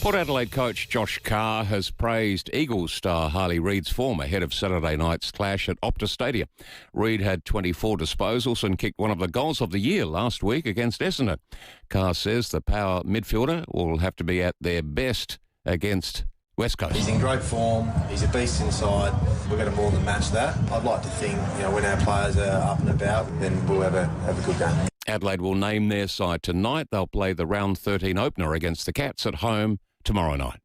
Port Adelaide coach Josh Carr has praised Eagles star Harley Reid's form ahead of Saturday night's clash at Optus Stadium. Reid had 24 disposals and kicked one of the goals of the year last week against Essendon. Carr says the power midfielder will have to be at their best against West Coast. He's in great form, he's a beast inside. We're going to more than match that. I'd like to think, when our players are up and about, then we'll have a good game. Adelaide will name their side tonight. They'll play the round 13 opener against the Cats at home tomorrow night.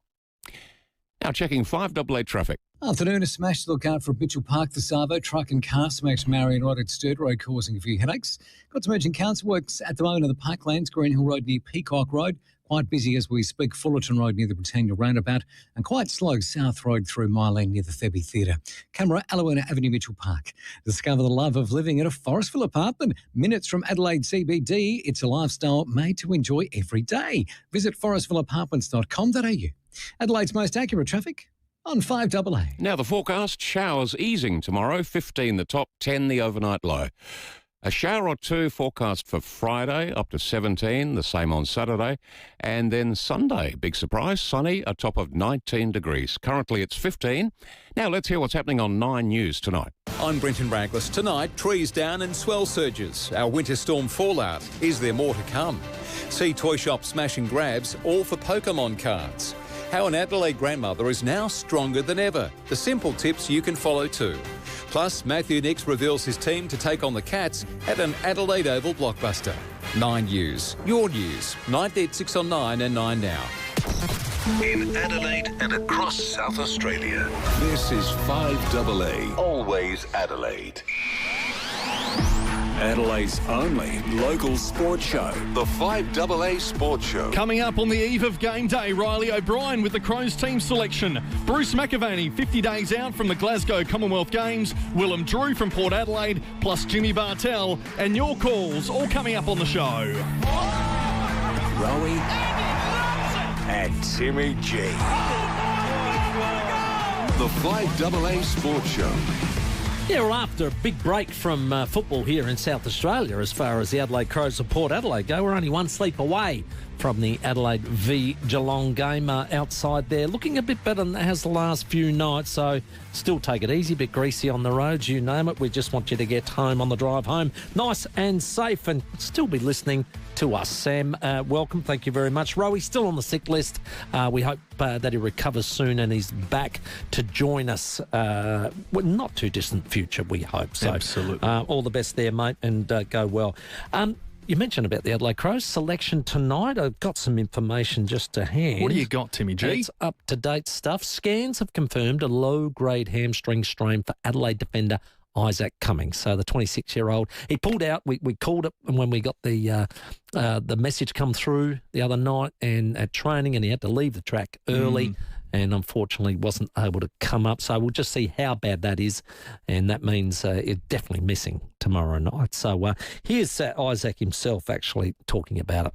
Now checking FIVEAA traffic. Afternoon, a smash to look out from Mitchell Park, the Savo. Truck and car smashed Marion Road at Sturt Road, causing a few headaches. Got some urgent council works at the moment on the Parklands, Greenhill Road near Peacock Road. Quite busy as we speak, Fullerton Road near the Britannia Roundabout, and quite slow South Road through Mylene near the Thebby Theatre. Camera, Alawina Avenue, Mitchell Park. Discover the love of living in a Forestville apartment. Minutes from Adelaide CBD. It's a lifestyle made to enjoy every day. Visit forestvilleapartments.com.au. Adelaide's most accurate traffic on 5AA. Now the forecast, showers easing tomorrow, 15 the top, 10 the overnight low. A shower or two forecast for Friday, up to 17, the same on Saturday. And then Sunday, big surprise, sunny, a top of 19 degrees. Currently it's 15. Now let's hear what's happening on 9 News tonight. I'm Brenton Raglas. Tonight, trees down and swell surges. Our winter storm fallout. Is there more to come? See toy shop smash and grabs, all for Pokemon cards. How an Adelaide grandmother is now stronger than ever. The simple tips you can follow too. Plus, Matthew Nix reveals his team to take on the Cats at an Adelaide Oval blockbuster. 9 News. Your news. 9:06 on 9 and 9 now. In Adelaide and across South Australia, this is 5AA. Always Adelaide. Adelaide's only local sports show, the 5AA Sports Show. Coming up on the eve of game day, Riley O'Brien with the Crows team selection. Bruce McAvaney, 50 days out from the Glasgow Commonwealth Games. Willem Drew from Port Adelaide, plus Jimmy Bartell. And your calls, all coming up on the show. Rowie and Timmy G. The 5AA Sports Show. Yeah, well, after a big break from football here in South Australia, as far as the Adelaide Crows of Port Adelaide go, we're only one sleep away from the Adelaide v Geelong game outside there. Looking a bit better than it has the last few nights, so still take it easy, a bit greasy on the roads, you name it. We just want you to get home on the drive home nice and safe and still be listening to us. Sam, welcome. Thank you very much. Rowie's still on the sick list. We hope that he recovers soon and he's back to join us. Not too distant future, we hope. So, absolutely. All the best there, mate, and go well. You mentioned about the Adelaide Crows selection tonight. I've got some information just to hand. What do you got, Timmy G? It's up-to-date stuff. Scans have confirmed a low-grade hamstring strain for Adelaide defender Isaac Cummings. So the 26-year-old, he pulled out. We called it when we got the message come through the other night and at training, and he had to leave the track early. And unfortunately wasn't able to come up. So we'll just see how bad that is. And that means it's definitely missing tomorrow night. So here's Isaac himself actually talking about it.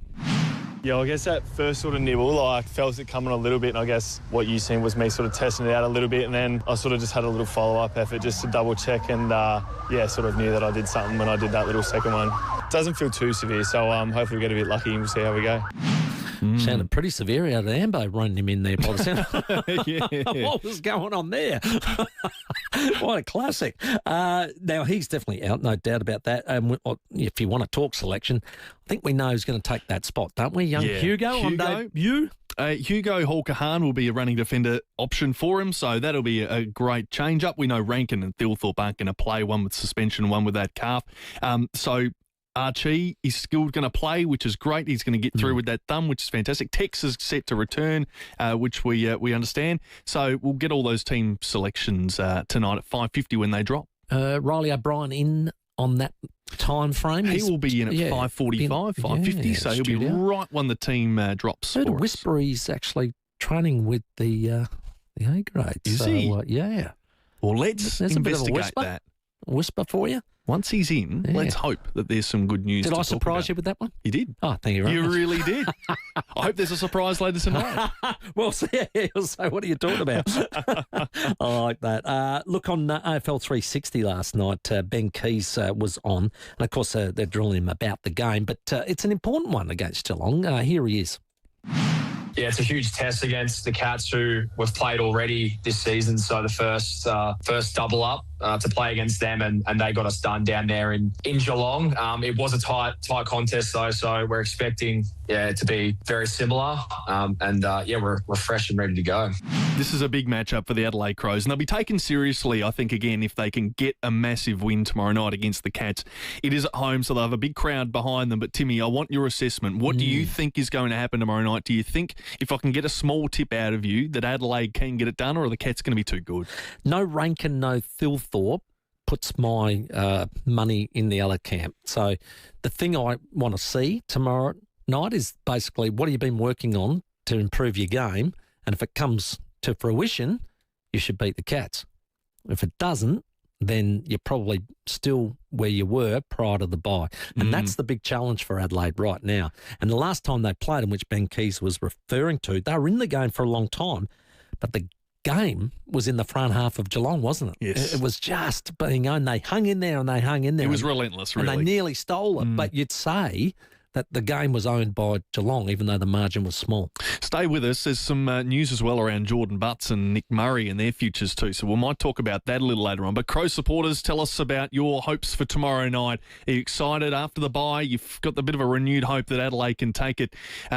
Yeah, I guess that first sort of nibble, I felt it coming a little bit, and I guess what you seen was me sort of testing it out a little bit, and then I sort of just had a little follow-up effort just to double-check, and sort of knew that I did something when I did that little second one. It doesn't feel too severe, so hopefully we get a bit lucky and we'll see how we go. Sounded pretty severe out of the Ambo running him in there by the sound. Yeah. What was going on there? What a classic. Now, he's definitely out, no doubt about that. If you want to talk selection, I think we know who's going to take that spot, don't we? Young Hugo on debut. Hugo Hawker-Hahn will be a running defender option for him, so that'll be a great change-up. We know Rankin and Thilthorpe aren't going to play, one with suspension, one with that calf. So Archie is still going to play, which is great. He's going to get through with that thumb, which is fantastic. Tex is set to return, which we understand. So we'll get all those team selections tonight at 5:50 when they drop. Riley O'Brien in on that time frame. He will be in at 5:45, 5:50, so he'll be right when the team drops. I heard a whisper he's actually training with the A grade. Is he? Yeah. Well, let's investigate that. A whisper for you? Once he's in, let's hope that there's some good news. Did I surprise you with that one? You did. Oh, thank you very much. You really did. I hope there's a surprise later tonight. Well, so what are you talking about? I like that. Look, on AFL 360 last night, Ben Keys was on. And, of course, they're drilling him about the game. But it's an important one against Geelong. Here he is. Yeah, it's a huge test against the Cats, who we've played already this season. So the first double up to play against them, and they got us done down there in Geelong. It was a tight contest though, so we're expecting it to be very similar. We're fresh and ready to go. This is a big matchup for the Adelaide Crows, and they'll be taken seriously, I think, again, if they can get a massive win tomorrow night against the Cats. It is at home, so they'll have a big crowd behind them. But Timmy, I want your assessment. What do you think is going to happen tomorrow night? Do you think, if I can get a small tip out of you, that Adelaide can get it done, or are the Cats going to be too good? No Rankin, no Thilthorpe puts my money in the other camp. So the thing I want to see tomorrow night is basically, what have you been working on to improve your game? And if it comes to fruition, you should beat the Cats. If it doesn't, then you're probably still where you were prior to the bye. And that's the big challenge for Adelaide right now. And the last time they played, in which Ben Keys was referring to, they were in the game for a long time, but the game was in the front half of Geelong, wasn't it? Yes. It was just being owned. They hung in there and they hung in there. It was relentless, really. And they nearly stole it. But you'd say that the game was owned by Geelong, even though the margin was small. Stay with us. There's some news as well around Jordan Butts and Nick Murray and their futures too, so we might talk about that a little later on. But Crow supporters, tell us about your hopes for tomorrow night. Are you excited after the bye? You've got a bit of a renewed hope that Adelaide can take it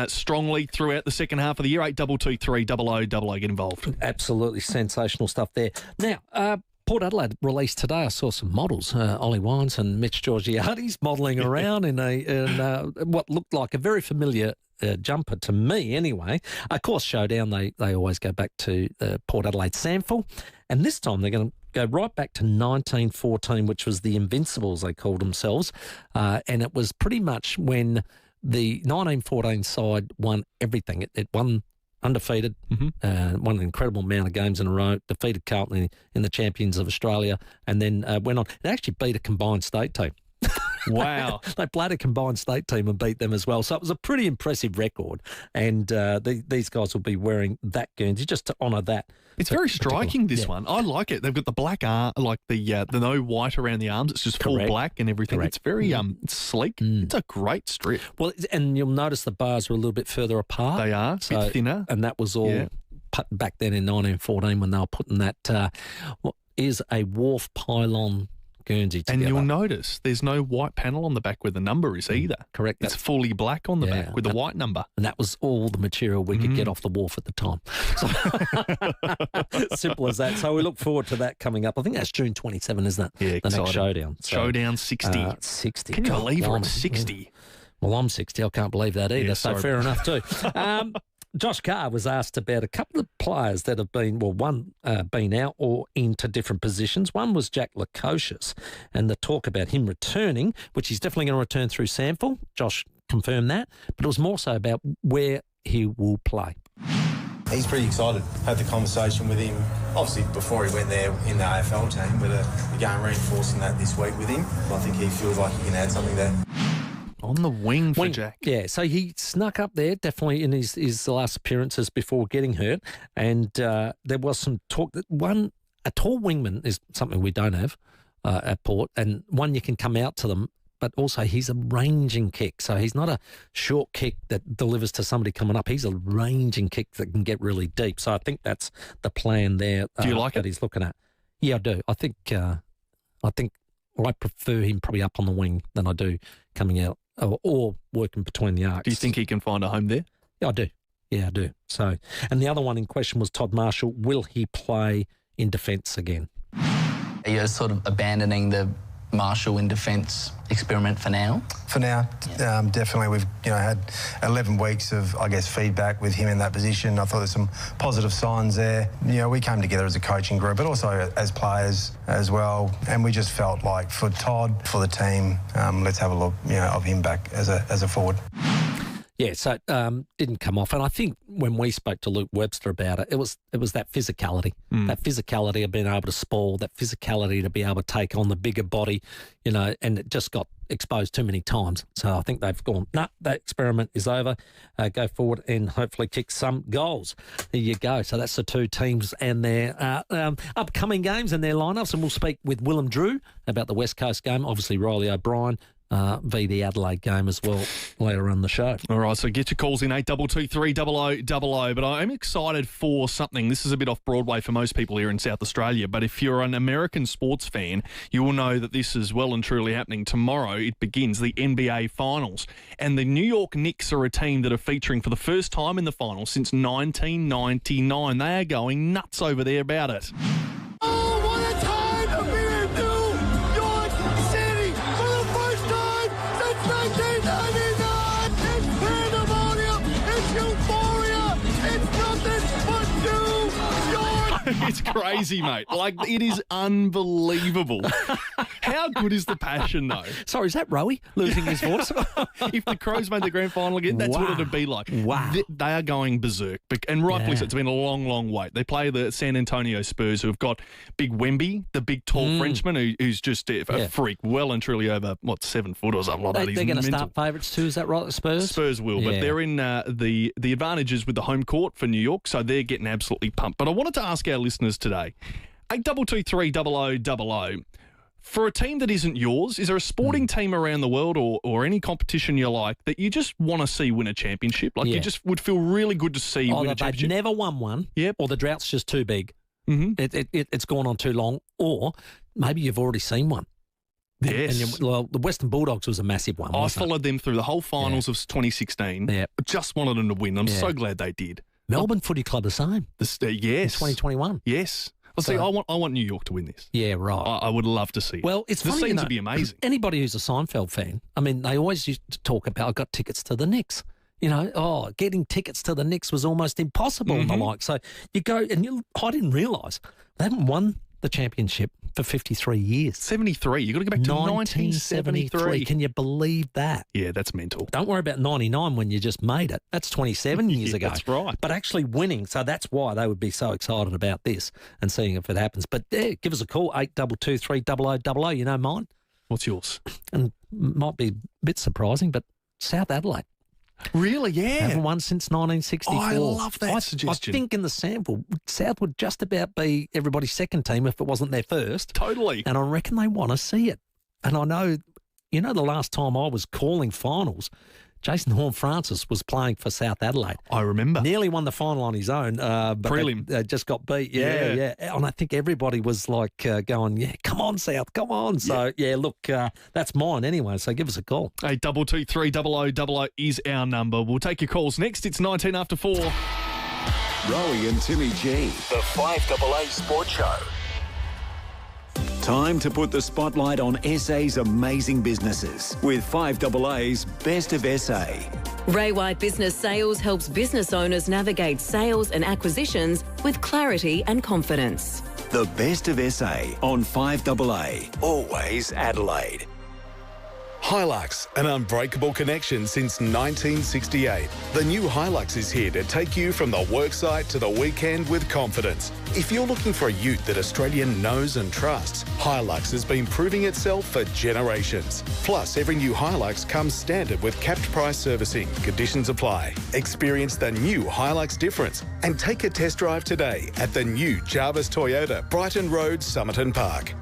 strongly throughout the second half of the year. 8223 0000. Get involved. Absolutely sensational stuff there. Now, Port Adelaide released today. I saw some models, Ollie Wines and Mitch Georgiades, modelling around in what looked like a very familiar jumper to me anyway. Of course, Showdown, they always go back to Port Adelaide Sample. And this time they're going to go right back to 1914, which was the Invincibles, they called themselves. And it was pretty much when the 1914 side won everything. It won undefeated, won an incredible amount of games in a row, defeated Carlton in the Champions of Australia, and then went on. It actually beat a combined state team. Wow. They played a combined state team and beat them as well. So it was a pretty impressive record. And these guys will be wearing that Guernsey just to honour that. It's very striking, this one. I like it. They've got the black like the no white around the arms. It's just full black and everything. Correct. It's very sleek. It's a great strip. Well, and you'll notice the bars are a little bit further apart. They are, a bit thinner. And that was all put back then in 1914 when they were putting that, what is a wharf pylon Guernsey together. And you'll notice there's no white panel on the back where the number is either. Correct. It's fully black on the back with the white number. And that was all the material we could get off the wharf at the time. So, simple as that. So we look forward to that coming up. I think that's June 27, isn't it? Yeah, the exciting. Next Showdown. So, Showdown 60. 60. Can you believe we're on 60? Yeah. Well, I'm 60. I can't believe that either. So fair enough too. Josh Carr was asked about a couple of players that have been, one been out or into different positions. One was Jack Lukosius, and the talk about him returning, which he's definitely going to return through Sample. Josh confirmed that, but it was more so about where he will play. He's pretty excited. Had the conversation with him, obviously before he went there in the AFL team, but again, reinforcing that this week with him. I think he feels like he can add something there. On the wing for Jack. Yeah, so he snuck up there definitely in his last appearances before getting hurt. And there was some talk that a tall wingman is something we don't have at Port, and one you can come out to them, but also he's a ranging kick. So he's not a short kick that delivers to somebody coming up. He's a ranging kick that can get really deep. So I think that's the plan there. Do you like that he's looking at? Yeah, I do. I think I prefer him probably up on the wing than I do coming out. Or working between the arcs. Do you think he can find a home there? Yeah, I do. Yeah, I do. So, and the other one in question was Todd Marshall. Will he play in defence again? Are you sort of abandoning the Marshall in defence experiment for now? For now, definitely. We've had 11 weeks of, feedback with him in that position. I thought there's some positive signs there. We came together as a coaching group, but also as players as well. And we just felt like for Todd, for the team, let's have a look, of him back as a forward. Yeah, so it didn't come off. And I think when we spoke to Luke Webster about it, it was that physicality, that physicality of being able to spoil, that physicality to be able to take on the bigger body, and it just got exposed too many times. So I think they've gone, that experiment is over. Go forward and hopefully kick some goals. There you go. So that's the two teams and their upcoming games and their lineups. And we'll speak with Willem Drew about the West Coast game. Obviously, Riley O'Brien the Adelaide game as well later on the show. All right, so get your calls in 8223 But I'm excited for something. This is a bit off Broadway for most people here in South Australia, but if you're an American sports fan, you will know that this is well and truly happening. Tomorrow it begins the NBA Finals, and the New York Knicks are a team that are featuring for the first time in the finals since 1999. They are going nuts over there about it. Oh, what a time to be in New York City for the first time since 1999. It's pandemonium. It's euphoria. It's nothing but New York. It's crazy, mate. Like, it is unbelievable. How good is the passion, though? Sorry, is that Rowie losing his voice? If the Crows made the grand final again, that's what it'd be like. Wow. They are going berserk. And rightfully so. It's been a long, long wait. They play the San Antonio Spurs, who have got Big Wemby, the big, tall Frenchman, who's just a freak, well and truly over, 7 foot or something like that. They're going to start favourites too, is that right, the Spurs? Spurs will, but they're in the advantages with the home court for New York, so they're getting absolutely pumped. But I wanted to ask our listeners today, 8223 for a team that isn't yours, is there a sporting team around the world or any competition you like that you just want to see win a championship? Like you just would feel really good to see win a championship? They've never won one, or the drought's just too big. Mm-hmm. It's gone on too long, or maybe you've already seen one. Yes. And the Western Bulldogs was a massive one. I followed them through the whole finals of 2016. Yeah. Just wanted them to win. I'm so glad they did. Melbourne Footy Club the same. Yes. In 2021. Yes. Well, see, I want New York to win this. Yeah, right. I would love to see it. Well, it's funny, the scenes would be amazing. Anybody who's a Seinfeld fan, I mean, they always used to talk about, I got tickets to the Knicks. You know, getting tickets to the Knicks was almost impossible and the like. So you go, and I didn't realise they haven't won the championship for 53 years. 73. You've got to go back to 1973. Can you believe that? Yeah, that's mental. Don't worry about 99 when you just made it. That's 27 years ago. That's right. But actually winning, so that's why they would be so excited about this and seeing if it happens. But give us a call, 8223 0000. You know mine? What's yours? And might be a bit surprising, but South Adelaide. Really? Yeah. Haven't won since 1964. Oh, I love that suggestion. I think in the sample, South would just about be everybody's second team if it wasn't their first. Totally. And I reckon they want to see it. And I know, the last time I was calling finals, Jason Horne-Francis was playing for South Adelaide. I remember. Nearly won the final on his own. But Prelim. They just got beat. Yeah. And I think everybody was like going, come on, South, come on. So, look, that's mine anyway. So give us a call. 8223 0000 is our number. We'll take your calls next. It's 19 after 4. Rowie and Timmy G, the 5AA Sports Show. Time to put the spotlight on SA's amazing businesses with 5AA's Best of SA. Ray White Business Sales helps business owners navigate sales and acquisitions with clarity and confidence. The Best of SA on 5AA, always Adelaide. Hilux, an unbreakable connection since 1968. The new Hilux is here to take you from the worksite to the weekend with confidence. If you're looking for a ute that Australia knows and trusts, Hilux has been proving itself for generations. Plus, every new Hilux comes standard with capped price servicing. Conditions apply. Experience the new Hilux difference and take a test drive today at the new Jarvis Toyota, Brighton Road, Somerton Park.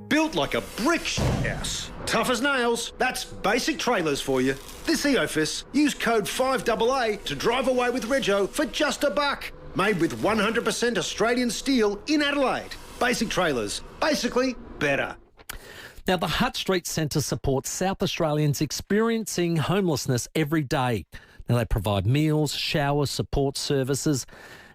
Built like a brick house. Tough as nails. That's Basic Trailers for you. This EOFIS, use code 5AA to drive away with Rego for just $1. Made with 100% Australian steel in Adelaide. Basic Trailers. Basically better. Now, the Hutt Street Centre supports South Australians experiencing homelessness every day. Now, they provide meals, showers, support services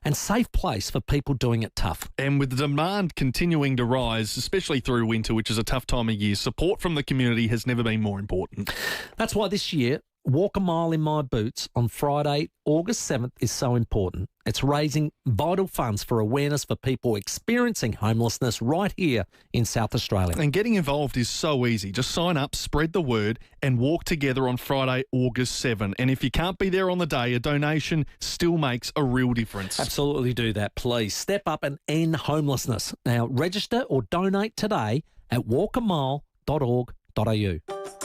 and safe place for people doing it tough. And with the demand continuing to rise, especially through winter, which is a tough time of year, support from the community has never been more important. That's why this year, Walk a Mile in My Boots on Friday, August 7th is so important. It's raising vital funds for awareness for people experiencing homelessness right here in South Australia. And getting involved is so easy. Just sign up, spread the word and walk together on Friday, August 7. And if you can't be there on the day, a donation still makes a real difference. Absolutely do that, please. Step up and end homelessness. Now, register or donate today at walkamile.org.au.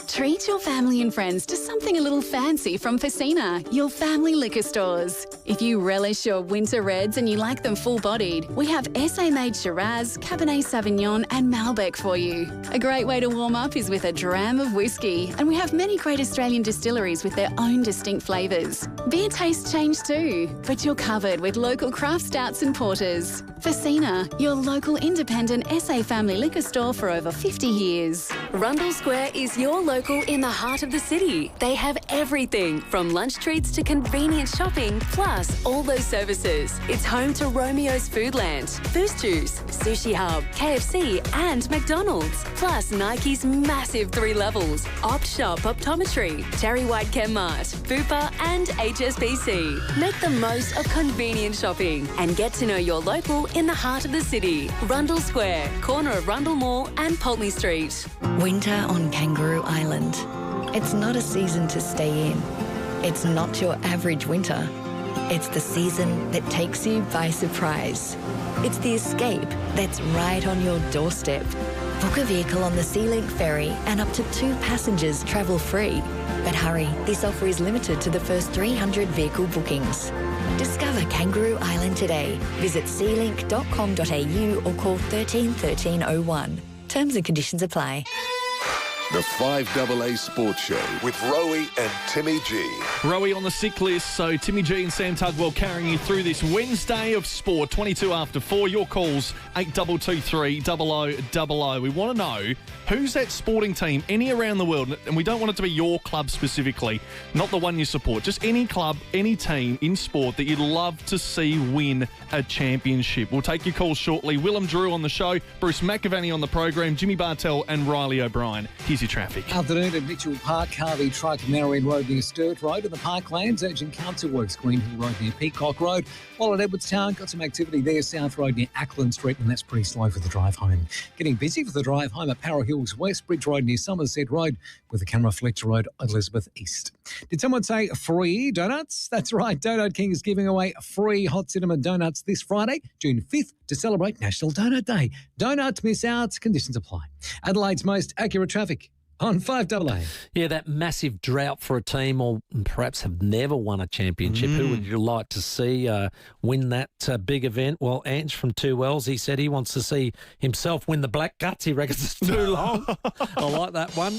Treat your family and friends to something a little fancy from FIVEAA, your family liquor stores. If you relish your winter reds and you like them full-bodied, we have SA-made Shiraz, Cabernet Sauvignon and Malbec for you. A great way to warm up is with a dram of whiskey, and we have many great Australian distilleries with their own distinct flavours. Beer tastes change too, but you're covered with local craft stouts and porters. FIVEAA, your local independent SA family liquor store for over 50 years. Rundle Square is your local in the heart of the city. They have everything from lunch treats to convenient shopping, plus all those services. It's home to Romeo's Foodland, Boost Juice, Sushi Hub, KFC and McDonald's. Plus Nike's massive 3 levels, Opt Shop Optometry, Terry White Chemmart, FIVEAA and HSBC. Make the most of convenient shopping and get to know your local in the heart of the city. Rundle Square, corner of Rundle Mall and Pulteney Street. Winter on Kangaroo Island. It's not a season to stay in. It's not your average winter. It's the season that takes you by surprise. It's the escape that's right on your doorstep. Book a vehicle on the SeaLink ferry and up to 2 passengers travel free. But hurry, this offer is limited to the first 300 vehicle bookings. Discover Kangaroo Island today. Visit sealink.com.au or call 13 1301. Terms and conditions apply. The FIVEAA Sports Show with Rowie and Timmy G. Rowie on the sick list, so Timmy G and Sam Tugwell carrying you through this Wednesday of sport, 22 after 4. Your calls, 8223 0000. We want to know who's that sporting team, any around the world, and we don't want it to be your club specifically, not the one you support, just any club, any team in sport that you'd love to see win a championship. We'll take your calls shortly. Willem Drew on the show, Bruce McAvaney on the program, Jimmy Bartell and Riley O'Brien. Here's your traffic. Afternoon at Mitchell Park, Harvey Truck, Narrowing Road near Sturt Road, and the Parklands, Urgent Council Works, Green Hill Road near Peacock Road. While at Edwardstown, got some activity there, South Road near Ackland Street, and that's pretty slow for the drive home. Getting busy for the drive home at Para Hills West, Bridge Road near Somerset Road, with the camera Fletcher Road, Elizabeth East. Did someone say free donuts? That's right, Donut King is giving away free hot cinnamon donuts this Friday, June 5th, to celebrate National Donut Day. Don't miss out. Conditions apply. Adelaide's most accurate traffic on 5AA. Yeah, that massive drought for a team, or perhaps have never won a championship. Who would you like to see win that big event? Well, Ange from Tugwell, he said he wants to see himself win the Black Guts. He reckons it's too long. I like that one.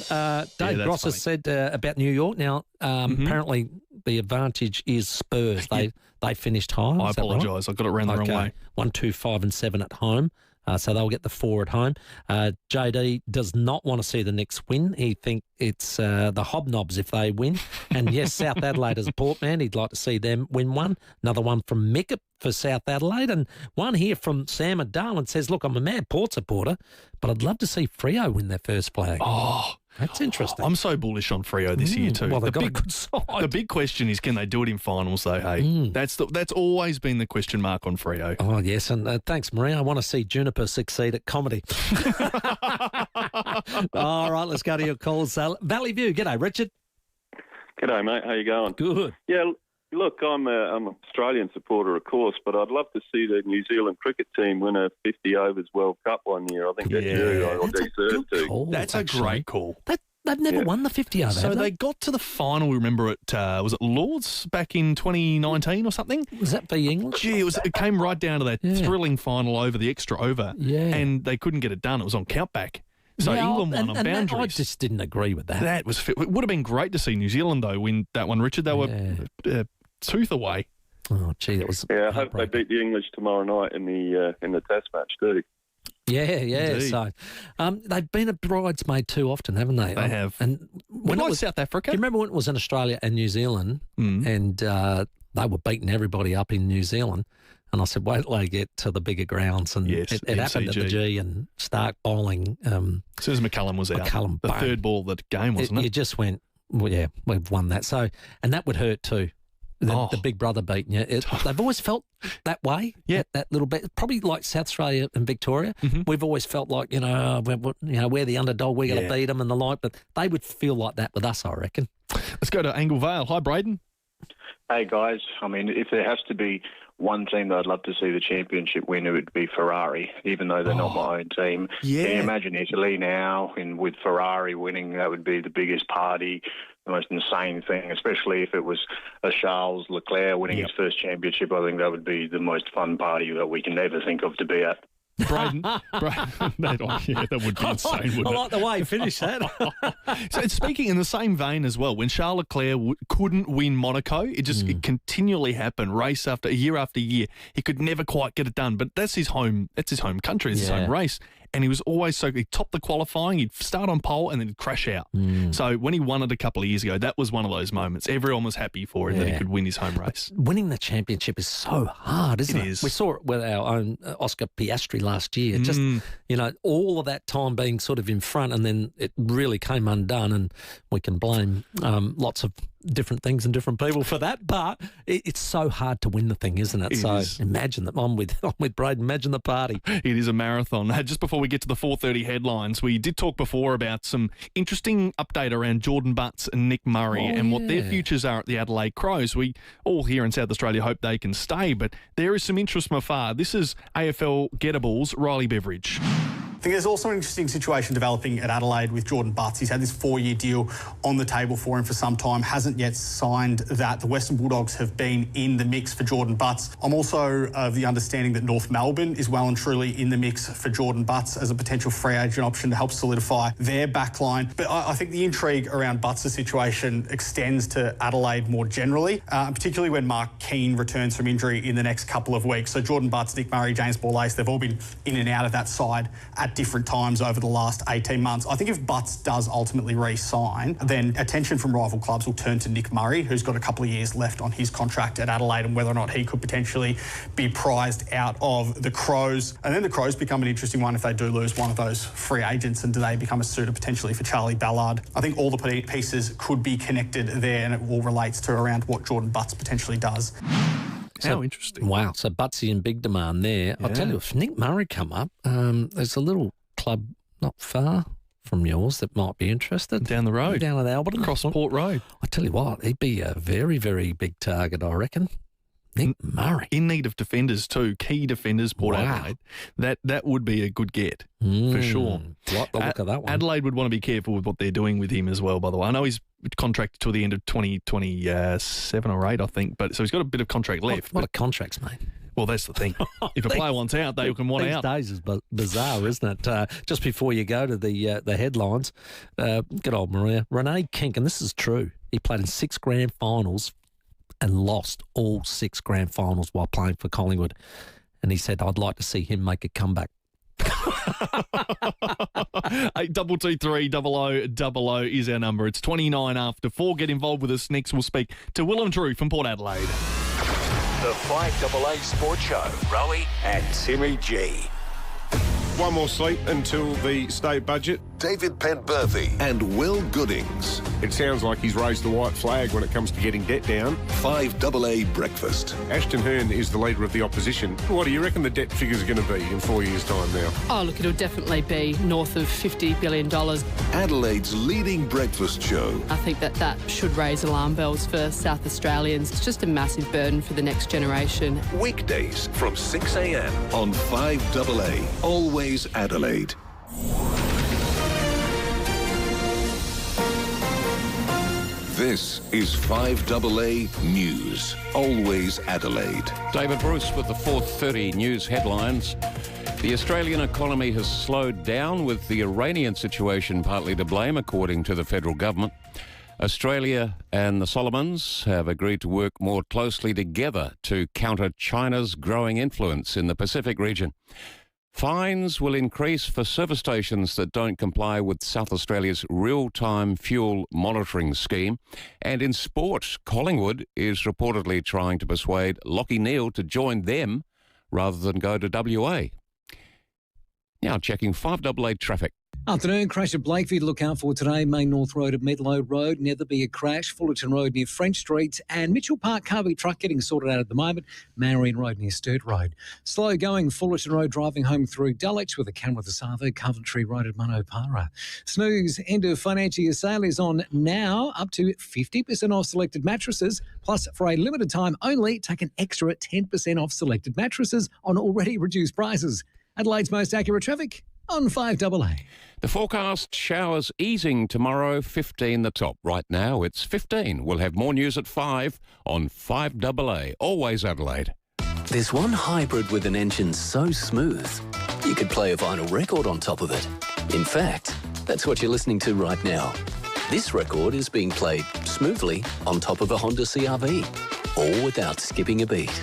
Dave Gross has said about New York. Now, apparently the advantage is Spurs. They finished high. I apologise. Right? I got it around the wrong way. 1, 2, 5 and 7 at home. So they'll get the 4 at home. JD does not want to see the Knicks win. He thinks it's the Hobnobs if they win. And yes, South Adelaide is a port man. He'd like to see them win one. Another one from Mick for South Adelaide. And one here from Sam at Darwin says, look, I'm a mad Port supporter, but I'd love to see Freo win their first flag. Oh, that's interesting. I'm so bullish on Freo this year too. Well, they've got a good side. The big question is, can they do it in finals though? Hey, that's always been the question mark on Freo. Oh yes, and thanks, Maria. I want to see Juniper succeed at comedy. All right, let's go to your calls. Valley View, g'day, Richard. G'day, mate. How you going? Good. Yeah. Look, I'm an Australian supporter, of course, but I'd love to see the New Zealand cricket team win a 50 overs World Cup one year. I think they do, or deserve to. Call, that's a great call. They've never won the 50 over. So they got to the final. Remember it? Was it Lords back in 2019 or something? Was that the English? Gee, it came right down to that thrilling final over the extra over. Yeah, and they couldn't get it done. It was on countback. So England won on boundaries. I just didn't agree with that. That was it would have been great to see New Zealand though win that one, Richard. They were tooth away. Oh, gee, that was. Yeah, I hope they beat the English tomorrow night in the Test match too. Yeah. Indeed. So they've been a bridesmaid too often, haven't they? They have. And when it it was was South Africa, do you remember when it was in Australia and New Zealand, and they were beating everybody up in New Zealand? And I said, wait till they get to the bigger grounds. And it happened at the G, and Stark bowling. As soon as McCullum was out, the third ball of the game, wasn't it? You just went, well, yeah, we've won that. So, and that would hurt too. The big brother beating you. They've always felt that way. Yeah, that little bit. Probably like South Australia and Victoria. We've always felt like we're the underdog. We're going to beat them and the like. But they would feel like that with us, I reckon. Let's go to Angle Vale. Hi, Braden. Hey guys. I mean, if there has to be one team that I'd love to see the championship win, it would be Ferrari, even though they're not my own team. Yeah. Can you imagine Italy now, and with Ferrari winning, that would be the biggest party, the most insane thing, especially if it was a Charles Leclerc winning his first championship. I think that would be the most fun party that we can ever think of to be at. Braden, that would be insane, wouldn't it? I like the way you finished that. So speaking in the same vein as well, when Charles Leclerc couldn't win Monaco, it continually happened, race after year, he could never quite get it done. But that's his home country, it's his home race. And he was always he topped the qualifying, he'd start on pole and then he'd crash out. So when he won it a couple of years ago, that was one of those moments. Everyone was happy for him that he could win his home race. Winning the championship is so hard, isn't it? It is. We saw it with our own Oscar Piastri last year. Just, all of that time being sort of in front, and then it really came undone, and we can blame lots of different things and different people for that, but it's so hard to win the thing, isn't it? Imagine that. I'm with Braden. Imagine the party. It is a marathon. Just before we get to the 4:30 headlines, we did talk before about some interesting update around Jordan Butts and Nick Murray and what their futures are at the Adelaide Crows. We all here in South Australia hope they can stay, but there is some interest from afar. This is AFL Gettables, Riley Beveridge. I think there's also an interesting situation developing at Adelaide with Jordan Butts. He's had this 4-year deal on the table for him for some time, hasn't yet signed that. The Western Bulldogs have been in the mix for Jordan Butts. I'm also of the understanding that North Melbourne is well and truly in the mix for Jordan Butts as a potential free agent option to help solidify their backline. But I think the intrigue around Butts' situation extends to Adelaide more generally, particularly when Mark Keane returns from injury in the next couple of weeks. So Jordan Butts, Nick Murray, James Borlase, they've all been in and out of that side at different times over the last 18 months. I think if Butts does ultimately re-sign, then attention from rival clubs will turn to Nick Murray, who's got a couple of years left on his contract at Adelaide, and whether or not he could potentially be prized out of the Crows. And then the Crows become an interesting one if they do lose one of those free agents, and do they become a suitor potentially for Charlie Ballard? I think all the pieces could be connected there, and it all relates to around what Jordan Butts potentially does. How interesting. Wow, so Butsy in big demand there. I'll tell you, if Nick Murray come up, there's a little club not far from yours that might be interested. Down the road. Down at Alberton. Across Port Road. I tell you what, he'd be a very, very big target, I reckon. Nick Murray. In need of defenders too, key defenders, Port Adelaide. That would be a good get, for sure. Like the look of that one. Adelaide would want to be careful with what they're doing with him as well, by the way. I know he's contracted till the end of 2027 or 8, I think, but so he's got a bit of contract left. What are contracts, mate? Well, that's the thing. If a player wants out, they can want out. These days is bizarre, isn't it? Just before you go to the headlines, good old Maria. Renee Kink, and this is true, he played in 6 grand finals and lost all 6 grand finals while playing for Collingwood. And he said, I'd like to see him make a comeback. 8223 0000 is our number. It's 29 after 4. Get involved with us next. We'll speak to Will and Drew from Port Adelaide. The FIVEAA Sports Show. Rowie and Timmy G. One more sleep until the state budget. David Penberthy and Will Goodings. It sounds like he's raised the white flag when it comes to getting debt down. 5AA Breakfast. Ashton Hearn is the leader of the opposition. What do you reckon the debt figures are going to be in 4 years' time now? Oh, look, it'll definitely be north of $50 billion. Adelaide's leading breakfast show. I think that should raise alarm bells for South Australians. It's just a massive burden for the next generation. Weekdays from 6 a.m. on 5AA. Always Adelaide. This is 5AA News. Always Adelaide. David Bruce with the 4:30 news headlines. The Australian economy has slowed down, with the Iranian situation partly to blame, according to the federal government. Australia and the Solomons have agreed to work more closely together to counter China's growing influence in the Pacific region. Fines will increase for service stations that don't comply with South Australia's real-time fuel monitoring scheme. And in sport, Collingwood is reportedly trying to persuade Lachie Neale to join them rather than go to WA. Now checking 5AA traffic. Afternoon, crash at Blakeview to look out for today. Main North Road at Medlow Road. Netherby a crash. Fullerton Road near French Street. And Mitchell Park Carby truck getting sorted out at the moment. Marion Road near Sturt Road. Slow going Fullerton Road driving home through Dulwich with a camera the Savo. Coventry Road at Monopara. Snooze end of financial year sale is on now. Up to 50% off selected mattresses. Plus, for a limited time only, take an extra 10% off selected mattresses on already reduced prices. Adelaide's most accurate traffic on 5AA. The forecast, showers easing tomorrow, 15 the top. Right now it's 15. We'll have more news at 5 on 5AA. Always Adelaide. There's one hybrid with an engine so smooth, you could play a vinyl record on top of it. In fact, that's what you're listening to right now. This record is being played smoothly on top of a Honda CR-V, all without skipping a beat.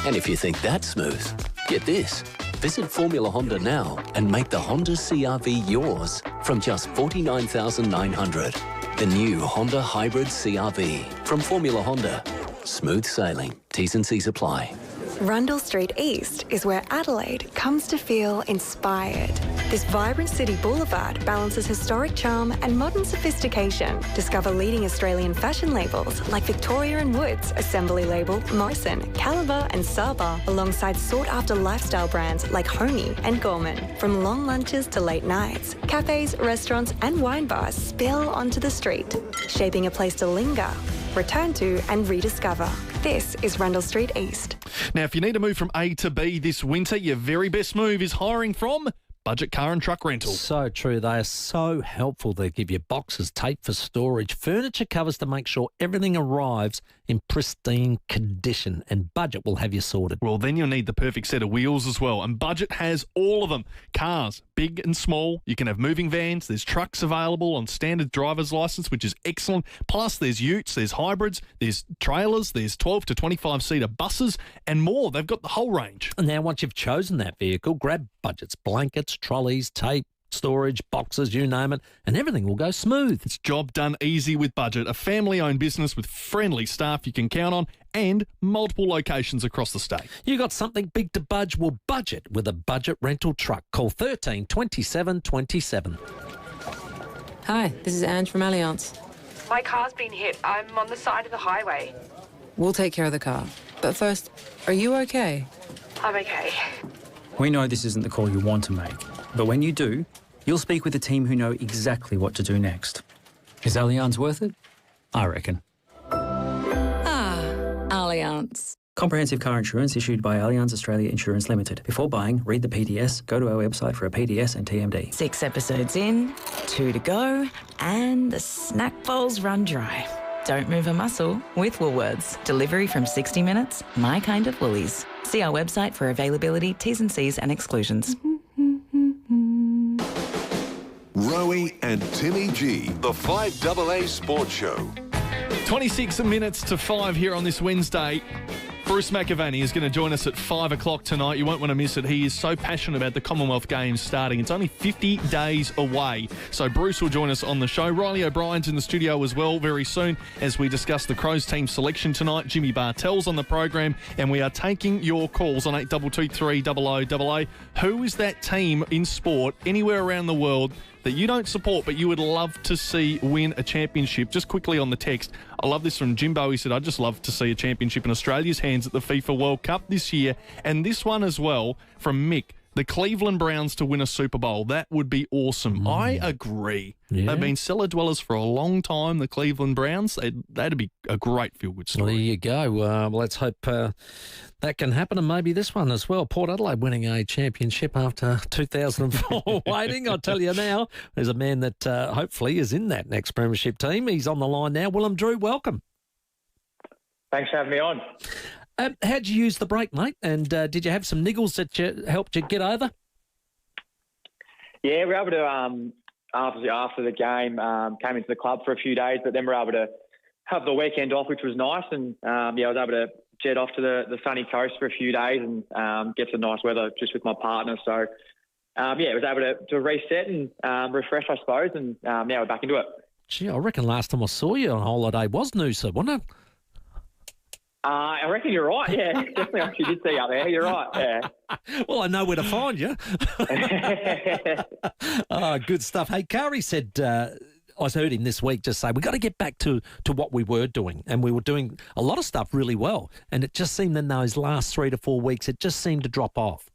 And if you think that's smooth, get this. Visit Formula Honda now and make the Honda CR-V yours from just $49,900. The new Honda Hybrid CR-V from Formula Honda. Smooth sailing. T's and C's apply. Rundle Street East is where Adelaide comes to feel inspired. This vibrant city boulevard balances historic charm and modern sophistication. Discover leading Australian fashion labels like Victoria & Woods, Assembly Label, Morrison, Caliber and Saba, alongside sought-after lifestyle brands like Honey and Gorman. From long lunches to late nights, cafes, restaurants and wine bars spill onto the street, shaping a place to linger, return to and rediscover. This is Rundle Street East. Now, if you need to move from A to B this winter, your very best move is hiring from Budget Car and Truck Rental. So true. They are so helpful. They give you boxes, tape for storage, furniture covers to make sure everything arrives in pristine condition, and Budget will have you sorted. Well, then you'll need the perfect set of wheels as well, and Budget has all of them. Cars, big and small. You can have moving vans. There's trucks available on standard driver's license, which is excellent. Plus, there's utes, there's hybrids, there's trailers, there's 12 to 25-seater buses, and more. They've got the whole range. And now, once you've chosen that vehicle, grab Budget's blankets, trolleys, tape, storage, boxes, you name it, and everything will go smooth. It's job done easy with Budget, a family-owned business with friendly staff you can count on and multiple locations across the state. You got something big to budge? Well, Budget with a Budget rental truck. Call 13 27 27. Hi, this is Ange from Allianz. My car's been hit. I'm on the side of the highway. We'll take care of the car. But first, are you okay? I'm okay. We know this isn't the call you want to make, but when you do, you'll speak with a team who know exactly what to do next. Is Allianz worth it? I reckon. Allianz. Comprehensive car insurance issued by Allianz Australia Insurance Limited. Before buying, read the PDS, go to our website for a PDS and TMD. 6 episodes in, 2 to go, and the snack bowls run dry. Don't move a muscle with Woolworths. Delivery from 60 minutes, my kind of Woolies. See our website for availability, T's and C's and exclusions. Rowie and Timmy G, the 5AA Sports Show. 26 minutes to 5 here on this Wednesday. Bruce McAvaney is going to join us at 5 o'clock tonight. You won't want to miss it. He is so passionate about the Commonwealth Games starting. It's only 50 days away. So Bruce will join us on the show. Riley O'Brien's in the studio as well very soon as we discuss the Crows team selection tonight. Jimmy Bartell's on the program, and we are taking your calls on 8223 0000. Who is that team in sport anywhere around the world that you don't support but you would love to see win a championship? Just quickly on the text, I love this from Jimbo. He said, I'd just love to see a championship in Australia's hands at the FIFA World Cup this year. And this one as well from Mick, the Cleveland Browns to win a Super Bowl. That would be awesome. I agree. Yeah. They've been cellar dwellers for a long time, the Cleveland Browns. That'd be a great feel-good story. Well, there you go. Well, let's hope that can happen, and maybe this one as well. Port Adelaide winning a championship after 2004 waiting. I'll tell you now, there's a man that hopefully is in that next premiership team. He's on the line now. Willem Drew, welcome. Thanks for having me on. How'd you use the break, mate? And did you have some niggles that helped you get over? Yeah, we were able to, after the game, came into the club for a few days, but then we were able to have the weekend off, which was nice. And, I was able to jet off to the sunny coast for a few days and get some nice weather just with my partner. So, I was able to reset and refresh, I suppose, and now we're back into it. Gee, I reckon last time I saw you on holiday was Noosa, wasn't it? I reckon you're right. Yeah, definitely. I actually did see up there. You're right. Yeah. Well, I know where to find you. Oh, good stuff. Hey, Kari said, I heard him this week just say, we got to get back to what we were doing. And we were doing a lot of stuff really well. And it just seemed in those last 3 to 4 weeks, it just seemed to drop off.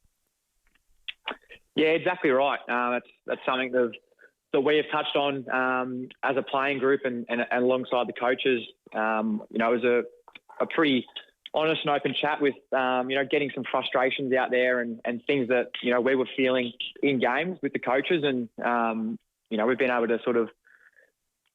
Yeah, exactly right. That's something that we have touched on as a playing group and alongside the coaches. It was a pretty honest and open chat with, getting some frustrations out there and things that, we were feeling in games with the coaches. And, we've been able to sort of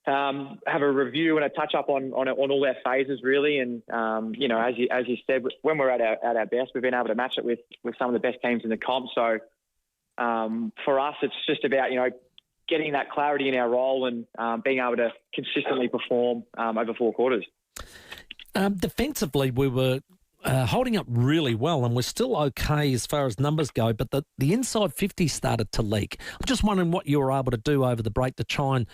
have a review and a touch up on all our phases, really. And, as you said, when we're at our best, we've been able to match it with some of the best teams in the comp. So for us, it's just about, getting that clarity in our role and being able to consistently perform over 4 quarters. Defensively, we were holding up really well, and we're still okay as far as numbers go, but the inside 50 started to leak. I'm just wondering what you were able to do over the break to try and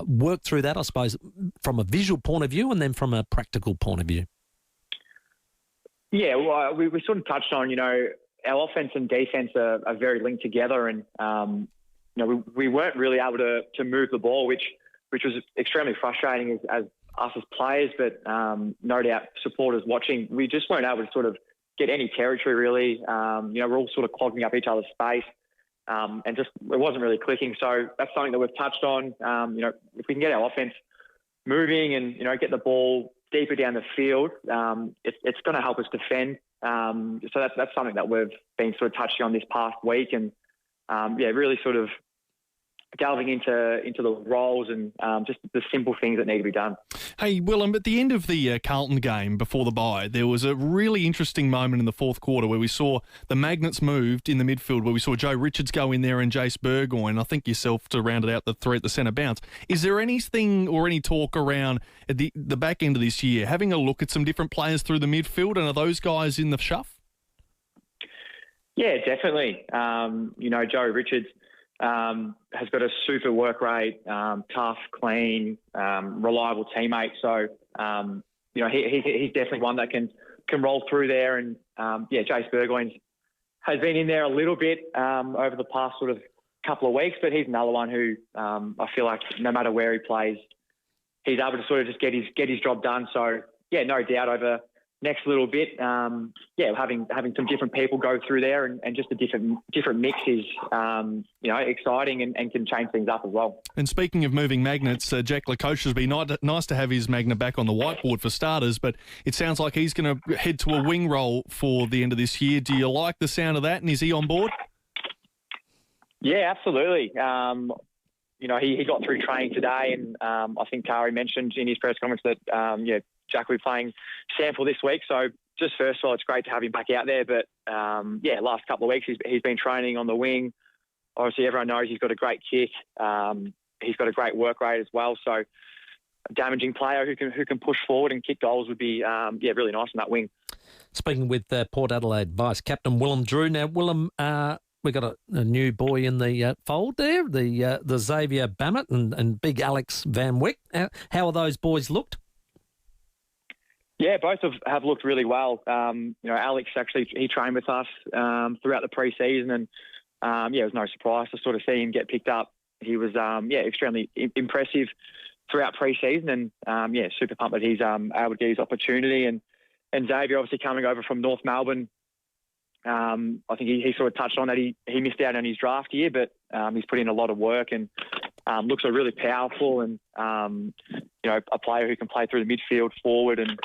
work through that, I suppose, from a visual point of view and then from a practical point of view. Yeah, well, we sort of touched on, our offense and defense are very linked together, and, we weren't really able to move the ball, which was extremely frustrating as us as players, but no doubt supporters watching. We just weren't able to sort of get any territory, really. We're all sort of clogging up each other's space, and just it wasn't really clicking. So that's something that we've touched on. If we can get our offense moving and, get the ball deeper down the field, it's going to help us defend. So that's something that we've been sort of touching on this past week, and really sort of delving into the roles and just the simple things that need to be done. Hey, Willem, at the end of the Carlton game before the bye, there was a really interesting moment in the fourth quarter where we saw the magnets moved in the midfield, where we saw Joe Richards go in there and Jace Burgoyne, I think yourself, to round it out the 3 at the centre bounce. Is there anything or any talk around at the back end of this year, having a look at some different players through the midfield, and are those guys in the shuff? Yeah, definitely. Joe Richards has got a super work rate, tough, clean, reliable teammate. So, he's definitely one that can roll through there. And, Jace Burgoyne has been in there a little bit over the past sort of couple of weeks, but he's another one who I feel like no matter where he plays, he's able to sort of just get his job done. So, yeah, no doubt over next little bit, having some different people go through there and just a different mix is, exciting and can change things up as well. And speaking of moving magnets, Jack Lacoste has been nice to have his magnet back on the whiteboard for starters, but it sounds like he's going to head to a wing role for the end of this year. Do you like the sound of that, and is he on board? Yeah, absolutely. He got through training today, and I think Kari mentioned in his press conference that, Jack will be playing sample this week. So just first of all, it's great to have him back out there. But, last couple of weeks he's been training on the wing. Obviously, everyone knows he's got a great kick. He's got a great work rate as well. So a damaging player who can push forward and kick goals would be, really nice on that wing. Speaking with Port Adelaide Vice Captain Willem Drew. Now, Willem, we got a new boy in the fold there, the Xavier Bammett and big Alex Van Wyck. How are those boys looked? Yeah, both have looked really well. Alex actually, he trained with us throughout the pre-season, and it was no surprise to sort of see him get picked up. He was extremely impressive throughout pre-season, and super pumped that he's able to get his opportunity. And Xavier obviously coming over from North Melbourne. I think he sort of touched on that he missed out on his draft year, but he's put in a lot of work and looks really powerful and a player who can play through the midfield, forward, and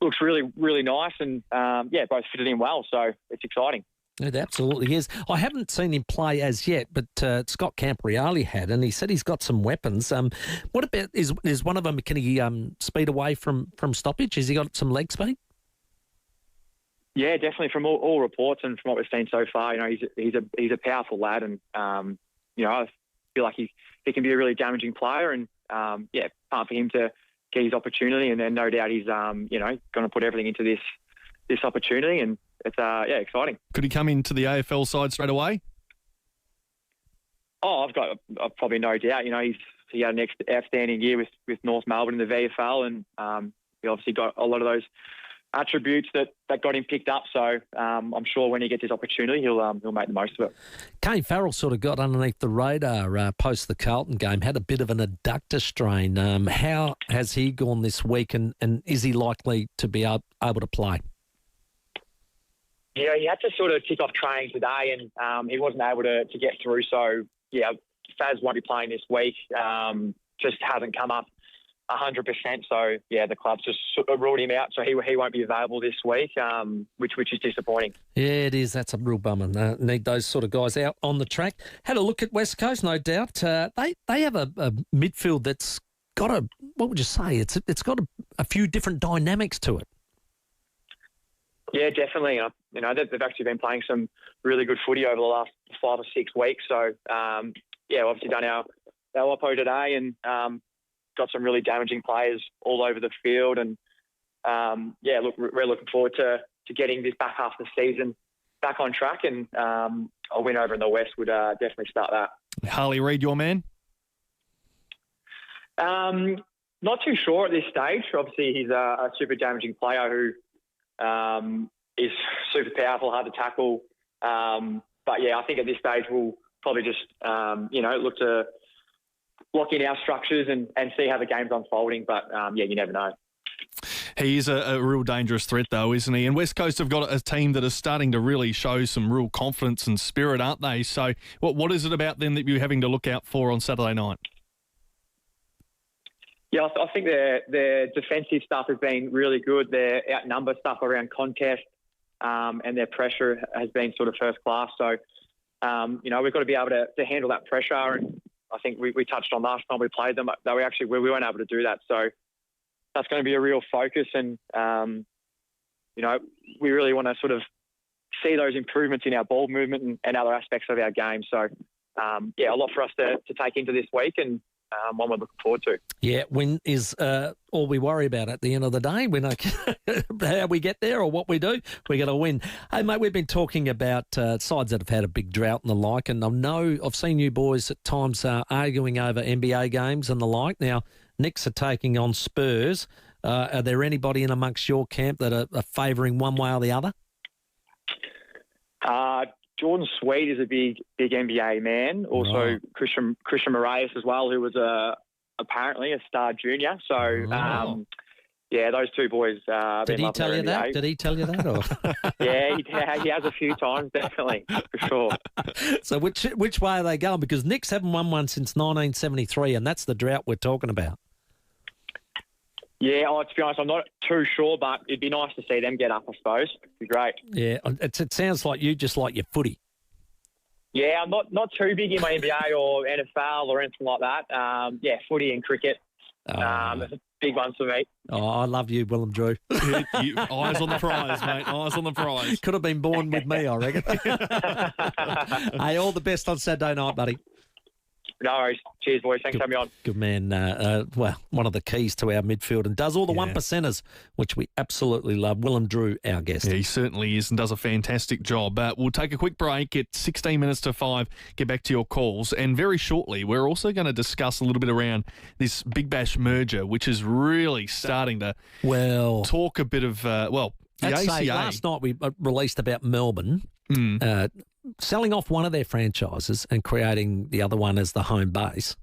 looks really, really nice, and both fitted in well, so it's exciting. It absolutely is. I haven't seen him play as yet, but Scott Campriali had, and he said he's got some weapons. What about is one of them? Can he speed away from stoppage? Has he got some leg speed? Yeah, definitely. From all reports and from what we've seen so far, he's a powerful lad, and I feel like he can be a really damaging player, and pumped for him to get his opportunity, and then no doubt he's going to put everything into this opportunity, and it's exciting. Could he come into the AFL side straight away? Oh, I've probably no doubt. He had an outstanding year with North Melbourne in the VFL, and he obviously got a lot of those attributes that got him picked up. So I'm sure when he gets his opportunity, he'll make the most of it. Kane Farrell sort of got underneath the radar post the Carlton game, had a bit of an adductor strain. How has he gone this week, and is he likely to be able to play? Yeah, he had to sort of kick off training today, and he wasn't able to get through. So, yeah, Faz won't be playing this week. Just hasn't come up 100%. So, yeah, the club's just sort of ruled him out. So he won't be available this week, which is disappointing. Yeah, it is. That's a real bummer. Need those sort of guys out on the track. Had a look at West Coast, no doubt. They have a midfield that's got what would you say? It's got a few different dynamics to it. Yeah, definitely. They've actually been playing some really good footy over the last 5 or 6 weeks. So, obviously done our oppo today and got some really damaging players all over the field. And, we're looking forward to getting this back half of the season back on track. And a win over in the West would definitely start that. Harley Reid, your man? Not too sure at this stage. Obviously, he's a super damaging player who is super powerful, hard to tackle. But, yeah, I think at this stage we'll probably just, look to lock in our structures and see how the game's unfolding. But, you never know. He is a real dangerous threat, though, isn't he? And West Coast have got a team that is starting to really show some real confidence and spirit, aren't they? So what is it about them that you're having to look out for on Saturday night? Yeah, I think their defensive stuff has been really good. Their outnumber stuff around contest and their pressure has been sort of first class. So, we've got to be able to handle that pressure. And I think we touched on last time we played them, that we weren't able to do that. So that's going to be a real focus. And, we really want to sort of see those improvements in our ball movement and other aspects of our game. So, a lot for us to take into this week and one we're looking forward to. Yeah, win is all we worry about at the end of the day. We know how we get there or what we do. We're going to win. Hey, mate, we've been talking about sides that have had a big drought and the like, and I've seen you boys at times arguing over NBA games and the like. Now, Knicks are taking on Spurs. Are there anybody in amongst your camp that are favouring one way or the other? Jordan Sweet is a big NBA man. Also, Christian Moraes as well, who was apparently a star junior. So, those two boys. Did he tell you that? Did he tell you that? Or? Yeah, he has a few times, definitely, for sure. So, which way are they going? Because Knicks haven't won one since 1973, and that's the drought we're talking about. Yeah, to be honest, I'm not too sure, but it'd be nice to see them get up, I suppose. It'd be great. Yeah, it sounds like you just like your footy. Yeah, I'm not too big in my NBA or NFL or anything like that. Footy and cricket. Big ones for me. Oh, I love you, Willem Drew. Eyes on the prize, mate. Eyes on the prize. Could have been born with me, I reckon. Hey, all the best on Saturday night, buddy. No worries. Cheers, boys. Thanks for having me on. Good man. One of the keys to our midfield and does all the one percenters, which we absolutely love. Willem Drew, our guest. Yeah, he certainly is and does a fantastic job. We'll take a quick break at 16 minutes to 5, get back to your calls. And very shortly, we're also going to discuss a little bit around this Big Bash merger, which is really starting to talk a bit of, the ACA. Last night we released about Melbourne. Selling off one of their franchises and creating the other one as the home base,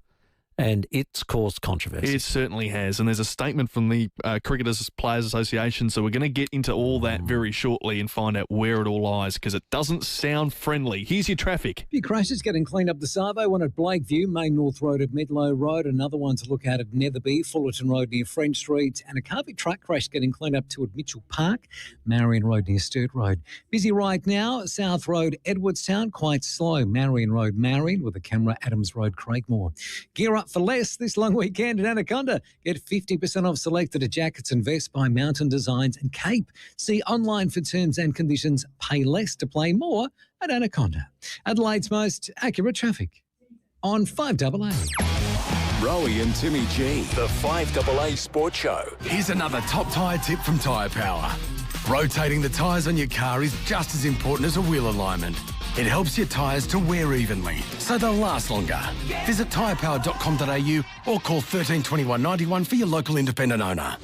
and it's caused controversy. It certainly has, and there's a statement from the Cricketers Players Association, so we're going to get into all that very shortly and find out where it all lies, because it doesn't sound friendly. Here's your traffic. A few crashes getting cleaned up the Savo, one at Blakeview, Main North Road at Medlow Road, another one to look at Netherby, Fullerton Road near French Street, and a Carvey truck crash getting cleaned up to at Mitchell Park, Marion Road near Sturt Road. Busy right now, South Road, Edwardstown, quite slow, Marion Road, Marion, with a camera, Adams Road, Craigmore. Gear up for less this long weekend at Anaconda. Get 50% off selected jackets and vests by Mountain Designs and Cape. See online for terms and conditions. Pay less to play more at Anaconda. Adelaide's most accurate traffic on 5AA. Rowie and Timmy G, the 5AA Sports Show. Here's another top tyre tip from Tyre Power. Rotating the tyres on your car is just as important as a wheel alignment. It helps your tyres to wear evenly, so they'll last longer. Visit tyrepower.com.au or call 13 21 91 for your local independent owner.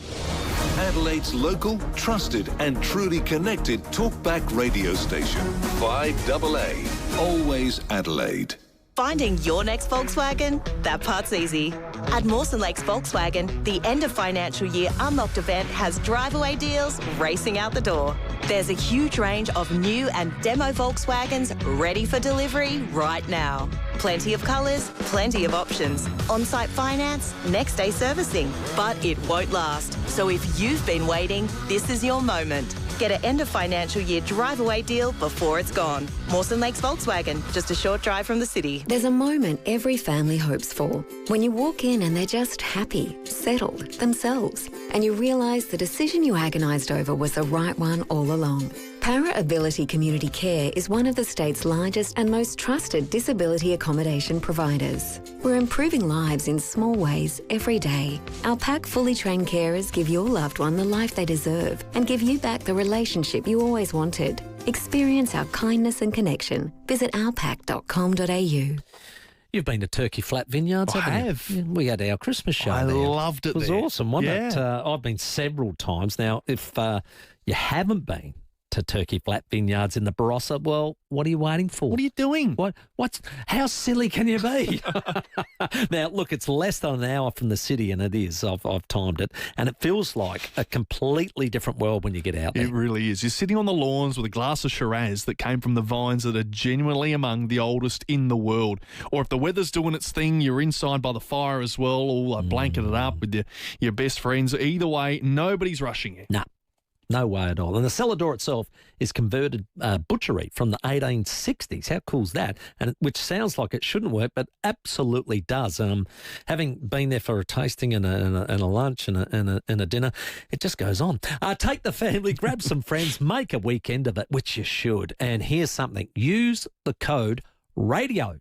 Adelaide's local, trusted and truly connected talkback radio station. 5AA. Always Adelaide. Finding your next Volkswagen? That part's easy. At Mawson Lakes Volkswagen, the end of financial year unlocked event has drive-away deals racing out the door. There's a huge range of new and demo Volkswagens ready for delivery right now. Plenty of colours, plenty of options. On-site finance, next day servicing. But it won't last. So if you've been waiting, this is your moment. Get an end of financial year drive-away deal before it's gone. Mawson Lakes Volkswagen, just a short drive from the city. There's a moment every family hopes for. When you walk in and they're just happy, settled, themselves. And you realise the decision you agonised over was the right one all along. Para Ability Community Care is one of the state's largest and most trusted disability accommodation providers. We're improving lives in small ways every day. Our PAC fully trained carers give your loved one the life they deserve and give you back the relationship you always wanted. Experience our kindness and connection. Visit ourpac.com.au. You've been to Turkey Flat Vineyards, haven't you? I have. Yeah, we had our Christmas show I there. loved it. It was there. awesome, wasn't it? Yeah. I've been several times. Now, if you haven't been to Turkey Flat Vineyards in the Barossa, well, what are you waiting for? What are you doing? How silly can you be? Now, look, it's less than an hour from the city, and it is. I've timed it, and it feels like a completely different world when you get out there. It really is. You're sitting on the lawns with a glass of Shiraz that came from the vines that are genuinely among the oldest in the world. Or if the weather's doing its thing, you're inside by the fire as well, all blanketed up with your best friends. Either way, nobody's rushing you. No. No way at all. And the cellar door itself is converted butchery from the 1860s. How cool's that? And which sounds like it shouldn't work, but absolutely does. Having been there for a tasting and a lunch and a dinner, it just goes on. Take the family, grab some friends, make a weekend of it, which you should. And here's something. Use the code RADIO.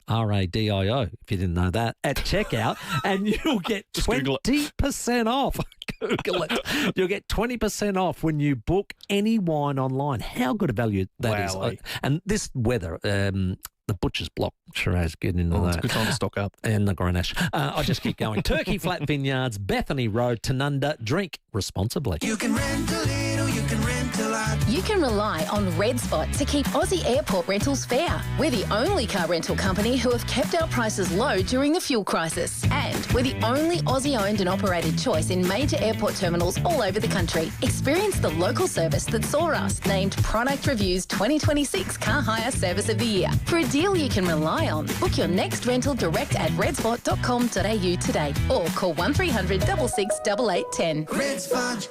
RADIO, if you didn't know that, at checkout, and you'll get 20% off. Google it. You'll get 20% off when you book any wine online. How good a value that is. And this weather, the Butcher's Block, Shiraz, get into that. It's a good time to stock up. And the Grenache. I just keep going. Turkey Flat Vineyards, Bethany Road, Tanunda. Drink responsibly. You can rent a little, you can rent a lot. You can rely on Red Spot to keep Aussie airport rentals fair. We're the only car rental company who have kept our prices low during the fuel crisis. And we're the only Aussie-owned and operated choice in major airport terminals all over the country. Experience the local service that saw us named Product Review's 2026 Car Hire Service of the Year. For a deal you can rely on, book your next rental direct at redspot.com.au today or call 1300 66 8810. Red Spot.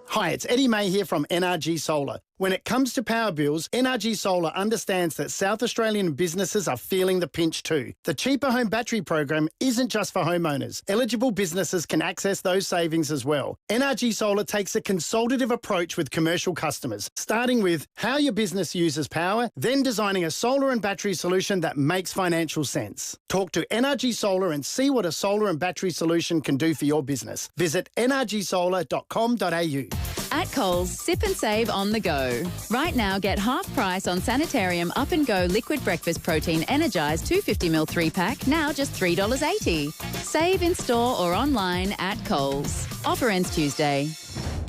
Hi, it's Eddie May here from NRG Solar. When it comes to power bills, NRG Solar understands that South Australian businesses are feeling the pinch too. The Cheaper Home Battery program isn't just for homeowners. Eligible businesses can access those savings as well. NRG Solar takes a consultative approach with commercial customers, starting with how your business uses power, then designing a solar and battery solution that makes financial sense. Talk to NRG Solar and see what a solar and battery solution can do for your business. Visit nrgsolar.com.au. At Coles, sip and save on the go. Right now, get half price on Sanitarium Up and Go Liquid Breakfast Protein Energised 250ml 3-pack, now just $3.80. Save in store or online at Coles. Offer ends Tuesday.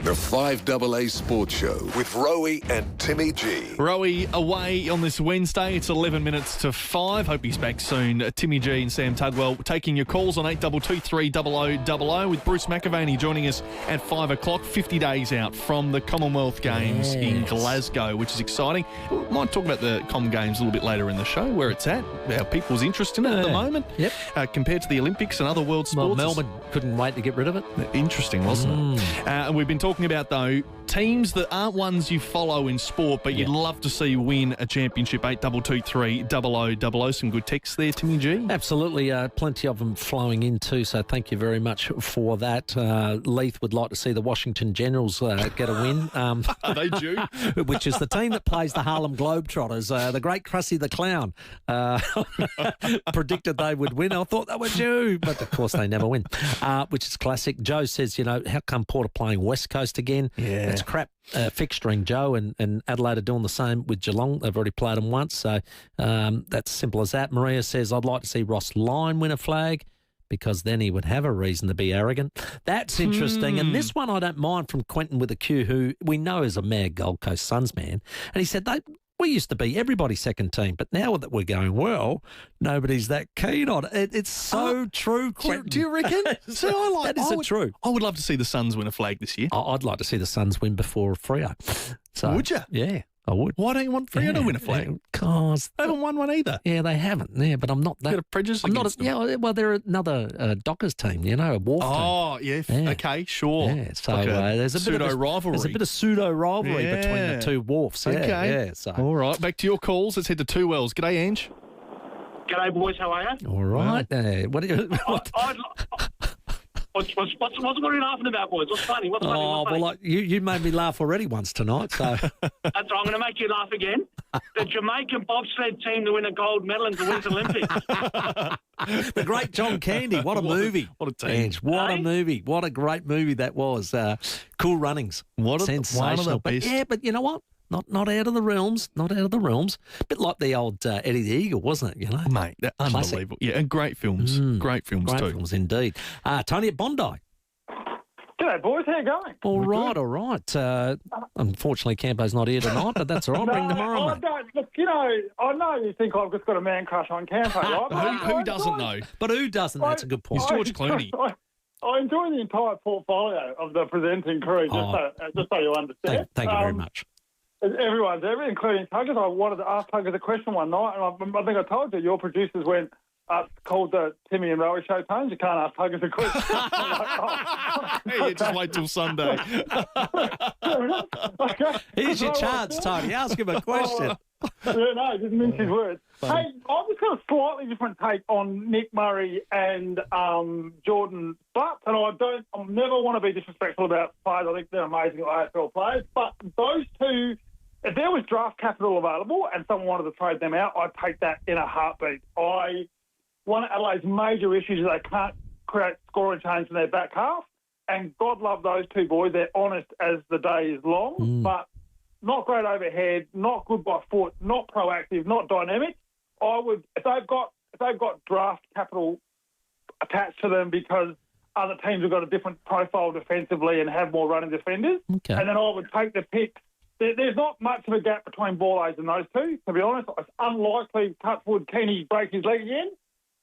The 5AA Sports Show with Rowie and Timmy G. Rowie away on this Wednesday. It's 11 minutes to 5. Hope he's back soon. Timmy G and Sam Tugwell taking your calls on 8223 0000 with Bruce McAvaney joining us at 5 o'clock, 50 days out from the Commonwealth Games in Glasgow, which is exciting. We might talk about the Com Games a little bit later in the show, where it's at, how people's interest in it at the moment, compared to the Olympics and other world sports. Well, Melbourne couldn't wait to get rid of it. Interesting, wasn't it? And we've been talking about, though, teams that aren't ones you follow in sport, but you'd love to see win a championship. 8223 0000. Some good texts there, Timmy G. Absolutely. Plenty of them flowing in too, so thank you very much for that. Leith would like to see the Washington Generals get a win. Are they due? Which is the team that plays the Harlem Globetrotters. The great Krusty the Clown predicted they would win. I thought they were due, but of course they never win, which is classic. Joe says, how come Port are playing West Coast again? Yeah. It's crap fixturing, Joe, and Adelaide are doing the same with Geelong. They've already played them once, so that's simple as that. Maria says, I'd like to see Ross Lyon win a flag. because then he would have a reason to be arrogant. That's interesting. And this one I don't mind from Quentin with a Q, who we know is a mad Gold Coast Suns man. And he said, we used to be everybody's second team, but now that we're going well, nobody's that keen on it. It's so true, Quentin. Do you reckon? So that is true. I would love to see the Suns win a flag this year. I'd like to see the Suns win before FIVEAA. So, would you? Yeah, I would. Why don't you want FIVEAA to win a flag? Because they haven't won one either. Yeah, they haven't. Yeah, but I'm not that. Bit of prejudice I'm not. against them. Yeah, well, they're another Dockers team. A Wharf team. Oh, yeah. Okay, sure. Yeah, so like there's a pseudo rivalry. There's a bit of pseudo rivalry between the two Wharfs. Okay. Yeah. So. All right, back to your calls. Let's head to Tugwell's. G'day, Ange. G'day, boys. How are you? All right. What do you? What's what are you laughing about, boys? What's funny? What's funny? Oh, What's funny? well, you made me laugh already once tonight, so... That's right. I'm going to make you laugh again. The Jamaican bobsled team to win a gold medal in the Winter Olympics. The great John Candy. What a movie. What a team. Ange, what a movie. What a great movie that was. Cool Runnings. Sensational. One of the best. But you know what? Not out of the realms. Not out of the realms. Bit like the old Eddie the Eagle, wasn't it? Mate, they're unbelievable. Yeah, and great films. Great films too. Great films indeed. Tony at Bondi. G'day, boys. How you going? All right. Unfortunately, Campo's not here tonight, but that's all right. Bring tomorrow, mate. Look, I know you think I've just got a man crush on Campo, right? Who doesn't know? But who doesn't? That's a good point. It's George Clooney. I enjoy the entire portfolio of the presenting crew, just so you understand. Thank you very much. Everyone's there, including Tuggers. I wanted to ask Tuggers a question one night, and I think I told you, your producers went, called the Timmy and Rowie show, Tones. You can't ask Tuggers a question. Yeah, just wait till Sunday. Here's your chance, Tony. Ask him a question. Just mince his words. Hey, I've just got a slightly different take on Nick Murray and Jordan Butts, and I never want to be disrespectful about players. I think they're amazing AFL players, but those two, if there was draft capital available and someone wanted to trade them out, I'd take that in a heartbeat. One of Adelaide's major issues is they can't create scoring change in their back half, and God love those two boys. They're honest as the day is long, but not great overhead, not good by foot, not proactive, not dynamic. I would, if they've got draft capital attached to them because other teams have got a different profile defensively and have more running defenders, and then I would take the pick. There's not much of a gap between ball A's and those two, to be honest. It's unlikely, touchwood, Keeney break his leg again.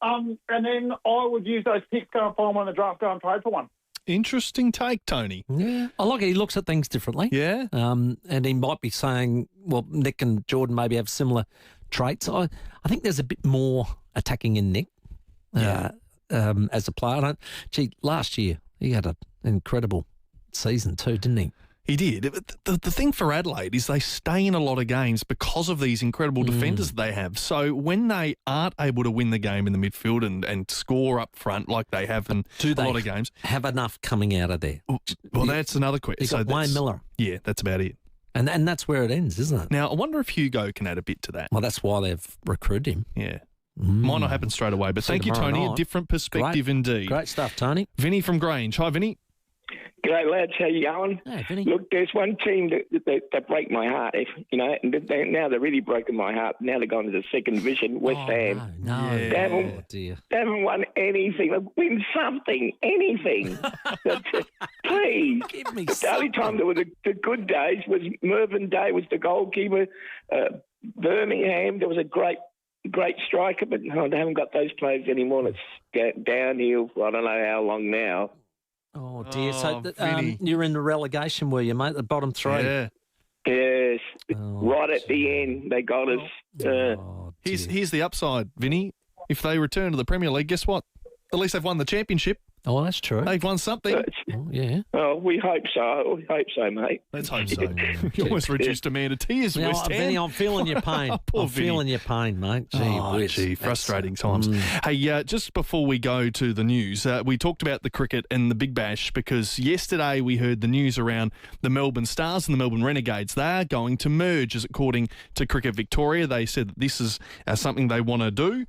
And then I would use those picks, go and find one in the draft, go and trade for one. Interesting take, Tony. Yeah, I like it. He looks at things differently. Yeah. And he might be saying, well, Nick and Jordan maybe have similar traits. I think there's a bit more attacking in Nick as a player. Last year he had an incredible season too, didn't he? He did. The thing for Adelaide is they stay in a lot of games because of these incredible defenders they have. So when they aren't able to win the game in the midfield and score up front like they have in a lot of games. Have enough coming out of there? Well, that's another question. You've got Wayne Miller. Yeah, that's about it. And that's where it ends, isn't it? Now, I wonder if Hugo can add a bit to that. Well, that's why they've recruited him. Yeah. Might not happen straight away, but thank you, Tony. A different perspective indeed. Great stuff, Tony. Vinny from Grange. Hi, Vinny. G'day, lads. How you going? Hey, Vinny. Look, there's one team that break my heart. And now they're really broken my heart. Now they're going to the second division, West Ham. No. They haven't won anything. Win something, anything. Please. Give me the only time there were the good days was Mervyn Day was the goalkeeper. Birmingham, there was a great striker, but they haven't got those players anymore. It's downhill for I don't know how long now. Oh, dear. So you're in the relegation, were you, mate? The bottom three? Yeah. Yes. Right at the end, they got us. Here's the upside, Vinny. If they return to the Premier League, guess what? At least they've won the championship. Oh, that's true. They've won something. Yeah. Oh, we hope so. We hope so, mate. Let's hope so. You almost reduced a man to tears, West Ham. Vinny, I'm feeling your pain. Poor I'm feeling your pain, mate. Gee, frustrating times. Hey, just before we go to the news, we talked about the cricket and the Big Bash because yesterday we heard the news around the Melbourne Stars and the Melbourne Renegades. They are going to merge, as according to Cricket Victoria. They said that this is something they want to do.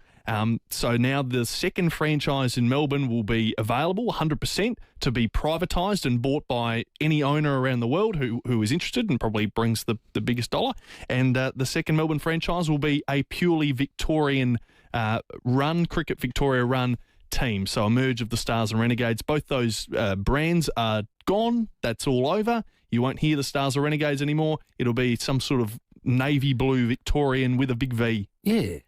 So now the second franchise in Melbourne will be available 100% to be privatised and bought by any owner around the world who is interested and probably brings the biggest dollar. And the second Melbourne franchise will be a purely Victorian run, Cricket Victoria run team. So a merge of the Stars and Renegades. Both those brands are gone. That's all over. You won't hear the Stars or Renegades anymore. It'll be some sort of navy blue Victorian with a big V. Yeah.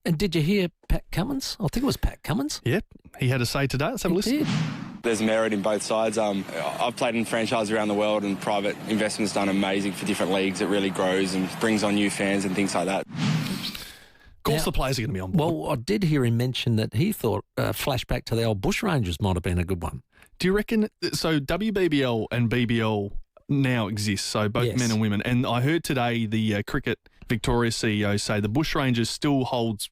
And did you hear Pat Cummins? I think it was Pat Cummins. Yep. He had a say today. Let's have a listen. Did. There's merit in both sides. I've played in franchise around the world, and private investment's done amazing for different leagues. It really grows and brings on new fans and things like that. Of course the players are going to be on board. Well, I did hear him mention that he thought flashback to the old Bushrangers might have been a good one. Do you reckon, so WBBL and BBL now exist, so both men and women, and I heard today the Cricket Victoria CEO say the Bushrangers still holds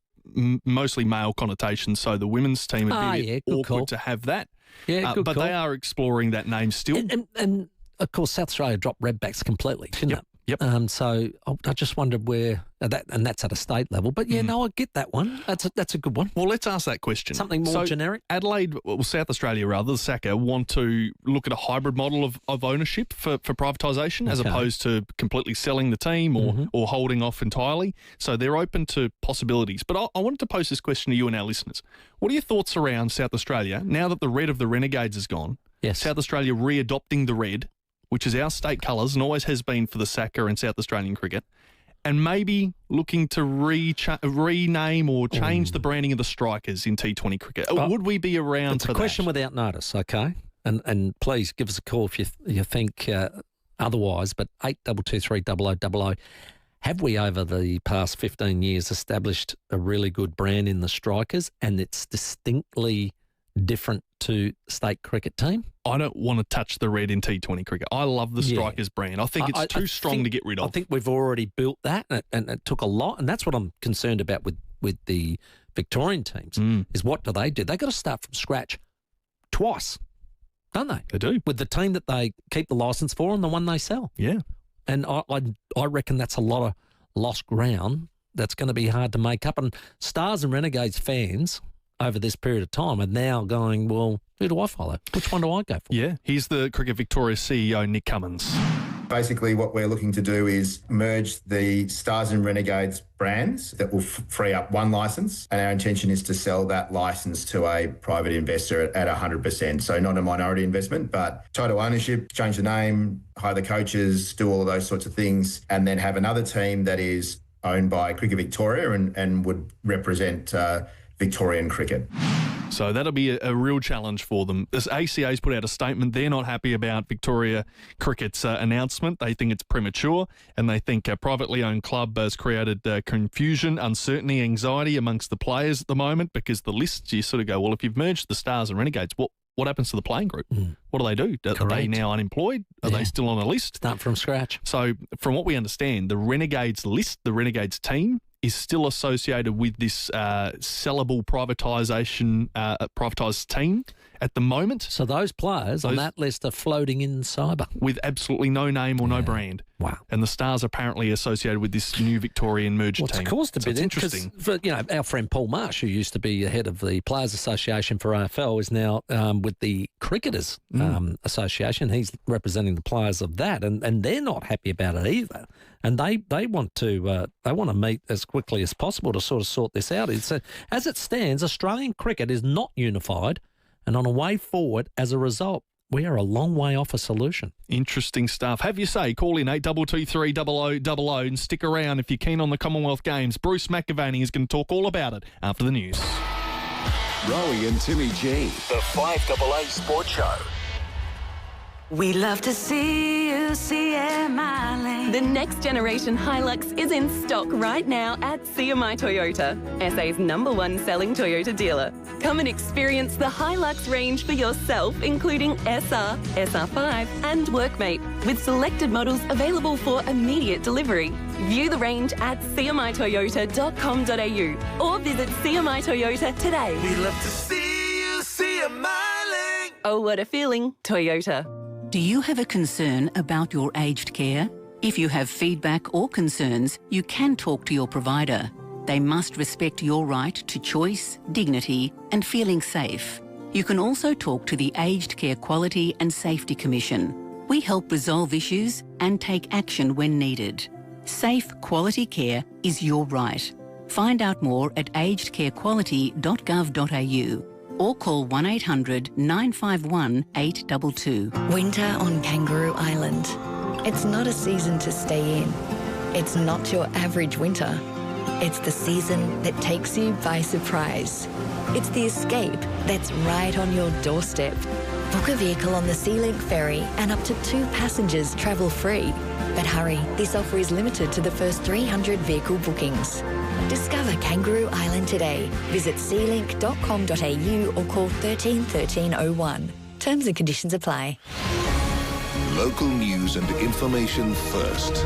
mostly male connotations, so the women's team would be a bit awkward to have that. Yeah, good but call. they are exploring that name still. And of course, South Australia dropped redbacks completely, didn't it? Yep. So I just wondered where and that's at a state level. But yeah, no, I get that one. That's a good one. Well, let's ask that question. Something more generic. Adelaide, well, South Australia rather, the SACA want to look at a hybrid model of ownership for privatisation as opposed to completely selling the team or holding off entirely. So they're open to possibilities. But I wanted to pose this question to you and our listeners. What are your thoughts around South Australia now that the red of the Renegades is gone? Yes. South Australia readopting the red, which is our state colours and always has been for the SACA and South Australian cricket, and maybe looking to rename or change the branding of the strikers in T20 cricket. Would we be around It's for a question without notice, okay? And please give us a call if you think otherwise, but 8223 0000. Have we, over the past 15 years, established a really good brand in the strikers and it's distinctly different to state cricket team? I don't want to touch the red in T20 cricket. I love the Strikers brand. I think it's too strong to get rid of. I think we've already built that, and it took a lot, and that's what I'm concerned about with the Victorian teams, is what do? They got to start from scratch twice, don't they? They do. With the team that they keep the licence for and the one they sell. Yeah. And I reckon that's a lot of lost ground that's going to be hard to make up. And Stars and Renegades fans over this period of time are now going, well, who do I follow? Which one do I go for? Yeah, here's the Cricket Victoria CEO, Nick Cummins. Basically, what we're looking to do is merge the Stars and Renegades brands that will free up one licence, and our intention is to sell that licence to a private investor at 100%. So not a minority investment, but total ownership, change the name, hire the coaches, do all of those sorts of things, and then have another team that is owned by Cricket Victoria and would represent Victorian cricket. So that'll be a real challenge for them. This ACA's put out a statement. They're not happy about Victoria Cricket's announcement. They think it's premature, and they think a privately owned club has created confusion, uncertainty, anxiety amongst the players at the moment, because the lists, you sort of go, well, if you've merged the Stars and Renegades, what happens to the playing group? What do they do? Are they now unemployed? Are they still on a list? Start from scratch. So from what we understand, the Renegades list, the Renegades team, is still associated with this sellable privatised team at the moment. So those players on that list are floating in cyber. With absolutely no name or no brand. Wow. And the Stars are apparently associated with this new Victorian merged team. It's caused a bit. It's interesting. For, our friend Paul Marsh, who used to be the head of the Players Association for AFL, is now with the Cricketers Association. He's representing the players of that, and they're not happy about it either. And they want to meet as quickly as possible to sort this out. As it stands, Australian cricket is not unified, and on a way forward, as a result, we are a long way off a solution. Interesting stuff. Have your say. Call in 8223 0000 and stick around if you're keen on the Commonwealth Games. Bruce McAvaney is going to talk all about it after the news. Rowie and Timmy G, the 5AA Sports Show. We love to see you CMI. The next generation Hilux is in stock right now at CMI Toyota, SA's #1 selling Toyota dealer. Come and experience the Hilux range for yourself, including SR, SR5 and Workmate, with selected models available for immediate delivery. View the range at cmitoyota.com.au or visit CMI Toyota today. We love to see you CMI. Oh, what a feeling, Toyota. Do you have a concern about your aged care? If you have feedback or concerns, you can talk to your provider. They must respect your right to choice, dignity, and feeling safe. You can also talk to the Aged Care Quality and Safety Commission. We help resolve issues and take action when needed. Safe, quality care is your right. Find out more at agedcarequality.gov.au. or call 1800 951 822. Winter on Kangaroo Island. It's not a season to stay in. It's not your average winter. It's the season that takes you by surprise. It's the escape that's right on your doorstep. Book a vehicle on the SeaLink ferry and up to 2 passengers travel free. But hurry, this offer is limited to the first 300 vehicle bookings. Discover Kangaroo Island today. Visit sealink.com.au or call 13 1301. Terms and conditions apply. Local news and information first.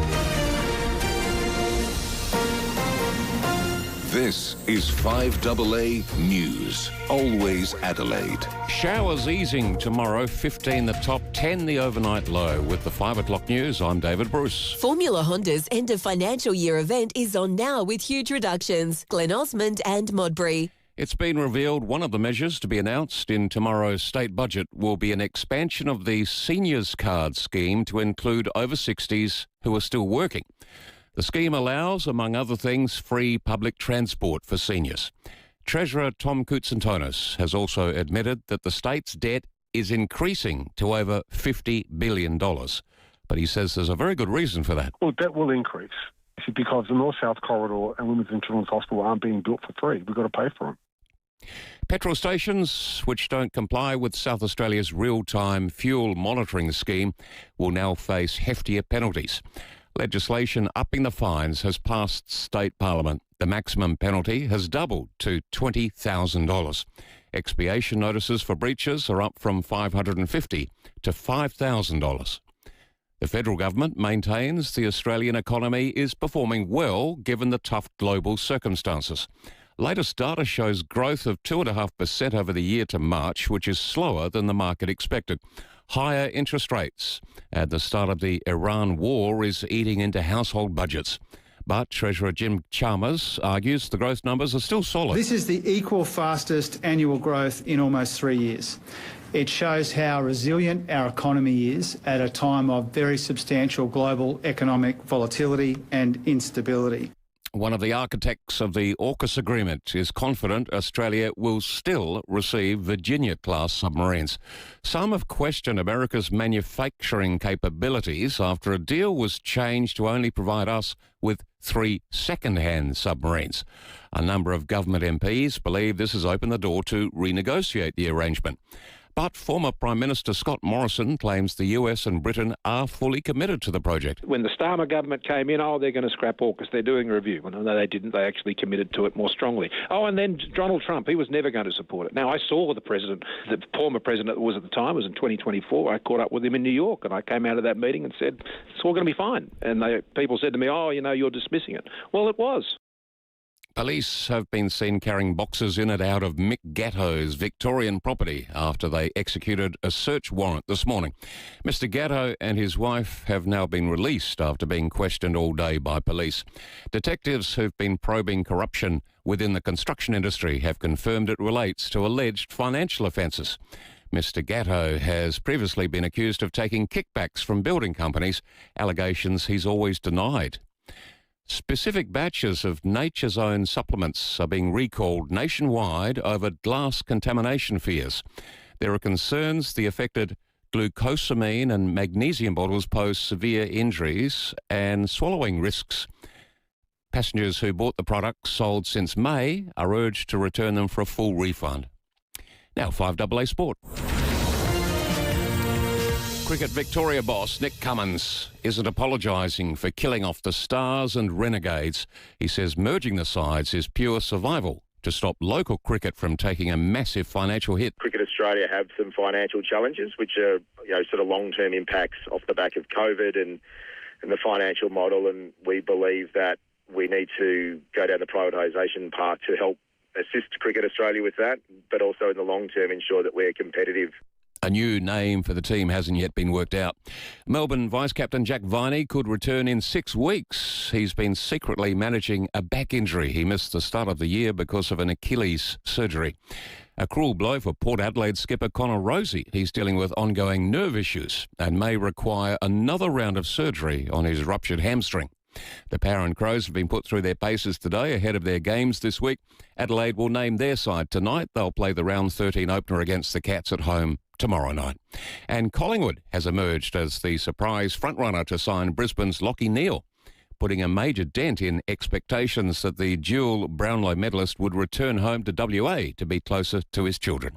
This is 5AA News. Always Adelaide. Showers easing tomorrow, 15 the top, 10 the overnight low. With the 5 o'clock news, I'm David Bruce. Formula Honda's end of financial year event is on now with huge reductions. Glen Osmond and Modbury. It's been revealed one of the measures to be announced in tomorrow's state budget will be an expansion of the seniors card scheme to include over 60s who are still working. The scheme allows, among other things, free public transport for seniors. Treasurer Tom Koutsantonis has also admitted that the state's debt is increasing to over $50 billion. But he says there's a very good reason for that. Well, debt will increase because the North-South Corridor and Women's and Children's Hospital aren't being built for free. We've got to pay for them. Petrol stations which don't comply with South Australia's real-time fuel monitoring scheme will now face heftier penalties. Legislation upping the fines has passed state parliament. The maximum penalty has doubled to $20,000. Expiation notices for breaches are up from $550 to $5,000. The federal government maintains the Australian economy is performing well given the tough global circumstances. Latest data shows growth of 2.5% over the year to March, which is slower than the market expected. Higher interest rates at the start of the Iran war is eating into household budgets. But Treasurer Jim Chalmers argues the growth numbers are still solid. This is the equal fastest annual growth in almost 3 years. It shows how resilient our economy is at a time of very substantial global economic volatility and instability. One of the architects of the AUKUS agreement is confident Australia will still receive Virginia-class submarines. Some have questioned America's manufacturing capabilities after a deal was changed to only provide us with 3 second-hand submarines. A number of government MPs believe this has opened the door to renegotiate the arrangement. But former Prime Minister Scott Morrison claims the US and Britain are fully committed to the project. When the Starmer government came in, they're going to scrap AUKUS. They're doing a review. Well, no, they didn't. They actually committed to it more strongly. And then Donald Trump, he was never going to support it. Now, I saw the former president that was at the time, was in 2024. I caught up with him in New York, and I came out of that meeting and said, it's all going to be fine. And people said to me, you're dismissing it. Well, it was. Police have been seen carrying boxes in and out of Mick Gatto's Victorian property after they executed a search warrant this morning. Mr. Gatto and his wife have now been released after being questioned all day by police. Detectives who've been probing corruption within the construction industry have confirmed it relates to alleged financial offences. Mr. Gatto has previously been accused of taking kickbacks from building companies, allegations he's always denied. Specific batches of Nature's Own supplements are being recalled nationwide over glass contamination fears. There are concerns the affected glucosamine and magnesium bottles pose severe injuries and swallowing risks. Passengers who bought the products sold since May are urged to return them for a full refund. Now 5AA Sport. Cricket Victoria boss Nick Cummins isn't apologising for killing off the Stars and Renegades. He says merging the sides is pure survival to stop local cricket from taking a massive financial hit. Cricket Australia have some financial challenges, which are sort of long-term impacts off the back of COVID and the financial model, and we believe that we need to go down the privatisation path to help assist Cricket Australia with that, but also in the long term ensure that we're competitive. A new name for the team hasn't yet been worked out. Melbourne Vice-Captain Jack Viney could return in 6 weeks. He's been secretly managing a back injury. He missed the start of the year because of an Achilles surgery. A cruel blow for Port Adelaide skipper Connor Rosie. He's dealing with ongoing nerve issues and may require another round of surgery on his ruptured hamstring. The Power and Crows have been put through their paces today ahead of their games this week. Adelaide will name their side tonight. They'll play the round 13 opener against the Cats at home tomorrow night. And Collingwood has emerged as the surprise frontrunner to sign Brisbane's Lachie Neale, putting a major dent in expectations that the dual Brownlow medalist would return home to WA to be closer to his children.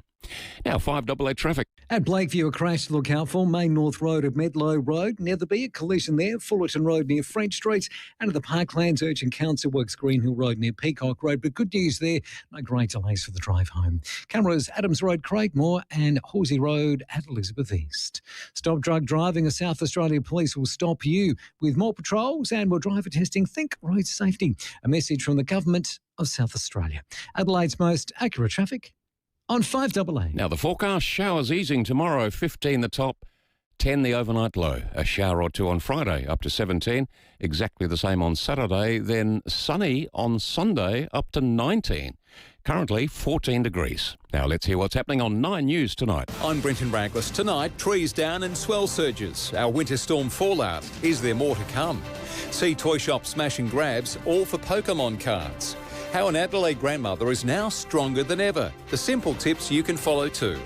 Now, 5AA traffic. At Blakeview, a crash to look out for. Main North Road at Medlow Road. Netherby, a collision there. Fullerton Road near French Street. And at the Parklands, Urgent Council Works Greenhill Road near Peacock Road. But good news there, no great delays for the drive home. Cameras, Adams Road, Craigmore and Horsey Road at Elizabeth East. Stop drug driving. A South Australia Police will stop you with more patrols and more driver testing. Think road safety. A message from the Government of South Australia. Adelaide's most accurate traffic on 5AA. Now, the forecast, showers easing tomorrow, 15 the top, 10 the overnight low. A shower or two on Friday, up to 17. Exactly the same on Saturday. Then sunny on Sunday, up to 19. Currently 14 degrees. Now let's hear what's happening on 9 News tonight. I'm Brenton Raglas. Tonight, trees down and swell surges. Our winter storm fallout. Is there more to come? See toy shop smash and grabs, all for Pokemon cards. How an Adelaide grandmother is now stronger than ever. The simple tips you can follow too.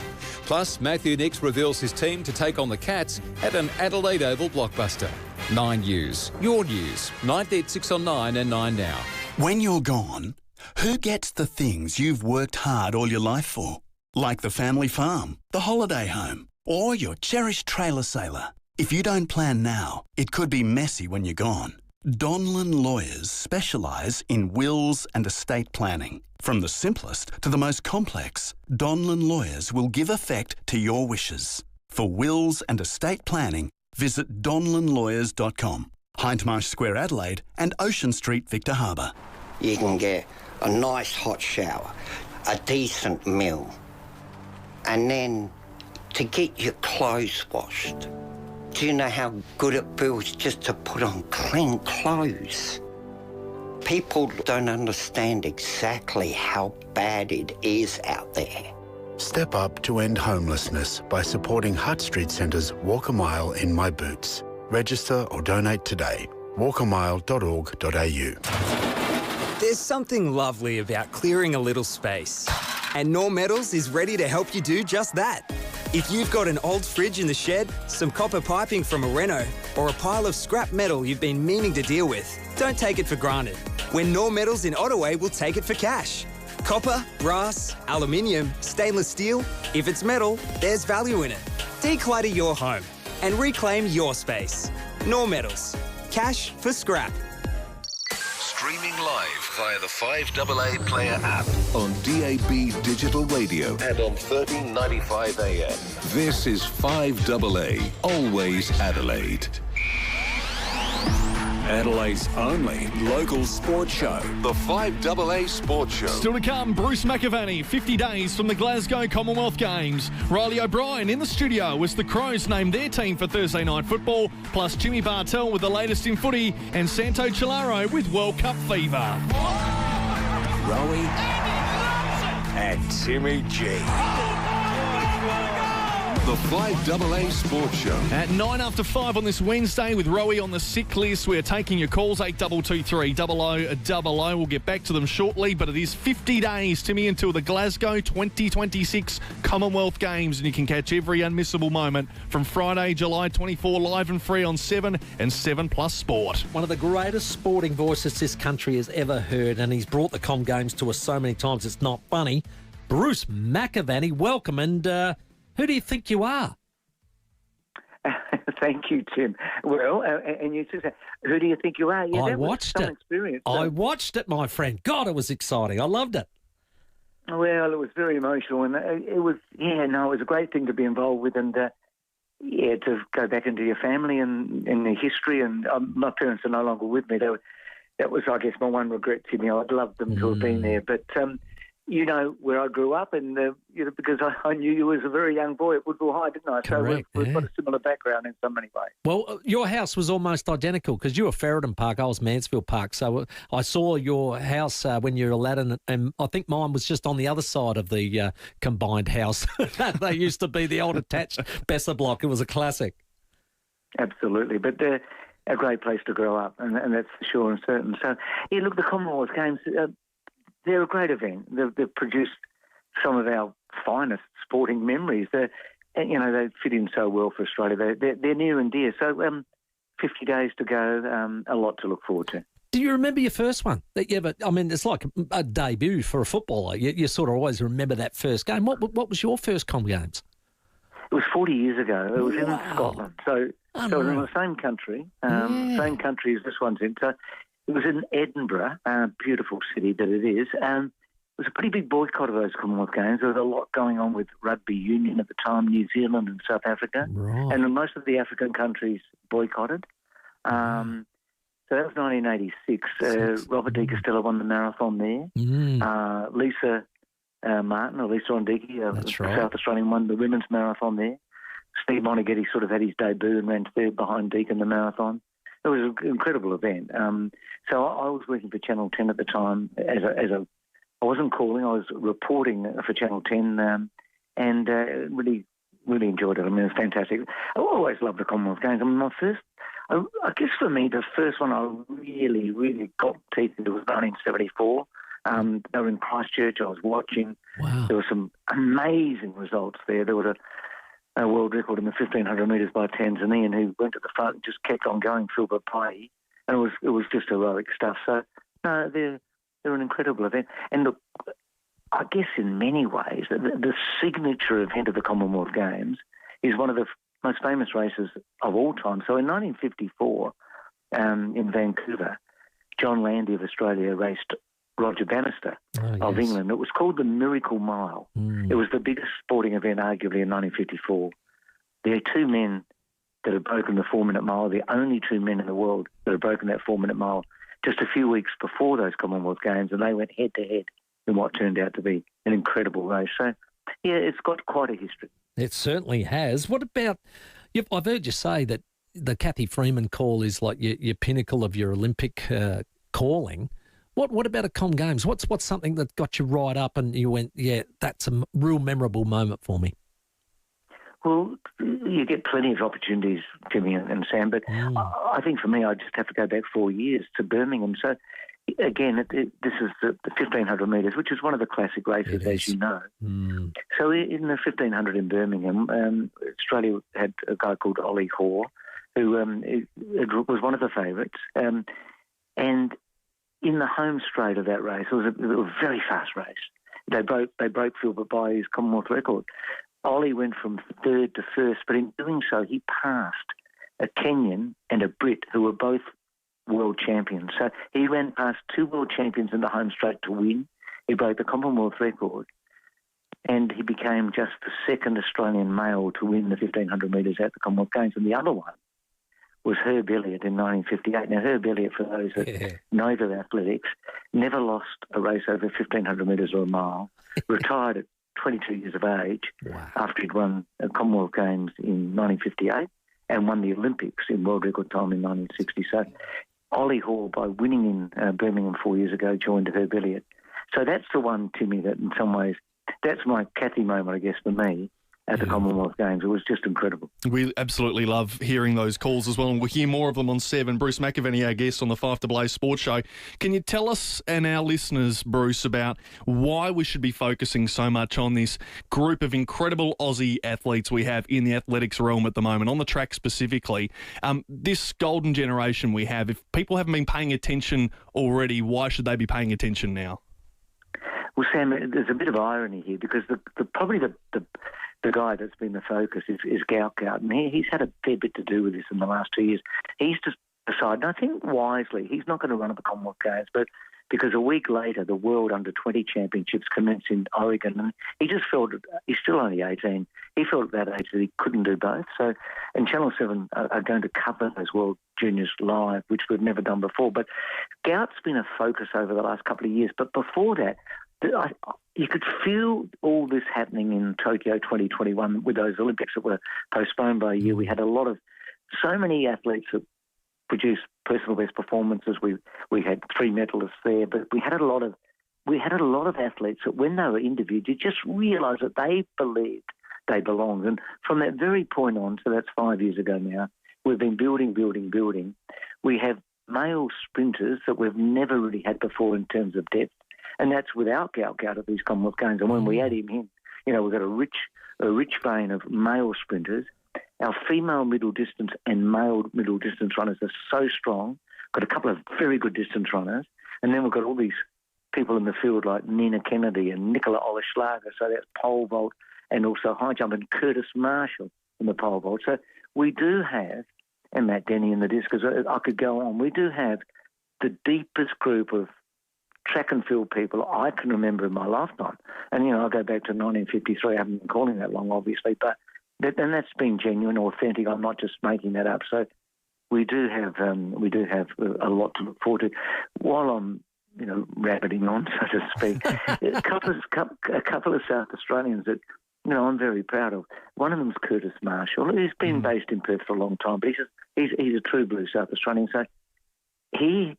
Plus, Matthew Nix reveals his team to take on the Cats at an Adelaide Oval blockbuster. 9 News. Your news. 9 at 6 on 9 and 9 now. When you're gone, who gets the things you've worked hard all your life for? Like the family farm, the holiday home, or your cherished trailer sailor. If you don't plan now, it could be messy when you're gone. Donlan Lawyers specialise in wills and estate planning. From the simplest to the most complex, Donlan Lawyers will give effect to your wishes. For wills and estate planning, visit donlanlawyers.com, Hindmarsh Square, Adelaide and Ocean Street, Victor Harbour. You can get a nice hot shower, a decent meal, and then to get your clothes washed. Do you know how good it feels just to put on clean clothes? People don't understand exactly how bad it is out there. Step up to end homelessness by supporting Hutt Street Centre's Walk a Mile in My Boots. Register or donate today. walkamile.org.au. There's something lovely about clearing a little space. And Norm Metals is ready to help you do just that. If you've got an old fridge in the shed, some copper piping from a reno, or a pile of scrap metal you've been meaning to deal with, don't take it for granted. When Norm Metals in Ottaway will take it for cash. Copper, brass, aluminium, stainless steel, if it's metal, there's value in it. Declutter your home and reclaim your space. Norm Metals. Cash for scrap. Streaming live via the 5AA Player app on DAB Digital Radio and on 1395 AM. This is 5AA, always Adelaide. Adelaide's only local sports show. The 5AA Sports Show. Still to come, Bruce McAvaney, 50 days from the Glasgow Commonwealth Games. Riley O'Brien in the studio as the Crows named their team for Thursday night football, plus Jimmy Bartell with the latest in footy and Santo Chilaro with World Cup fever. Rowie and Timmy G. The 5AA Sports Show. At 9 after 5 on this Wednesday with Rowie on the sick list. We're taking your calls, 8223 0000. We'll get back to them shortly, but it is 50 days, Timmy, until the Glasgow 2026 Commonwealth Games, and you can catch every unmissable moment from Friday, July 24, live and free on 7 and 7 Plus Sport. One of the greatest sporting voices this country has ever heard, and he's brought the Com Games to us so many times it's not funny. Bruce McAvaney, welcome, and who do you think you are? Thank you, Tim. Well, and you said, who do you think you are? Yeah, I watched it. Experience. I watched it, my friend. God, it was exciting. I loved it. Well, it was very emotional, and it was a great thing to be involved with, and to go back into your family and the history. And my parents are no longer with me. That was, I guess, my one regret, Timmy. I'd loved them to have been there, but. You know where I grew up, and because I knew you as a very young boy at Woodville High, didn't I? Correct, so we've got a similar background in so many ways. Well, your house was almost identical because you were Ferryden Park, I was Mansfield Park. So I saw your house when you were Aladdin, and I think mine was just on the other side of the combined house. They used to be the old attached Besser block. It was a classic. Absolutely, but a great place to grow up, and that's for sure and certain. So, yeah, look, the Commonwealth Games, they're a great event. They've produced some of our finest sporting memories. They fit in so well for Australia. They're near and dear. So 50 days to go, a lot to look forward to. Do you remember your first one that you ever? I mean, it's like a debut for a footballer. You sort of always remember that first game. What was your first Com Games? It was 40 years ago. It was in Scotland. So it was in the same country, same country as this one's in. So it was in Edinburgh, beautiful city that it is. It was a pretty big boycott of those Commonwealth Games. There was a lot going on with rugby union at the time, New Zealand and South Africa. Right. And most of the African countries boycotted. So that was 1986. Robert De Castella won the marathon there. Lisa Martin, or Lisa Ondiki, South Australian, won the women's marathon there. Steve Monaghetti sort of had his debut and ran third behind Deek in the marathon. It was an incredible event. So I was working for Channel 10 at the time. I wasn't calling, I was reporting for Channel 10, and really enjoyed it. I mean, it was fantastic. I always loved the Commonwealth Games. I mean, I guess for me, the first one I really got teeth into was 1974. They were in Christchurch. I was watching. Wow. There were some amazing results there. There was a world record in the 1,500 metres by a Tanzanian who went to the front and just kept on going, Philbert Pai, and it was just heroic stuff. So, no, they're an incredible event. And look, I guess in many ways, the signature event of the Commonwealth Games is one of the most famous races of all time. So in 1954, in Vancouver, John Landy of Australia raced Roger Bannister of England. It was called the Miracle Mile. It was the biggest sporting event, arguably, in 1954. There are two men that have broken the 4-minute mile, the only two men in the world that have broken that 4-minute mile just a few weeks before those Commonwealth Games, and they went head-to-head in what turned out to be an incredible race. So, yeah, it's got quite a history. It certainly has. What about, I've heard you say that the Kathy Freeman call is like your pinnacle of your Olympic calling. What about a Com Games? What's something that got you right up and you went, yeah, that's a real memorable moment for me? Well, you get plenty of opportunities, Timmy and Sam, but I think for me, I just have to go back 4 years to Birmingham. So, again, this is the 1,500 metres, which is one of the classic races, as you know. So in the 1,500 in Birmingham, Australia had a guy called Ollie Hoare, who was one of the favourites. And in the home straight of that race, it was a very fast race. They broke Philbert Bai's Commonwealth record. Ollie went from third to first, but in doing so, he passed a Kenyan and a Brit who were both world champions. So he ran past two world champions in the home straight to win. He broke the Commonwealth record, and he became just the second Australian male to win the 1,500 metres at the Commonwealth Games. And the other one was Herb Elliott in 1958. Now, Herb Elliott, for those that know their athletics, never lost a race over 1,500 metres or a mile, retired at 22 years of age after he'd won the Commonwealth Games in 1958 and won the Olympics in world record time in 1960. So Ollie Hoare, by winning in Birmingham 4 years ago, joined Herb Elliott. So that's the one, Timmy, that in some ways, that's my Kathy moment, I guess, for me, at the Commonwealth Games. It was just incredible. We absolutely love hearing those calls as well, and we'll hear more of them on 7. Bruce McAvaney, our guest on the FIVEAA Sports Show. Can you tell us and our listeners, Bruce, about why we should be focusing so much on this group of incredible Aussie athletes we have in the athletics realm at the moment, on the track specifically? This golden generation we have, if people haven't been paying attention already, why should they be paying attention now? Well, Sam, there's a bit of irony here because probably the guy that's been the focus is Gaukart, and he's had a fair bit to do with this in the last 2 years. He's just decided, and I think wisely, he's not going to run at the Commonwealth Games, but because a week later the World Under-20 Championships commence in Oregon, and he just felt, he's still only 18, he felt at that age that he couldn't do both. So, and Channel 7 are going to cover those World Juniors live, which we've never done before. But Gout's been a focus over the last couple of years, but before that, you could feel all this happening in Tokyo 2021 with those Olympics that were postponed by a year. We had so many athletes that produced personal best performances. We had 3 medalists there, but we had a lot of athletes that when they were interviewed, you just realised that they believed they belonged. And from that very point on, so that's 5 years ago now, we've been building. We have male sprinters that we've never really had before in terms of depth, and that's without Gout at these Commonwealth Games. And when we add him in, we've got a rich vein of male sprinters. Our female middle distance and male middle distance runners are so strong. Got a couple of very good distance runners, and then we've got all these people in the field like Nina Kennedy and Nicola Oleschlager, so that's pole vault and also high jump, and Curtis Marshall in the pole vault. So we do have, and Matt Denny in the discus, I could go on, we do have the deepest group of track and field people I can remember in my lifetime. And, I go back to 1953. I haven't been calling that long, obviously, but that's been genuine, authentic. I'm not just making that up. So we do have a lot to look forward to. While I'm rabbiting on, so to speak, a couple of South Australians that I'm very proud of. One of them's Curtis Marshall. He's been based in Perth for a long time, but he's a true blue South Australian. So he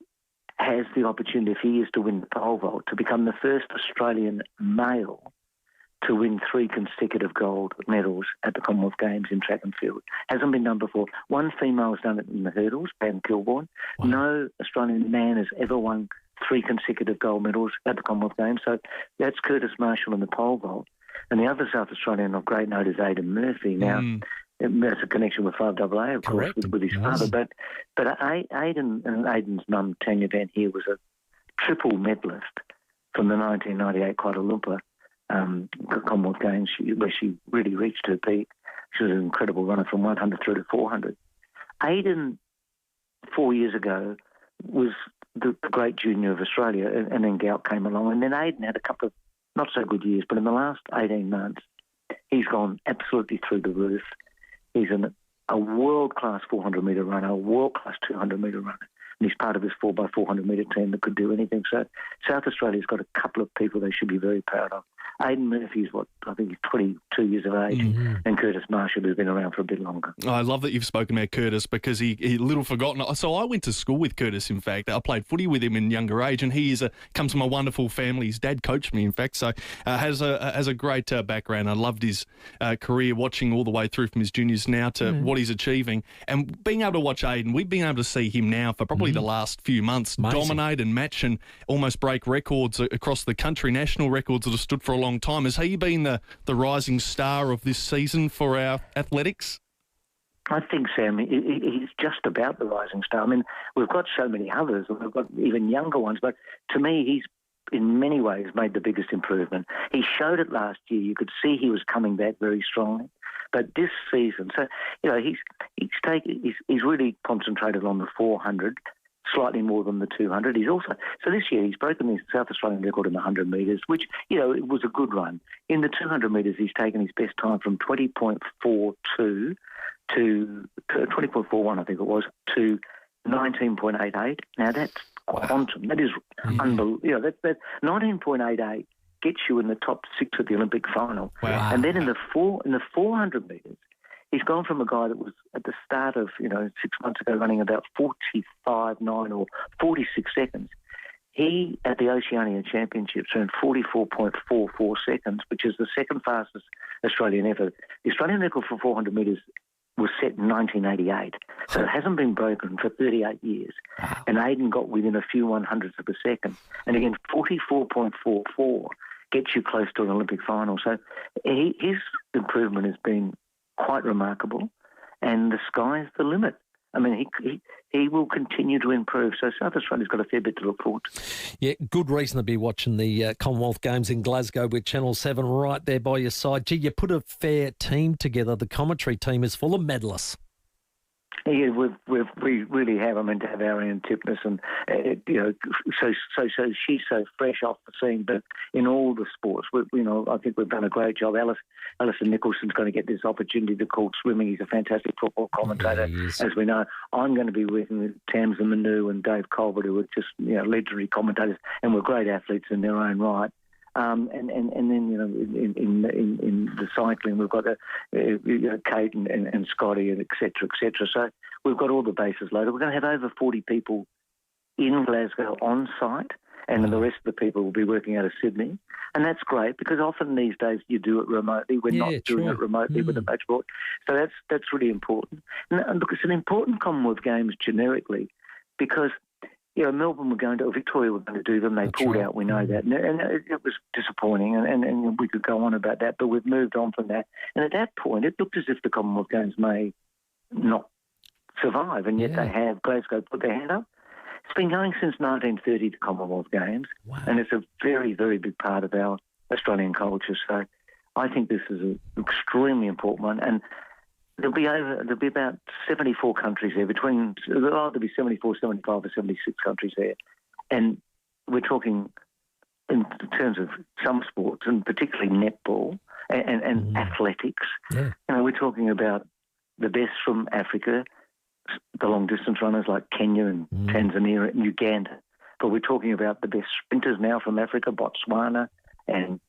has the opportunity, if he is to win the pole vault, to become the first Australian male to win 3 consecutive gold medals at the Commonwealth Games in track and field. Hasn't been done before. One female's done it in the hurdles, Pam Kilbourne. Wow. No Australian man has ever won 3 consecutive gold medals at the Commonwealth Games. So that's Curtis Marshall in the pole vault. And the other South Australian of great note is Aidan Murphy. Now, that's a connection with FIVEAA, of course, with his father. But Aidan and Aidan's mum, Tanya Van Heer, was a triple medalist from the 1998 Kuala Lumpur Commonwealth Games, where she really reached her peak. She was an incredible runner from 100 through to 400. Aidan, 4 years ago, was the great junior of Australia, and then Gout came along. And then Aidan had a couple of not so good years, but in the last 18 months, he's gone absolutely through the roof. He's a world-class 400-metre runner, a world-class 200-metre runner, and he's part of this 4x400-metre team that could do anything. So South Australia's got a couple of people they should be very proud of. Aidan Murphy's I think he's 22 years of age, and Curtis Marshall, who's been around for a bit longer. I love that you've spoken about Curtis, because he little forgotten. So I went to school with Curtis, in fact. I played footy with him in younger age, and he comes from a wonderful family. His dad coached me, in fact, so has a great background. I loved his career, watching all the way through from his juniors now to what he's achieving. And being able to watch Aidan, we've been able to see him now for probably the last few months dominate and match and almost break records across the country, national records that have stood for a long time. Has he been the rising star of this season for our athletics? I think, Sam, he's just about the rising star. I mean, we've got so many others, and we've got even younger ones, but to me, he's in many ways made the biggest improvement. He showed it last year. You could see he was coming back very strongly. But this season, so, he's really concentrated on the 400, slightly more than the 200. So this year he's broken the South Australian record in the 100 metres, which, it was a good run. In the 200 metres, he's taken his best time from 20.42 to 20.41, I think it was, to 19.88. Now that's quantum. That is unbelievable. That 19.88 gets you in the top 6 at the Olympic final. Wow. And then in the 400 metres, he's gone from a guy that was at the start of, 6 months ago running about 45.9 or 46 seconds. He, at the Oceania Championships, ran 44.44 seconds, which is the second fastest Australian ever. The Australian record for 400 metres was set in 1988, so it hasn't been broken for 38 years. Wow. And Aidan got within a few 100ths of a second. And again, 44.44 gets you close to an Olympic final. So his improvement has been quite remarkable, and the sky's the limit. I mean, he will continue to improve. So South Australia's got a fair bit to look forward to. Yeah, good reason to be watching the Commonwealth Games in Glasgow with Channel 7 right there by your side. Gee, you put a fair team together. The commentary team is full of medalists. Yeah, we really have. I mean, to have Arian Tipnis and so she's so fresh off the scene. But in all the sports, I think we've done a great job. Alison Nicholson's going to get this opportunity to call swimming. He's a fantastic football commentator, as we know. I'm going to be working with Tamsin Manu and Dave Colbert, who are just legendary commentators, and we're great athletes in their own right. And then in the cycling we've got Kate and Scotty and et cetera. So we've got all the bases loaded. We're going to have over 40 people in Glasgow on site, and then the rest of the people will be working out of Sydney. And that's great because often these days you do it remotely. We're not doing it remotely with the match board. So that's really important. And look, it's an important Commonwealth Games generically because, Melbourne were going to, or Victoria were going to do them. They pulled out, we know that. And it was disappointing, and we could go on about that, but we've moved on from that. And at that point, it looked as if the Commonwealth Games may not survive, and yet they have. Glasgow put their hand up. It's been going since 1930, the Commonwealth Games, and it's a very, very big part of our Australian culture. So I think this is an extremely important one. And there'll be about 74 countries there. There'll be 74, 75 or 76 countries there. And we're talking in terms of some sports, and particularly netball and athletics. Yeah. We're talking about the best from Africa, the long-distance runners like Kenya and Tanzania and Uganda. But we're talking about the best sprinters now from Africa, Botswana and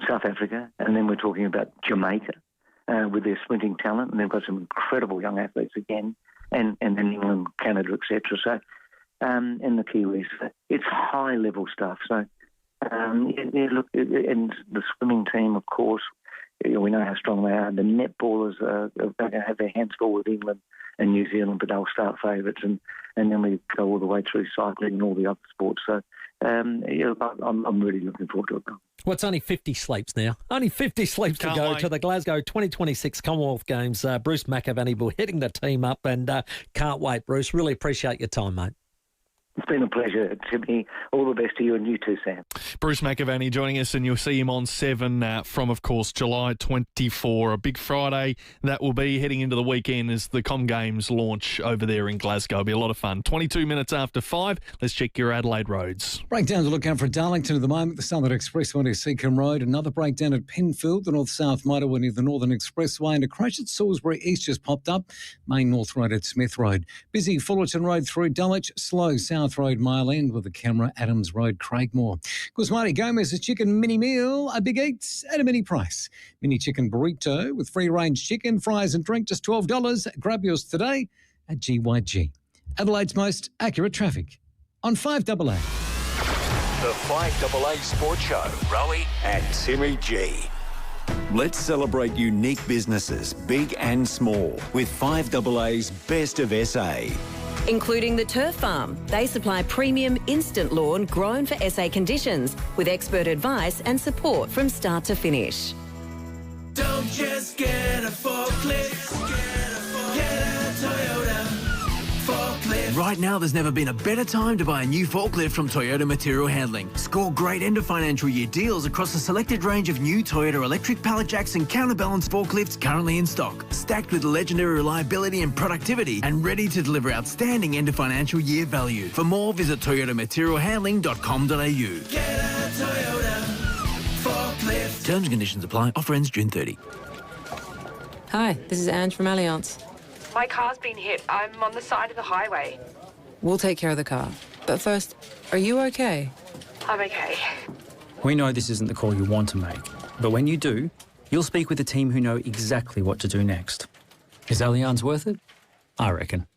South Africa. And then we're talking about Jamaica with their sprinting talent. And they've got some incredible young athletes again. And then England, Canada, etc. So, and the Kiwis. It's high-level stuff. So, look, and the swimming team, of course, we know how strong they are. The netballers are going to have their hands full with England and New Zealand, but they'll start favourites, and then we go all the way through cycling and all the other sports. So I'm really looking forward to it. Well, it's only 50 sleeps now. Only 50 sleeps to go to the Glasgow 2026 Commonwealth Games. Bruce McAvaney heading the team up, and can't wait, Bruce. Really appreciate your time, mate. It's been a pleasure, Timmy. All the best to you, and you too, Sam. Bruce McAvaney joining us, and you'll see him on 7 from, of course, July 24. A big Friday that will be heading into the weekend as the Com Games launch over there in Glasgow. It'll be a lot of fun. 22 minutes after 5. Let's check your Adelaide roads. Breakdown to look out for Darlington at the moment. The Southern Expressway near Seacombe Road. Another breakdown at Penfield, the north-south motorway near the Northern Expressway. And a crash at Salisbury East just popped up. Main North Road at Smith Road. Busy Fullerton Road through Dulwich. Slow South Road Mile End with the camera Adams Road Craigmore. Guzmani Gomez's chicken mini meal, a big eats at a mini price. Mini chicken burrito with free range chicken, fries and drink, just $12. Grab yours today at GYG. Adelaide's most accurate traffic on 5AA. The 5AA Sports Show, Rowie and Timmy G. Let's celebrate unique businesses, big and small, with 5AA's Best of SA. Including the Turf Farm. They supply premium instant lawn grown for SA conditions with expert advice and support from start to finish. Don't just get a forklift, get a Toyota forklift. Right now, there's never been a better time to buy a new forklift from Toyota Material Handling. Score great end of financial year deals across a selected range of new Toyota electric pallet jacks and counterbalance forklifts currently in stock, stacked with legendary reliability and productivity, and ready to deliver outstanding end of financial year value. For more, visit toyotamaterialhandling.com.au. Get a Toyota forklift. Terms and conditions apply. Offer ends June 30. Hi, this is Ange from Allianz. My car's been hit. I'm on the side of the highway. We'll take care of the car. But first, are you okay? I'm okay. We know this isn't the call you want to make, but when you do, you'll speak with a team who know exactly what to do next. Is Allianz worth it? I reckon.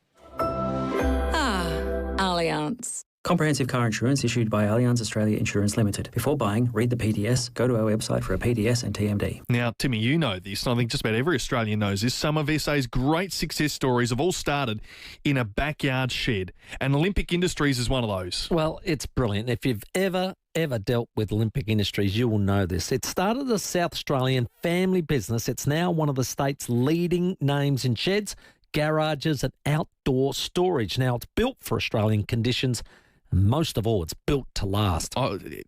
Allianz. Comprehensive car insurance issued by Allianz Australia Insurance Limited. Before buying, read the PDS, go to our website for a PDS and TMD. Now, Timmy, you know this, and I think just about every Australian knows this. Some of SA's great success stories have all started in a backyard shed, and Olympic Industries is one of those. Well, it's brilliant. If you've ever dealt with Olympic Industries, you will know this. It started as a South Australian family business. It's now one of the state's leading names in sheds, garages and outdoor storage. Now, it's built for Australian conditions. And most of all, it's built to last.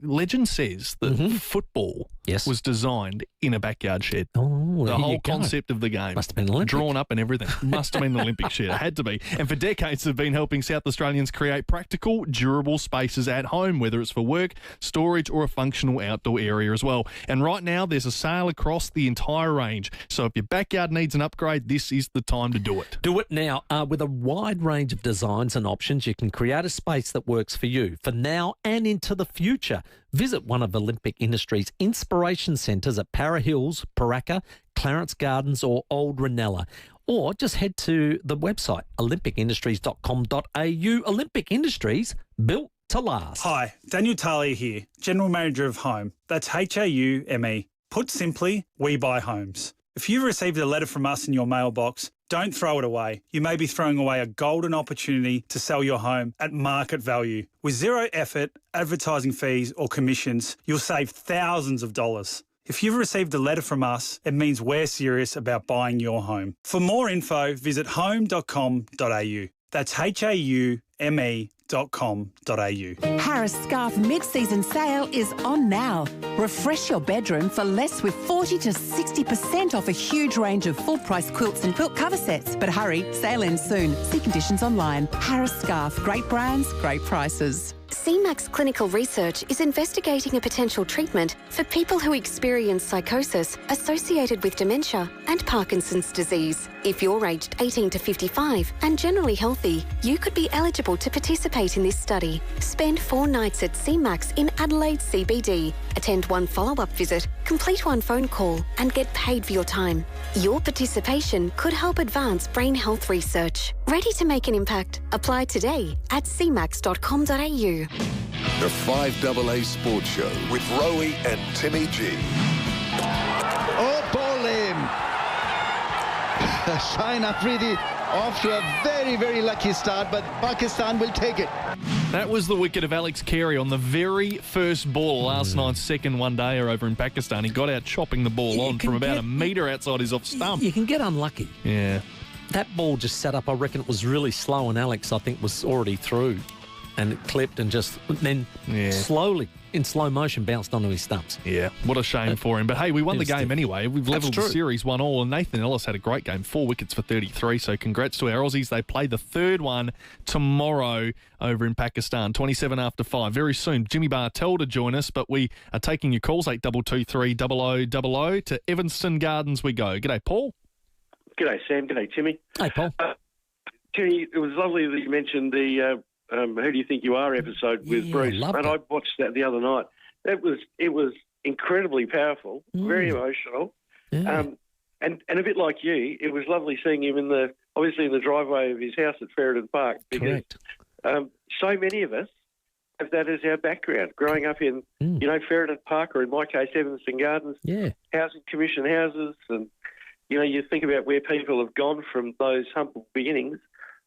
Legend says that football was designed in a backyard shed. Oh, the whole concept of the game. Must have been Olympic. Drawn up and everything. Must have been an Olympic shed. It had to be. And for decades, they've been helping South Australians create practical, durable spaces at home, whether it's for work, storage, or a functional outdoor area as well. And right now, there's a sale across the entire range. So if your backyard needs an upgrade, this is the time to do it. Do it now. With a wide range of designs and options, you can create a space that works for you, for now and into the future. Visit one of Olympic Industries' inspiration centres at Para Hills, Paraka, Clarence Gardens or Old Ranella. Or just head to the website, olympicindustries.com.au. Olympic Industries, built to last. Hi, Daniel Talia here, General Manager of Home. That's HAUME. Put simply, we buy homes. If you've received a letter from us in your mailbox, don't throw it away. You may be throwing away a golden opportunity to sell your home at market value. With zero effort, advertising fees or commissions, you'll save thousands of dollars. If you've received a letter from us, it means we're serious about buying your home. For more info, visit home.com.au. That's HAUME.com.au. Harris Scarf mid-season sale is on now. Refresh your bedroom for less with 40 to 60% off a huge range of full-price quilts and quilt cover sets. But hurry, sale ends soon. See conditions online. Harris Scarf, great brands, great prices. CMAX Clinical Research is investigating a potential treatment for people who experience psychosis associated with dementia and Parkinson's disease. If you're aged 18 to 55 and generally healthy, you could be eligible to participate in this study. Spend 4 nights at CMAX in Adelaide CBD. Attend 1 follow-up visit, complete 1 phone call and get paid for your time. Your participation could help advance brain health research. Ready to make an impact? Apply today at cmax.com.au. The 5AA Sports Show with Rowie and Timmy G. Oh, ball in. Shine Afridi off to a very, very lucky start, but Pakistan will take it. That was the wicket of Alex Carey on the very first ball last night's second one-dayer over in Pakistan. He got out chopping the ball on from about a metre outside his off stump. You can get unlucky. Yeah. That ball just sat up. I reckon it was really slow, and Alex, I think, was already through. And it clipped and just then slowly, in slow motion, bounced onto his stumps. Yeah, what a shame for him. But hey, we won the game anyway. We've levelled the series 1-1, and Nathan Ellis had a great game, 4 wickets for 33. So congrats to our Aussies. They play the third one tomorrow over in Pakistan, 27 after 5. Very soon, Jimmy Bartell to join us, but we are taking your calls, 8223 0000. To Evanston Gardens we go. G'day, Paul. G'day, Sam. G'day, Timmy. Hey, Paul. Timmy, it was lovely that you mentioned the Who Do You Think You Are episode with Bruce. And I watched that the other night. It was incredibly powerful, very emotional. Yeah. And a bit like you, it was lovely seeing him obviously in the driveway of his house at Ferryden Park. Because so many of us have that as our background, growing up in, Ferryden Park, or in my case, Evanston Gardens, housing commission houses. And, you think about where people have gone from those humble beginnings.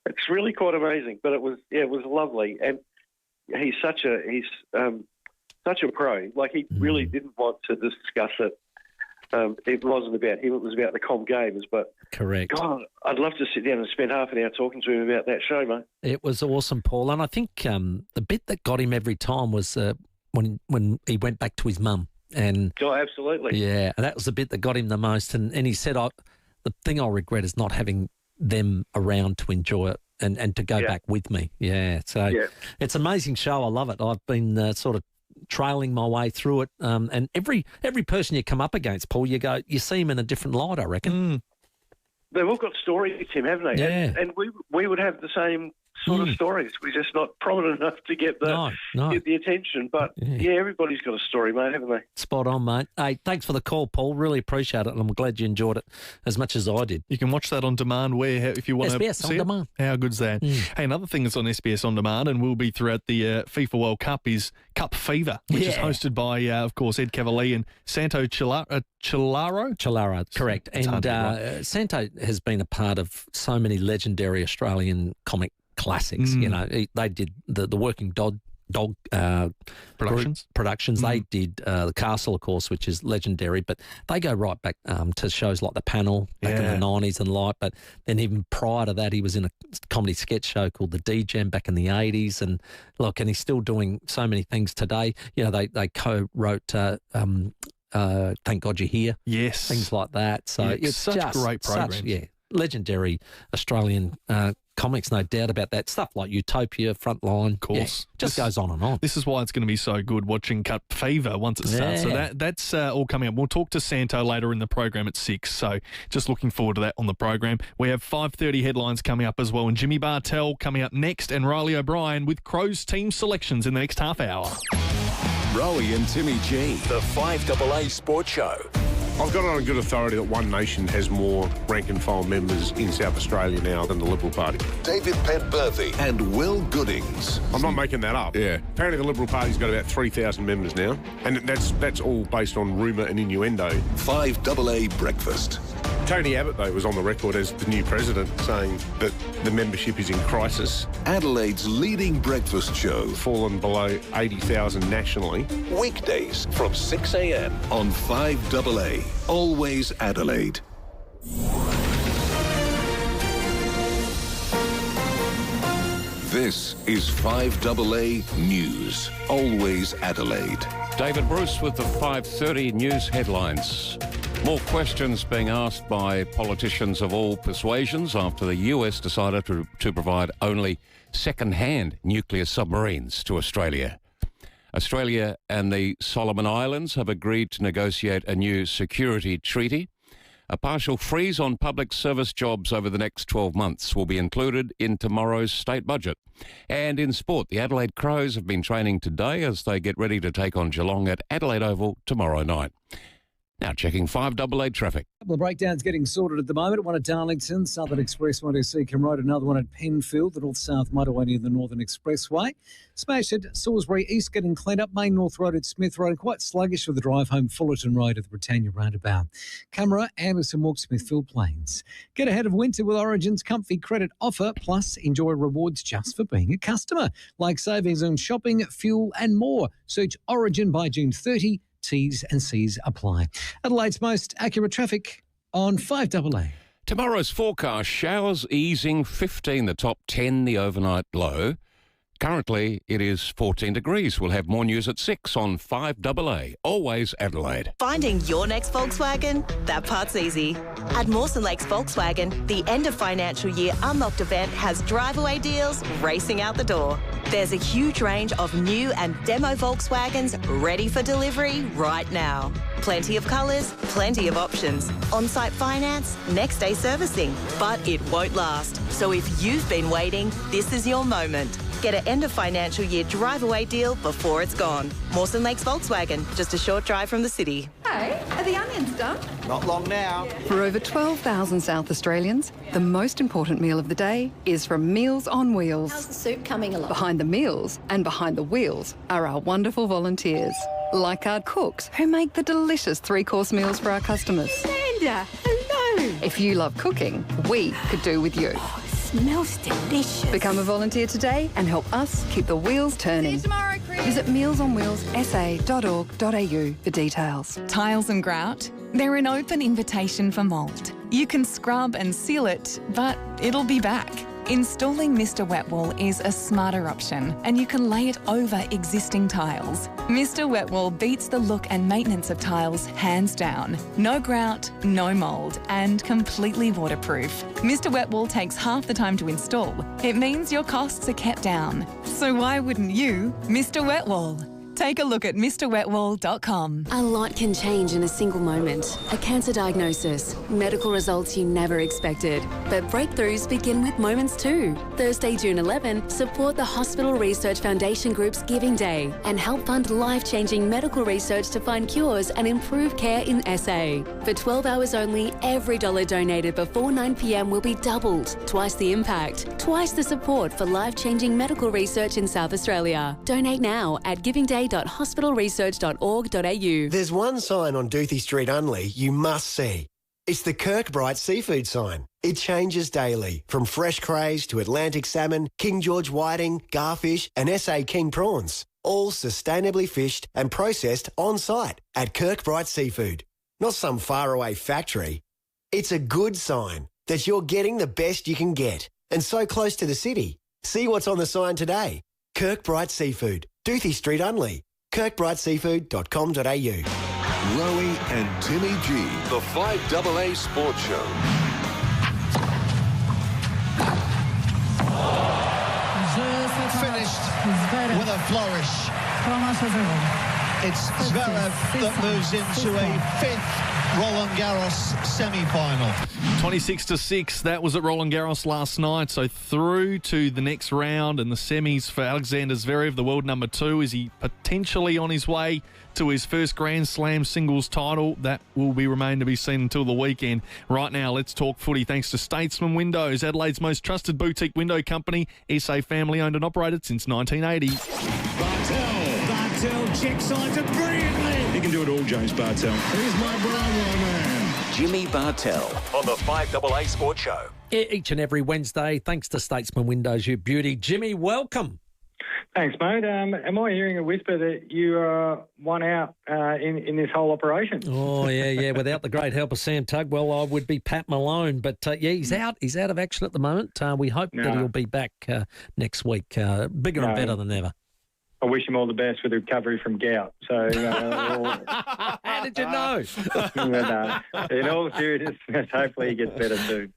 It's really quite amazing, but it was lovely, and he's such a pro. Like, he really didn't want to discuss it. It wasn't about him; it was about the Com Games. But correct. God, I'd love to sit down and spend half an hour talking to him about that show, mate. It was awesome, Paul, and I think the bit that got him every time was when he went back to his mum. And absolutely, yeah, that was the bit that got him the most. And he said, "The thing I'll regret is not having them around to enjoy it and to go back with me." Yeah, so it's an amazing show. I love it. I've been sort of trailing my way through it, and every person you come up against, Paul, you see him in a different light, I reckon. They've all got stories, Tim, haven't they? Yeah. And we would have the same sort of stories. We're just not prominent enough to get the attention. But, everybody's got a story, mate, haven't they? Spot on, mate. Hey, thanks for the call, Paul. Really appreciate it, and I'm glad you enjoyed it as much as I did. You can watch that on demand if you want to SBS see on demand. How good's that? Hey, another thing that's on SBS on demand and will be throughout the FIFA World Cup is Cup FIVEAA, which is hosted by, of course, Ed Cavalier and Santo Chilaro. Correct. And Santo has been a part of so many legendary Australian comic classics. They did the Working Dog productions. They did The Castle, of course, which is legendary, but they go right back to shows like The Panel back in the 90s and but then even prior to that, he was in a comedy sketch show called The D-Jam back in the 80s, and he's still doing so many things today. They co-wrote Thank God You're Here. Yes. Things like that. So it's such just great programs. Legendary Australian comics, no doubt about that. Stuff like Utopia, Frontline, of course, just goes on and on. This is why it's going to be so good watching Cup FIVEAA once it starts. So that's all coming up. We'll talk to Santo later in the program at 6. So just looking forward to that on the program. We have 5:30 headlines coming up as well, and Jimmy Bartell coming up next, and Riley O'Brien with Crows team selections in the next half hour. Rowie and Timmy G, the 5AA Sports Show. I've got it on good authority that One Nation has more rank-and-file members in South Australia now than the Liberal Party. David Penberthy and Will Goodings. I'm not making that up. Yeah. Apparently the Liberal Party's got about 3,000 members now, and that's all based on rumour and innuendo. 5AA Breakfast. Tony Abbott, though, was on the record as the new president saying that the membership is in crisis. Adelaide's leading breakfast show. Fallen below 80,000 nationally. Weekdays from 6 a.m. on 5AA. Always Adelaide. This is 5AA News. Always Adelaide. David Bruce with the 5:30 news headlines. More questions being asked by politicians of all persuasions after the US decided to provide only second-hand nuclear submarines to Australia. Australia and the Solomon Islands have agreed to negotiate a new security treaty. A partial freeze on public service jobs over the next 12 months will be included in tomorrow's state budget. And in sport, the Adelaide Crows have been training today as they get ready to take on Geelong at Adelaide Oval tomorrow night. Now checking 5AA traffic. A couple of breakdowns getting sorted at the moment. One at Darlington, Southern Express 1 to Seacombe Road. Another one at Penfield, the North-South motorway near the Northern Expressway. Smashed at Salisbury East, getting cleaned up. Main North Road at Smith Road. Quite sluggish for the drive home Fullerton Road at the Britannia Roundabout. Camera, Anderson Walk, Smithfield Plains. Get ahead of winter with Origin's comfy credit offer, plus enjoy rewards just for being a customer, like savings on shopping, fuel and more. Search Origin by June 30. T's and C's apply. Adelaide's most accurate traffic on 5AA. Tomorrow's forecast, showers easing 15 the top, 10 the overnight low. Currently, it is 14 degrees. We'll have more news at 6 on 5AA. Always Adelaide. Finding your next Volkswagen? That part's easy. At Mawson Lakes Volkswagen, the end of financial year Unlocked event has drive-away deals racing out the door. There's a huge range of new and demo Volkswagens ready for delivery right now. Plenty of colours, plenty of options. On-site finance, next-day servicing. But it won't last. So if you've been waiting, this is your moment. Get an end of financial year drive-away deal before it's gone. Mawson Lakes Volkswagen, just a short drive from the city. Hey, are the onions done? Not long now. For over 12,000 South Australians, the most important meal of the day is from Meals on Wheels. How's the soup coming along? Behind the meals and behind the wheels are our wonderful volunteers, like our cooks who make the delicious three-course meals for our customers. Amanda, hello. If you love cooking, we could do with you. Smells delicious. Become a volunteer today and help us keep the wheels turning. See you tomorrow, Chris. Visit mealsonwheelsa.org.au for details. Tiles and grout, they're an open invitation for mould. You can scrub and seal it, but it'll be back. Installing Mr. Wet Wool is a smarter option, and you can lay it over existing tiles. Mr. Wet Wool beats the look and maintenance of tiles hands down. No grout, no mould, and completely waterproof. Mr. Wet Wool takes half the time to install. It means your costs are kept down. So why wouldn't you, Mr. Wet Wool? Take a look at MrWetWool.com. A lot can change in a single moment. A cancer diagnosis, medical results you never expected. But breakthroughs begin with moments too. Thursday, June 11, support the Hospital Research Foundation Group's Giving Day and help fund life-changing medical research to find cures and improve care in SA. For 12 hours only, every dollar donated before 9 p.m. will be doubled. Twice the impact, twice the support for life-changing medical research in South Australia. Donate now at givingday.hospitalresearch.org.au. There's one sign on Doothie Street, Unley, you must see. It's the Kirkbride seafood sign. It changes daily, from fresh crays to Atlantic salmon, King George whiting, garfish and SA King prawns. All sustainably fished and processed on-site at Kirkbride Seafood. Not some faraway factory. It's a good sign that you're getting the best you can get, and so close to the city. See what's on the sign today. Kirkbride Seafood, Doothie Street, Unley. kirkbrideseafood.com.au. Rowie and Timmy G, the 5AA Sports Show. Finished with a flourish. It's Zverev that moves into a fifth Roland Garros semi-final. 26-6, that was at Roland Garros last night. So through to the next round and the semis for Alexander Zverev, the world number 2. Is he potentially on his way to his first Grand Slam singles title? That will remain to be seen until the weekend. Right now, let's talk footy thanks to Statesman Windows, Adelaide's most trusted boutique window company, SA family owned and operated since 1980. Bartel checks sides it brilliantly. He can do it all, James Bartel. Here's my Brownlow man. Jimmy Bartel on the 5AA Sports Show. Each and every Wednesday, thanks to Statesman Windows, you beauty. Jimmy, welcome. Thanks, mate. Am I hearing a whisper that you are one out in this whole operation? Oh, yeah. Without the great help of Sam Tugwell, I would be Pat Malone. But, he's out. He's out of action at the moment. We hope that he'll be back next week, bigger and better than ever. I wish him all the best with the recovery from gout. So, how did you know? In all seriousness, hopefully he gets better soon.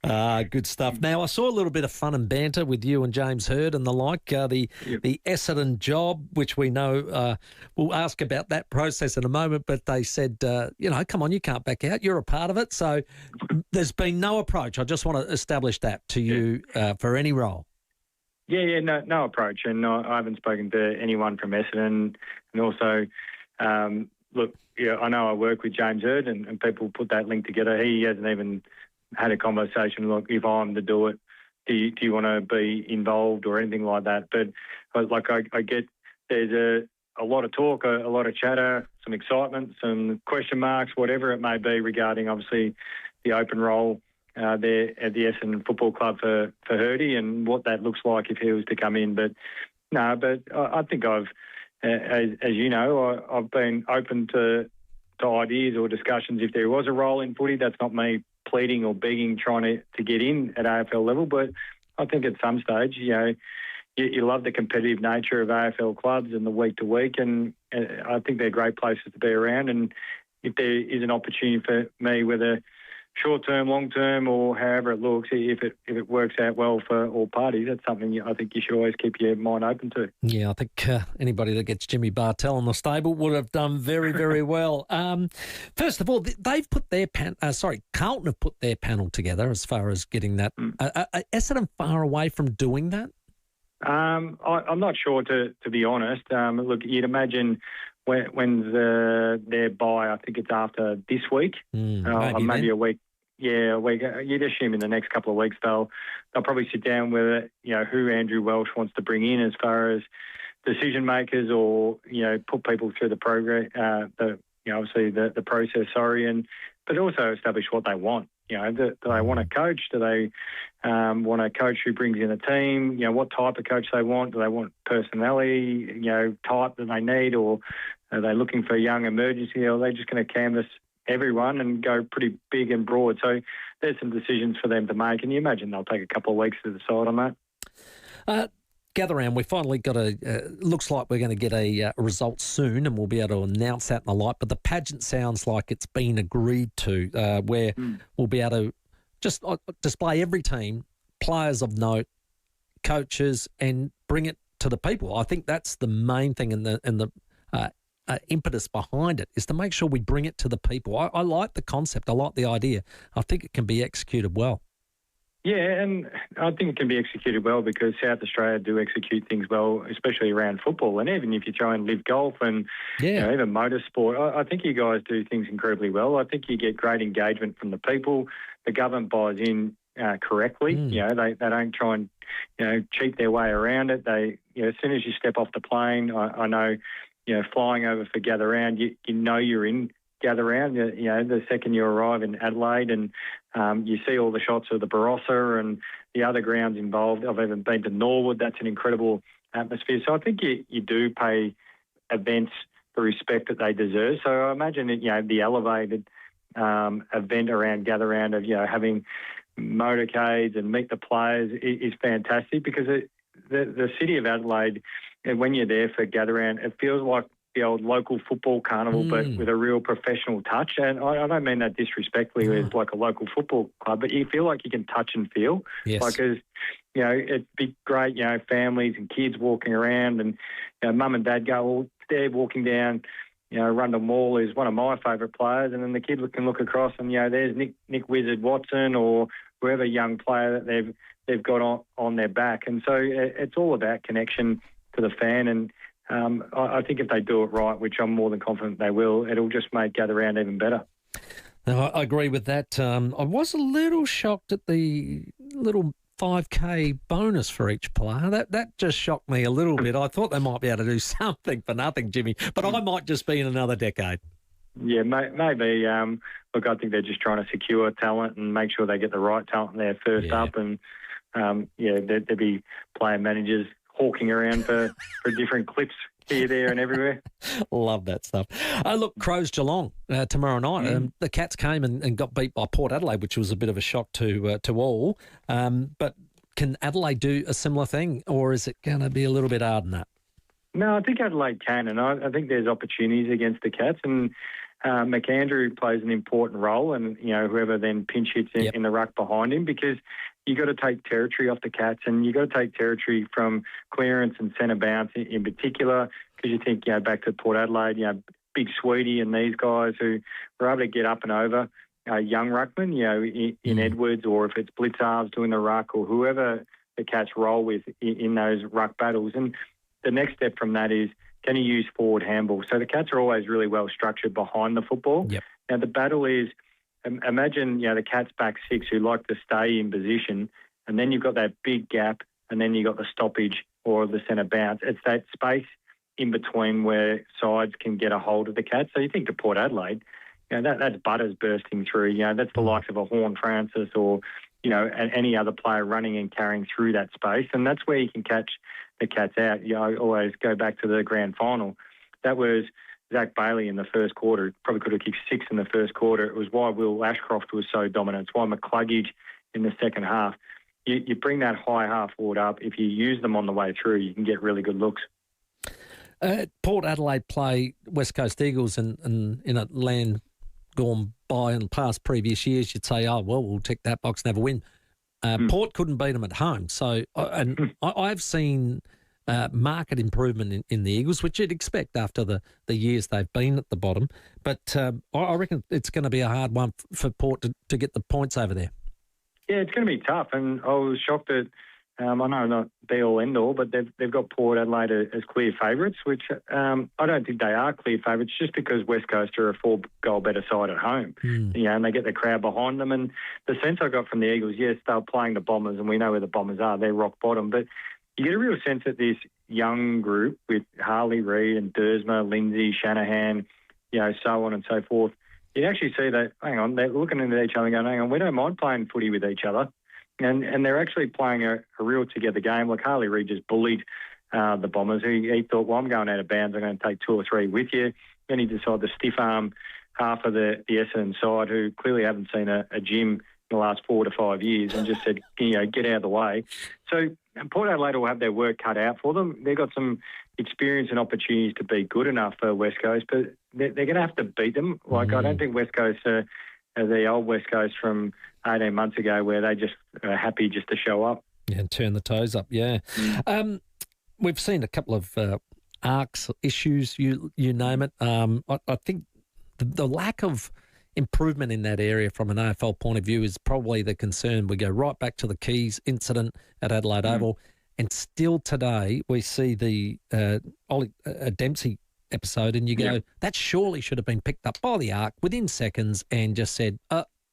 Good stuff. Now, I saw a little bit of fun and banter with you and James Hird and the like. The Essendon job, which we know, we'll ask about that process in a moment. But they said, come on, you can't back out. You're a part of it. So there's been no approach. I just want to establish that to you for any role. No approach, and I haven't spoken to anyone from Essendon. And also, I know I work with James Hird, and people put that link together. He hasn't even had a conversation. Look, if I'm to do it, do you want to be involved or anything like that? But I get there's a lot of talk, a lot of chatter, some excitement, some question marks, whatever it may be regarding obviously the open role there at the Essendon Football Club for Hirdy and what that looks like if he was to come in. But I think I've, as you know, I've been open to ideas or discussions if there was a role in footy. That's not me pleading or begging, trying to get in at AFL level. But I think at some stage, you love the competitive nature of AFL clubs and the week to week, and I think they're great places to be around. And if there is an opportunity for me, whether short-term, long-term, or however it looks, if it works out well for all parties, that's something I think you should always keep your mind open to. Yeah, I think anybody that gets Jimmy Bartel on the stable would have done very, very well. First of all, they've put their Carlton have put their panel together as far as getting that. Essendon far away from doing that? I'm not sure, to be honest. Look, you'd imagine when's their bye? I think it's after this week, maybe a week. Yeah, a week. You'd assume in the next couple of weeks they'll probably sit down with who Andrew Welsh wants to bring in as far as decision makers, or put people through the program, obviously the process. But also establish what they want. Do they want a coach? Do they want a coach who brings in a team? What type of coach they want? Do they want personality, type that they need, or are they looking for a young emergency? Or are they just going to canvass everyone and go pretty big and broad? So there's some decisions for them to make, and you imagine they'll take a couple of weeks to decide on that. Gather round, we finally got looks like we're going to get a result soon, and we'll be able to announce that and the like. But the pageant sounds like it's been agreed to, where we'll be able to just display every team, players of note, coaches, and bring it to the people. I think that's the main thing, and the impetus behind it is to make sure we bring it to the people. I like the concept. I like the idea. I think it can be executed well. Yeah, and I think it can be executed well because South Australia do execute things well, especially around football. And even if you try and live golf and even motorsport, I think you guys do things incredibly well. I think you get great engagement from the people. The government buys in correctly. They don't try and cheat their way around it. They as soon as you step off the plane, I know flying over for Gather Round, you know you're in Gather Round. The second you arrive in Adelaide, and you see all the shots of the Barossa and the other grounds involved. I've even been to Norwood. That's an incredible atmosphere. So I think you do pay events the respect that they deserve. So I imagine that, the elevated event around Gather Round of, having motorcades and meet the players is fantastic, because the city of Adelaide, and when you're there for Gather Round, it feels like the old local football carnival, but with a real professional touch. And I don't mean that disrespectfully as like a local football club, but you feel like you can touch and feel. Yes. Because, it'd be great, families and kids walking around, and mum and dad go, well, they're walking down, Rundle Mall is one of my favourite players, and then the kid can look across and, there's Nick Wizard Watson or whoever young player that they've got on their back. And so it's all about connection to the fan. And I think if they do it right, which I'm more than confident they will, it'll just make Gather Round even better. No, I agree with that. I was a little shocked at the little 5K bonus for each player. That just shocked me a little bit. I thought they might be able to do something for nothing, Jimmy, but I might just be in another decade. Yeah, maybe. Look, I think they're just trying to secure talent and make sure they get the right talent there first up. And, there'd be player managers hawking around for different clips here, there and everywhere. Love that stuff. Look, Crows Geelong tomorrow night. The Cats came and got beat by Port Adelaide, which was a bit of a shock to all. But can Adelaide do a similar thing, or is it going to be a little bit harder than that? No, I think Adelaide can, and I think there's opportunities against the Cats, and McAndrew plays an important role, and whoever then pinch hits in the ruck behind him, because you got to take territory off the Cats, and you got to take territory from clearance and centre bounce in particular, because you think back to Port Adelaide, Big Sweetie and these guys who were able to get up and over young ruckmen, in Edwards, or if it's Blitzarves doing the ruck, or whoever the Cats roll with in those ruck battles. And the next step from that is, can you use forward handball? So the Cats are always really well structured behind the football. Yep. Now the battle is, imagine the Cats back six who like to stay in position, and then you've got that big gap, and then you've got the stoppage or the centre bounce. It's that space in between where sides can get a hold of the Cats. So you think to Port Adelaide, that's Butters bursting through. That's the likes of a Horn Francis or any other player running and carrying through that space, and that's where you can catch the Cats out. I always go back to the grand final. That was Zach Bailey in the first quarter. Probably could have kicked 6 in the first quarter. It was why Will Ashcroft was so dominant. It's why McCluggage in the second half. You bring that high half forward up. If you use them on the way through, you can get really good looks. Port Adelaide play West Coast Eagles in a land gone by in past previous years. You'd say, we'll tick that box and have a win. Port couldn't beat them at home. So, I've seen market improvement in the Eagles, which you'd expect after the years they've been at the bottom. But I reckon it's going to be a hard one for Port to get the points over there. Yeah, it's going to be tough. And I was shocked that, I know not be all end all, but they've got Port Adelaide as clear favourites, which I don't think they are clear favourites, just because West Coast are a 4-goal better side at home. And they get the crowd behind them. And the sense I got from the Eagles, yes, they're playing the Bombers, and we know where the Bombers are. They're rock bottom. But you get a real sense that this young group with Harley Reid and Dersma, Lindsay, Shanahan, so on and so forth, you actually see that, hang on, they're looking at each other and going, hang on, we don't mind playing footy with each other. And they're actually playing a real together game. Like Harley Reid just bullied the Bombers. He thought, well, I'm going out of bounds. I'm going to take 2 or 3 with you. Then he decided to stiff arm half of the Essendon side, who clearly haven't seen a gym in the last 4 to 5 years, and just said, get out of the way. So Port Adelaide will have their work cut out for them. They've got some experience and opportunities to be good enough for West Coast, but they're going to have to beat them. Like, I don't think West Coast are the old West Coast from 18 months ago, where they just are happy just to show up. Yeah, and turn the toes up, yeah. We've seen a couple of arcs, issues, you name it. I think the lack of improvement in that area from an AFL point of view is probably the concern. We go right back to the Keys incident at Adelaide Oval, and still today we see the Ollie Dempsey episode, and you go, that surely should have been picked up by the ARC within seconds and just said,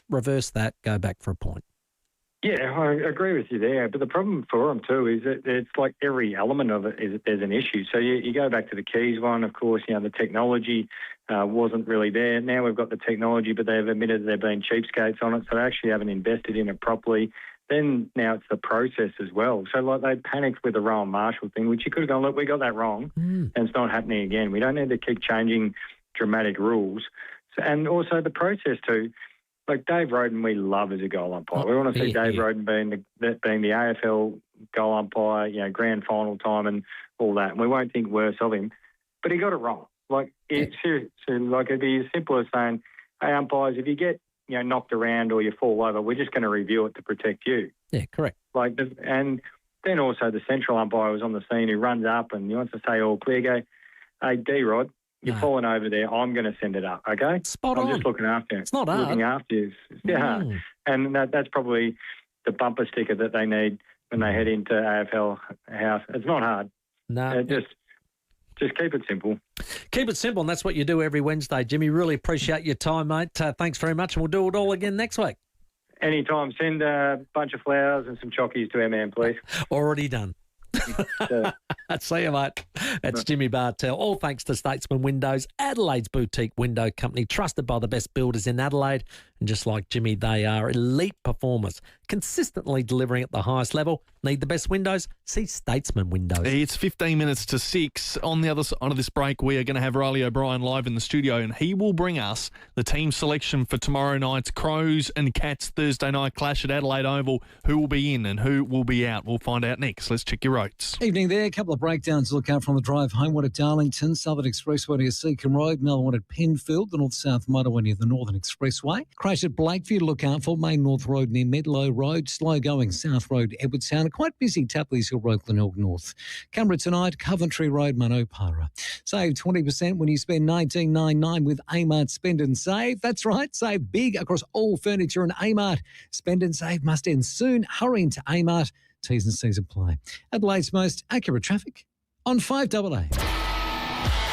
reverse that, go back for a point. Yeah, I agree with you there. But the problem for them too is that it's like every element of it is that there's an issue. So you go back to the Keys one, of course, the technology wasn't really there. Now we've got the technology, but they've admitted they've been cheapskates on it, so they actually haven't invested in it properly. Then now it's the process as well. So like they panicked with the Rowan Marshall thing, which you could have gone, look, we got that wrong, and it's not happening again. We don't need to keep changing dramatic rules. So, and also the process too. Like Dave Roden, we love as a goal umpire. We want to see Dave Roden being the AFL goal umpire, grand final time and all that. And we won't think worse of him. But he got it wrong. Like, seriously, like it'd be as simple as saying, hey, umpires, if you get knocked around or you fall over, we're just going to review it to protect you. Yeah, correct. Like, and then also the central umpire was on the scene who runs up and he wants to say all clear, go, hey, D-Rod, you're falling over there, I'm going to send it up, okay? Spot I'm on. just looking after you. It's not hard. Looking after you. Yeah. And that's probably the bumper sticker that they need when they head into AFL House. It's not hard. No. Just keep it simple. Keep it simple, and that's what you do every Wednesday, Jimmy. Really appreciate your time, mate. Thanks very much, and we'll do it all again next week. Anytime. Send a bunch of flowers and some chockies to our man, please. Already done. See you, mate. That's Jimmy Bartell. All thanks to Statesman Windows, Adelaide's boutique window company, trusted by the best builders in Adelaide. And just like Jimmy, they are elite performers, consistently delivering at the highest level. Need the best windows? See Statesman Windows. It's 15 minutes to 6. On the other side of this break, we are going to have Riley O'Brien live in the studio, and he will bring us the team selection for tomorrow night's Crows and Cats Thursday night clash at Adelaide Oval. Who will be in and who will be out? We'll find out next. Let's check your roads. Evening there. A couple of breakdowns to look out from the drive home. At Darlington, Southern Expressway near Seacombe Road, Melbourne at Penfield, the North-South motorway near the Northern Expressway. Crash at Blakeview to look out for, Main North Road near Medlow Road, slow going South Road, Edwardstown, quite busy Tapley's Hill Road, Glenelg North. Canberra tonight, Coventry Road, Manopara. Save 20% when you spend $19.99 with Amart Spend and Save. That's right, save big across all furniture and Amart. Spend and Save must end soon. Hurry into Amart. T's and C's apply. Adelaide's most accurate traffic on 5AA.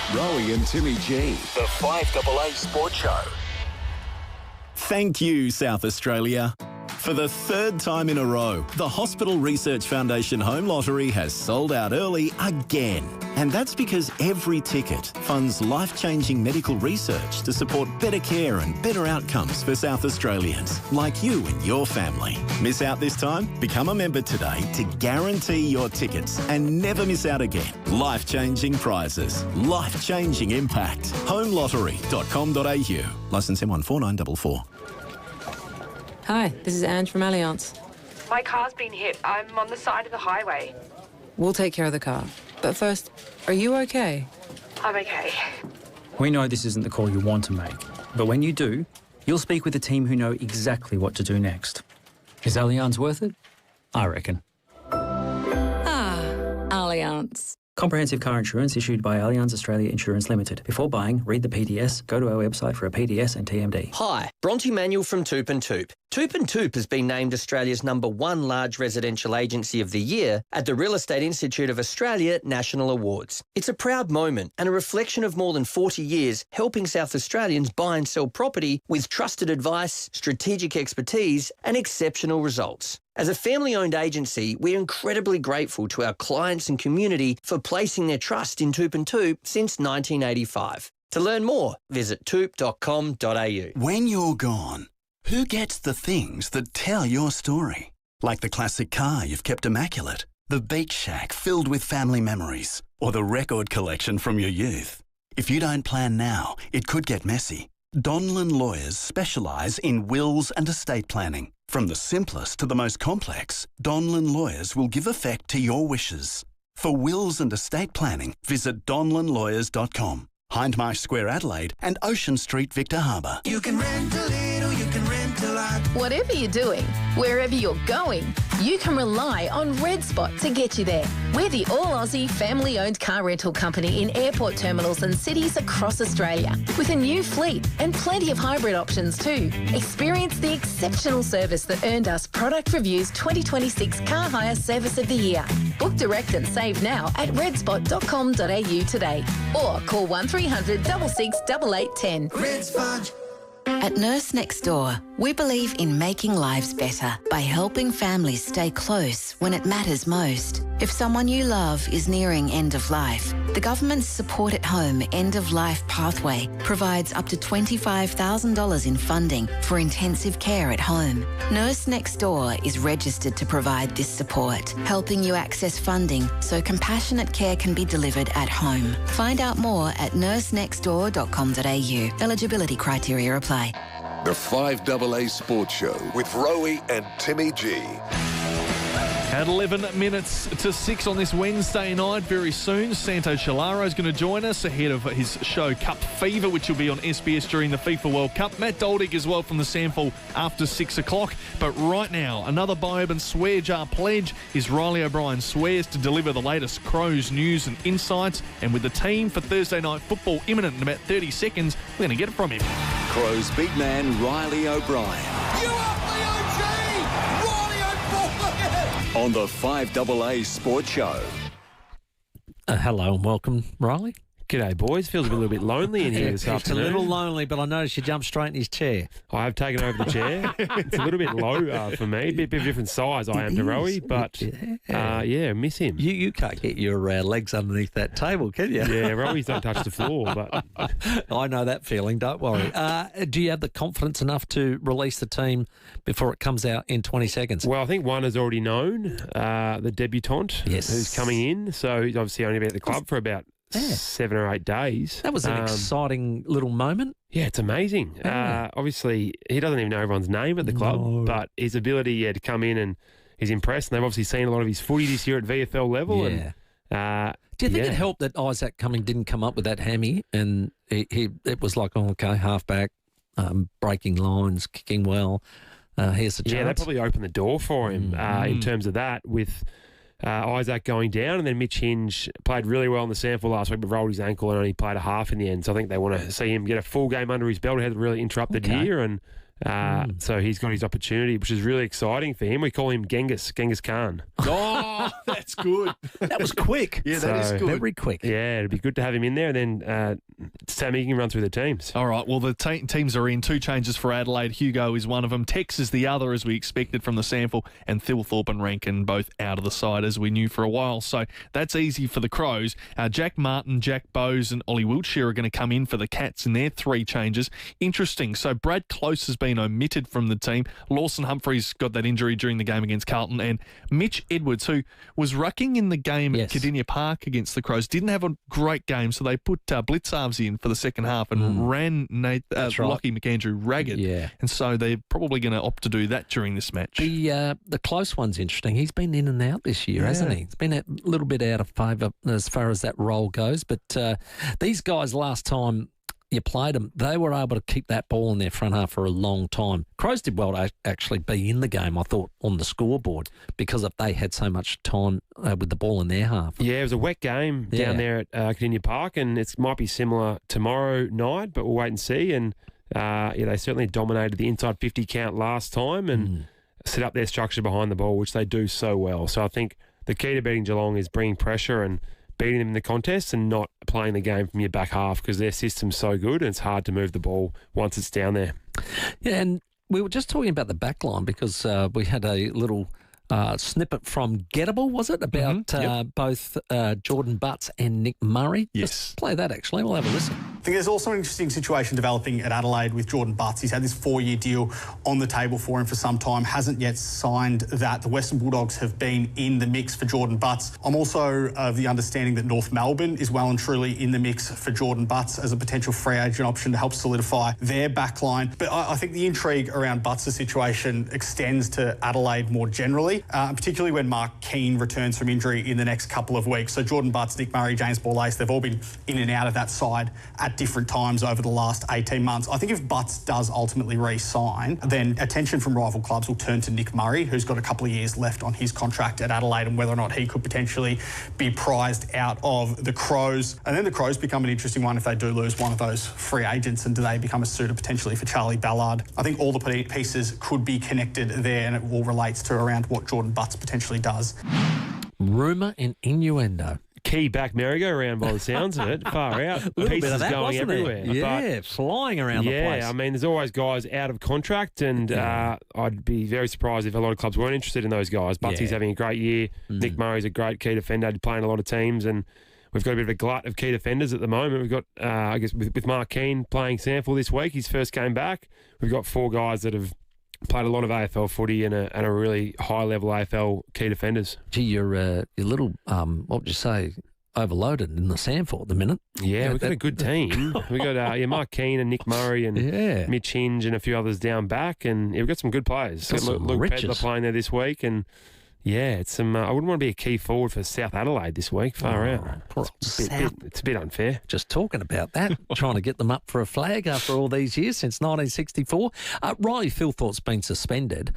Rowie and Timmy G. The 5AA Sports Show. Thank you, South Australia. For the third time in a row, the Hospital Research Foundation Home Lottery has sold out early again. And that's because every ticket funds life-changing medical research to support better care and better outcomes for South Australians, like you and your family. Miss out this time? Become a member today to guarantee your tickets and never miss out again. Life-changing prizes, life-changing impact. Homelottery.com.au. Licence M14944. Hi, this is Ange from Allianz. My car's been hit. I'm on the side of the highway. We'll take care of the car. But first, are you okay? I'm okay. We know this isn't the call you want to make, but when you do, you'll speak with a team who know exactly what to do next. Is Allianz worth it? I reckon. Ah, Allianz. Comprehensive car insurance issued by Allianz Australia Insurance Limited. Before buying, read the PDS, go to our website for a PDS and TMD. Hi, Bronte Manuel from Toop and Toop. Toop and Toop has been named Australia's #1 large residential agency of the year at the Real Estate Institute of Australia National Awards. It's a proud moment and a reflection of more than 40 years helping South Australians buy and sell property with trusted advice, strategic expertise and exceptional results. As a family-owned agency, we're incredibly grateful to our clients and community for placing their trust in Toop and Toop since 1985. To learn more, visit toop.com.au. When you're gone, who gets the things that tell your story? Like the classic car you've kept immaculate, the beach shack filled with family memories, or the record collection from your youth. If you don't plan now, it could get messy. Donlan Lawyers specialise in wills and estate planning. From the simplest to the most complex, Donlan Lawyers will give effect to your wishes. For wills and estate planning, visit donlanlawyers.com. Hindmarsh Square, Adelaide, and Ocean Street, Victor Harbour. You can rent a little, you can rent a lot. Whatever you're doing, wherever you're going, you can rely on Red Spot to get you there. We're the all-Aussie family-owned car rental company in airport terminals and cities across Australia, with a new fleet and plenty of hybrid options too. Experience the exceptional service that earned us Product Review's 2026 Car Hire Service of the Year. Book direct and save now at redspot.com.au today, or call 1300 66 8810. Red Spot. At Nurse Next Door, we believe in making lives better by helping families stay close when it matters most. If someone you love is nearing end of life, the government's Support at Home End of Life Pathway provides up to $25,000 in funding for intensive care at home. Nurse Next Door is registered to provide this support, helping you access funding so compassionate care can be delivered at home. Find out more at nursenextdoor.com.au. Eligibility criteria apply. The 5AA Sports Show with Rowie and Timmy G. At 11 minutes to 6 on this Wednesday night, very soon, Santo Chilaro is going to join us ahead of his show Cup Fever, which will be on SBS during the FIFA World Cup. Matt Doldig as well from the Sample after 6 o'clock. But right now, another Bioban Swear Jar pledge is Riley O'Brien swears to deliver the latest Crows news and insights. And with the team for Thursday night football imminent in about 30 seconds, we're going to get it from him. Crows big man Riley O'Brien. You up the OG! Riley O'Brien! On the 5AA Sports Show. Hello and welcome, Riley. G'day, boys. Feels a little bit lonely in here this afternoon. It's a little lonely, but I noticed you jumped straight in his chair. I have taken over the chair. It's a little bit low for me. A bit of different size I am to Rowie, but miss him. You can't get your legs underneath that table, can you? Yeah, Rowie's don't touch the floor, but I know that feeling. Don't worry. Do you have the confidence enough to release the team before it comes out in 20 seconds? Well, I think one is already known, the debutant who's coming in. So he's obviously only been at the club for about 7 or 8 days. That was an exciting little moment. Yeah, it's amazing. Yeah. Obviously, he doesn't even know everyone's name at the club, but his ability to come in and he's impressed. And they've obviously seen a lot of his footy this year at VFL level. Yeah. And, do you think it helped that Isaac Cumming didn't come up with that hammy and it was like, halfback, breaking lines, kicking well, here's a chance? Yeah, that probably opened the door for him in terms of that with Isaac going down, and then Mitch Hinge played really well in the sample last week but rolled his ankle and only played a half in the end. So I think they want to see him get a full game under his belt. He had a really interrupted year, and so he's got his opportunity, which is really exciting for him. We call him Genghis Khan. Oh, that's good. That was quick. Yeah, that is good. Very quick. Yeah, it'd be good to have him in there, and then Sammy can run through the teams. All right, well, the teams are in. 2 changes for Adelaide. Hugo is one of them. Tex is the other, as we expected from the sample, and Thilthorpe and Rankin both out of the side, as we knew for a while. So that's easy for the Crows. Jack Martin, Jack Bowes and Ollie Wiltshire are going to come in for the Cats in their 3 changes. Interesting. So Brad Close has been omitted from the team. Lawson Humphreys got that injury during the game against Carlton, and Mitch Edwards, who was rucking in the game at Cardinia Park against the Crows, didn't have a great game, so they put Blitzarves in for the second half and ran Lockie McAndrew ragged. Yeah. And so they're probably going to opt to do that during this match. The Close one's interesting. He's been in and out this year, hasn't he? He's been a little bit out of favour as far as that role goes, but these guys last time you played them, they were able to keep that ball in their front half for a long time. Crows did well to actually be in the game, I thought, on the scoreboard because they had so much time with the ball in their half. Yeah, it was a wet game down there at Cardinia Park, and it might be similar tomorrow night, but we'll wait and see. And they certainly dominated the inside 50 count last time and set up their structure behind the ball, which they do so well. So I think the key to beating Geelong is bringing pressure and beating them in the contest and not playing the game from your back half because their system's so good and it's hard to move the ball once it's down there. Yeah, and we were just talking about the back line because we had a little snippet from Gettable, was it, about both Jordan Butts and Nick Murray? Yes. Let's play that, actually. We'll have a listen. I think there's also an interesting situation developing at Adelaide with Jordan Butts. He's had this 4-year deal on the table for him for some time, hasn't yet signed that. The Western Bulldogs have been in the mix for Jordan Butts. I'm also of the understanding that North Melbourne is well and truly in the mix for Jordan Butts as a potential free agent option to help solidify their backline. But I think the intrigue around Butts' situation extends to Adelaide more generally, particularly when Mark Keane returns from injury in the next couple of weeks. So Jordan Butts, Nick Murray, James Borlase, they've all been in and out of that side at different times over the last 18 months. I think if Butts does ultimately re-sign, then attention from rival clubs will turn to Nick Murray, who's got a couple of years left on his contract at Adelaide, and whether or not he could potentially be prized out of the Crows. And then the Crows become an interesting one if they do lose one of those free agents, and do they become a suitor potentially for Charlie Ballard? I think all the pieces could be connected there, and it all relates to around what Jordan Butts potentially does. Rumour and innuendo. Key back merry-go-round by the sounds of it, far out. Pieces going everywhere. Yeah, flying around the place. Yeah, I mean, there's always guys out of contract, and I'd be very surprised if a lot of clubs weren't interested in those guys. Butsy's having a great year. Nick Murray's a great key defender, playing a lot of teams, and we've got a bit of a glut of key defenders at the moment. We've got, I guess, with Mark Keane playing sample this week, his first game back, we've got 4 guys that have played a lot of AFL footy and a really high-level AFL key defenders. Gee, you're a little, what would you say, overloaded in the sample at the minute. Yeah, we've got a good team. We've got Mark Keane and Nick Murray and Mitch Hinge and a few others down back, and we've got some good players. Luke Pedler playing there this week, and Yeah, it's some. I wouldn't want to be a key forward for South Adelaide this week. Far out. It's a bit unfair. Just talking about that, trying to get them up for a flag after all these years since 1964. Riley Thilthorpe's been suspended.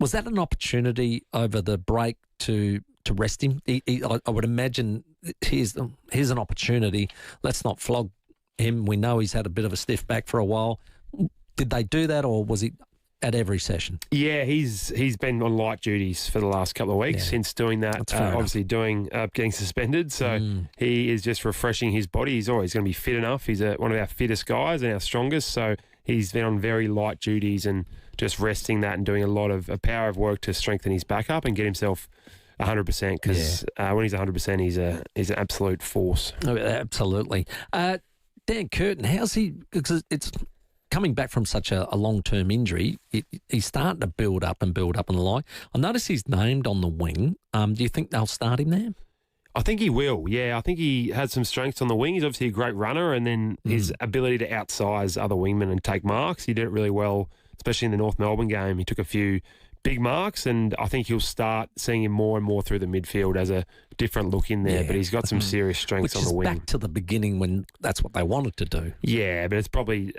Was that an opportunity over the break to rest him? I would imagine here's an opportunity. Let's not flog him. We know he's had a bit of a stiff back for a while. Did they do that, or was he at every session? Yeah, he's been on light duties for the last couple of weeks since doing that. Obviously, getting suspended. So he is just refreshing his body. He's always going to be fit enough. He's one of our fittest guys and our strongest. So he's been on very light duties and just resting that and doing a lot of power of work to strengthen his back up and get himself 100%. Because when he's 100%, he's an absolute force. Oh, absolutely. Dan Curtin, how's he? Because it's coming back from such a long-term injury, he's starting to build up and the like. I notice he's named on the wing. Do you think they'll start him there? I think he will, yeah. I think he has some strengths on the wing. He's obviously a great runner, and then his ability to outsize other wingmen and take marks. He did it really well, especially in the North Melbourne game. He took a few big marks, and I think you'll start seeing him more and more through the midfield as a different look in there. But he's got some serious strengths on the wing. Back to the beginning when that's what they wanted to do. Yeah, but it's probably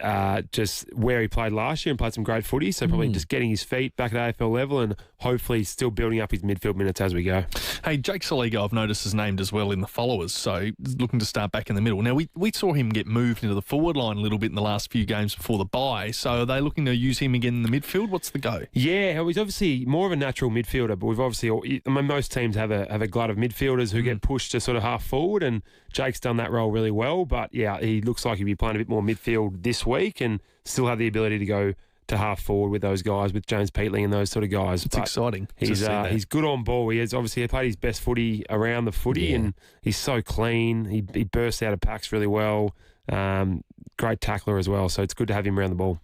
just where he played last year and played some great footy. So probably just getting his feet back at AFL level and hopefully still building up his midfield minutes as we go. Hey, Jake Saligo, I've noticed, is named as well in the followers, so looking to start back in the middle. Now, we saw him get moved into the forward line a little bit in the last few games before the bye, so are they looking to use him again in the midfield? What's the go? Yeah, he's obviously more of a natural midfielder, but we've obviously, most teams have a glut of midfielders who get pushed to sort of half forward, and Jake's done that role really well. But yeah, he looks like he'll be playing a bit more midfield this week and still have the ability to go to half forward with those guys, with James Peatling and those sort of guys. It's exciting. He's good on ball. He has obviously played his best footy around the footy, and he's so clean. He bursts out of packs really well. Great tackler as well, so it's good to have him around the ball.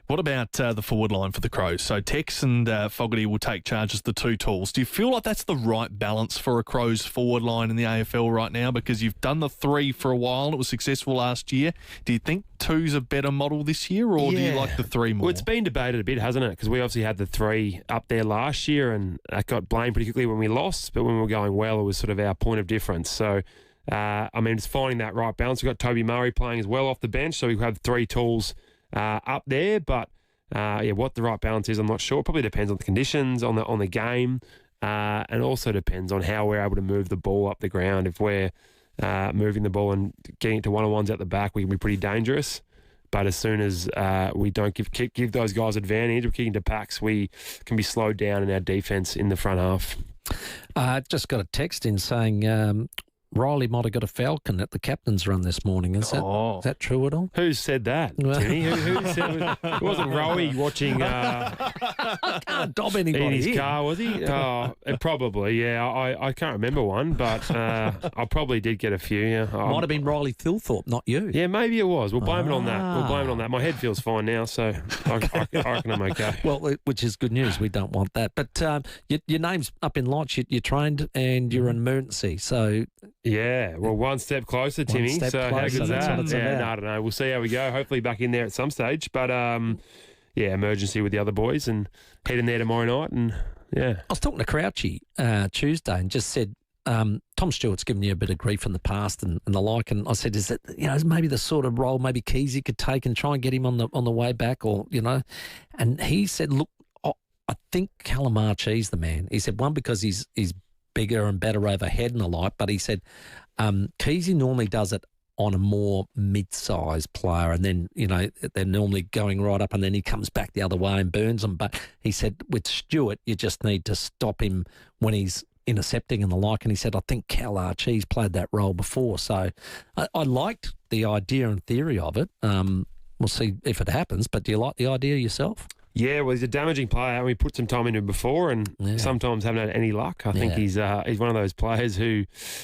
What about the forward line for the Crows? So Tex and Fogarty will take charge as the two tools. Do you feel like that's the right balance for a Crows forward line in the AFL right now? Because you've done the three for a while. It was successful last year. Do you think two's a better model this year, or do you like the three more? Well, it's been debated a bit, hasn't it? Because we obviously had the three up there last year, and that got blamed pretty quickly when we lost. But when we were going well, it was sort of our point of difference. So, it's finding that right balance. We've got Toby Murray playing as well off the bench, so we have three tools up there. But what the right balance is, I'm not sure. It probably depends on the conditions, on the game, and also depends on how we're able to move the ball up the ground. If we're moving the ball and getting it to one-on-ones at the back, we can be pretty dangerous. But as soon as we don't give those guys advantage, we're kicking to packs, we can be slowed down in our defence in the front half. Just got a text in saying Riley might have got a falcon at the captain's run this morning. Is that true at all? Who said that, Timmy? Who said it? Wasn't Rowie watching I can't dob anybody in his in. car, was he? Probably, yeah. I can't remember one, but I probably did get a few. Yeah. Might have been Riley Thilthorpe, not you. Yeah, maybe it was. We'll blame it on that. My head feels fine now, so I reckon I'm okay. Well, which is good news. We don't want that. But your name's up in lights. You trained and you're an emergency, so... Yeah, well, one step closer, Timmy. How good's that? That's what it's about. I don't know. We'll see how we go. Hopefully back in there at some stage. But, emergency with the other boys and heading there tomorrow night. And, yeah. I was talking to Crouchy Tuesday and just said, Tom Stewart's given you a bit of grief in the past and the like. And I said, is that, maybe the sort of role maybe Keezy could take and try and get him on the way back or, And he said, look, I think Callum Archie's the man. He said, one, because he's bigger and better overhead and the like, but he said Keezy normally does it on a more mid-sized player and then, they're normally going right up and then he comes back the other way and burns them. But he said with Stewart, you just need to stop him when he's intercepting and the like. And he said, I think Cal Archie's played that role before. So I liked the idea and theory of it. We'll see if it happens, but do you like the idea yourself? Yeah, well, he's a damaging player, and we put some time into him before, and sometimes haven't had any luck. I think he's one of those players who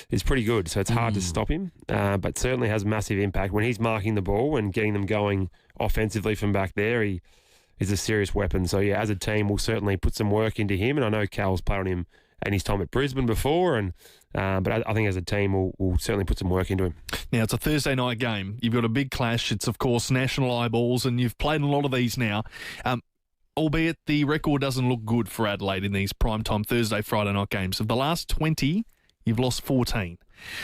is pretty good, so it's hard to stop him, but certainly has massive impact. When he's marking the ball and getting them going offensively from back there, he is a serious weapon. So, yeah, as a team, we'll certainly put some work into him, and I know Cal's played on him and his time at Brisbane before, and but I think as a team, we'll certainly put some work into him. Now, it's a Thursday night game. You've got a big clash. It's, of course, national eyeballs, and you've played a lot of these now. albeit the record doesn't look good for Adelaide in these primetime Thursday, Friday night games. Of the last 20, you've lost 14.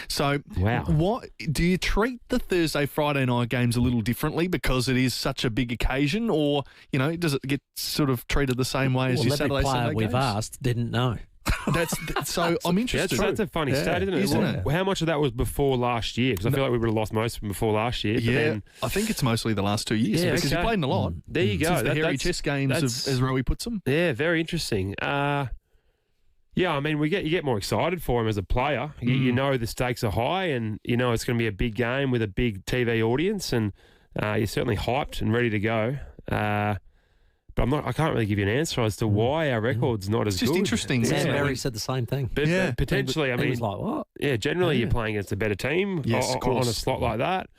So what do you treat the Thursday, Friday night games a little differently because it is such a big occasion, or, does it get sort of treated the same way as your Saturday, Sunday games? We've asked didn't know. So I'm interested. That's a funny stat, isn't it? How much of that was before last year? Because I feel like we would have lost most of them before last year. I think it's mostly the last 2 years because you played in a lot. There you go. Since the hairy chess games, as Rowie puts them. Yeah, very interesting. Yeah, I mean, you get more excited for him as a player. You know the stakes are high, and you know it's going to be a big game with a big TV audience, and you're certainly hyped and ready to go. But I can't really give you an answer as to why our record's not as good. It's just interesting. Sam Berry said the same thing. But potentially, I mean, he was like, what? Yeah, generally you're playing against a better team on a slot like that.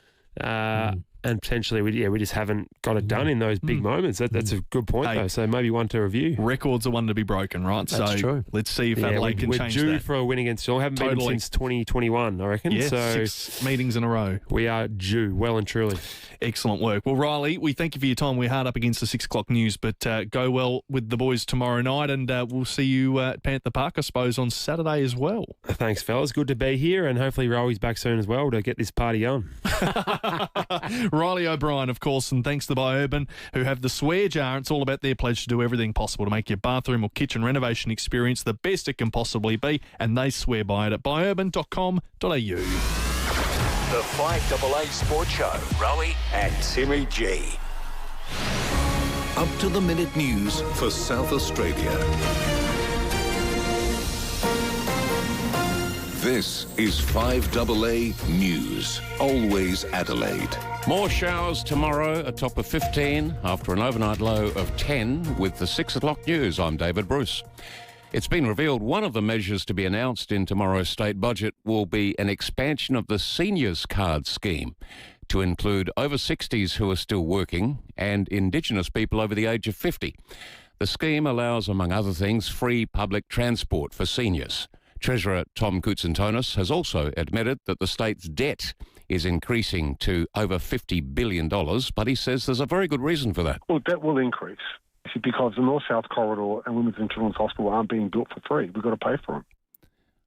And potentially, we just haven't got it done in those big moments. That's a good point, though. So maybe one to review. Records are one to be broken, right? That's true. Let's see if Adelaide can change that. We're due for a win against Geelong. Haven't been since 2021, I reckon. Yeah, so 6 meetings in a row. We are due, well and truly. Excellent work. Well, Riley, we thank you for your time. We're hard up against the 6 o'clock news, but go well with the boys tomorrow night, and we'll see you at Panther Park, I suppose, on Saturday as well. Thanks, fellas. Good to be here, and hopefully Rowie's back soon as well to get this party going. Riley O'Brien, of course, and thanks to Biourban, who have the swear jar. It's all about their pledge to do everything possible to make your bathroom or kitchen renovation experience the best it can possibly be, and they swear by it at biourban.com.au. The 5AA Sports Show. Rowie and Timmy G. Up-to-the-minute news for South Australia. This is 5AA News. Always Adelaide. More showers tomorrow, a top of 15 after an overnight low of 10 with the 6 o'clock news. I'm David Bruce. It's been revealed one of the measures to be announced in tomorrow's state budget will be an expansion of the seniors card scheme to include over 60s who are still working and Indigenous people over the age of 50. The scheme allows, among other things, free public transport for seniors. Treasurer Tom Koutsantonis has also admitted that the state's debt is increasing to over $50 billion, but he says there's a very good reason for that. Well, debt will increase because the North-South Corridor and Women's and Children's Hospital aren't being built for free. We've got to pay for them.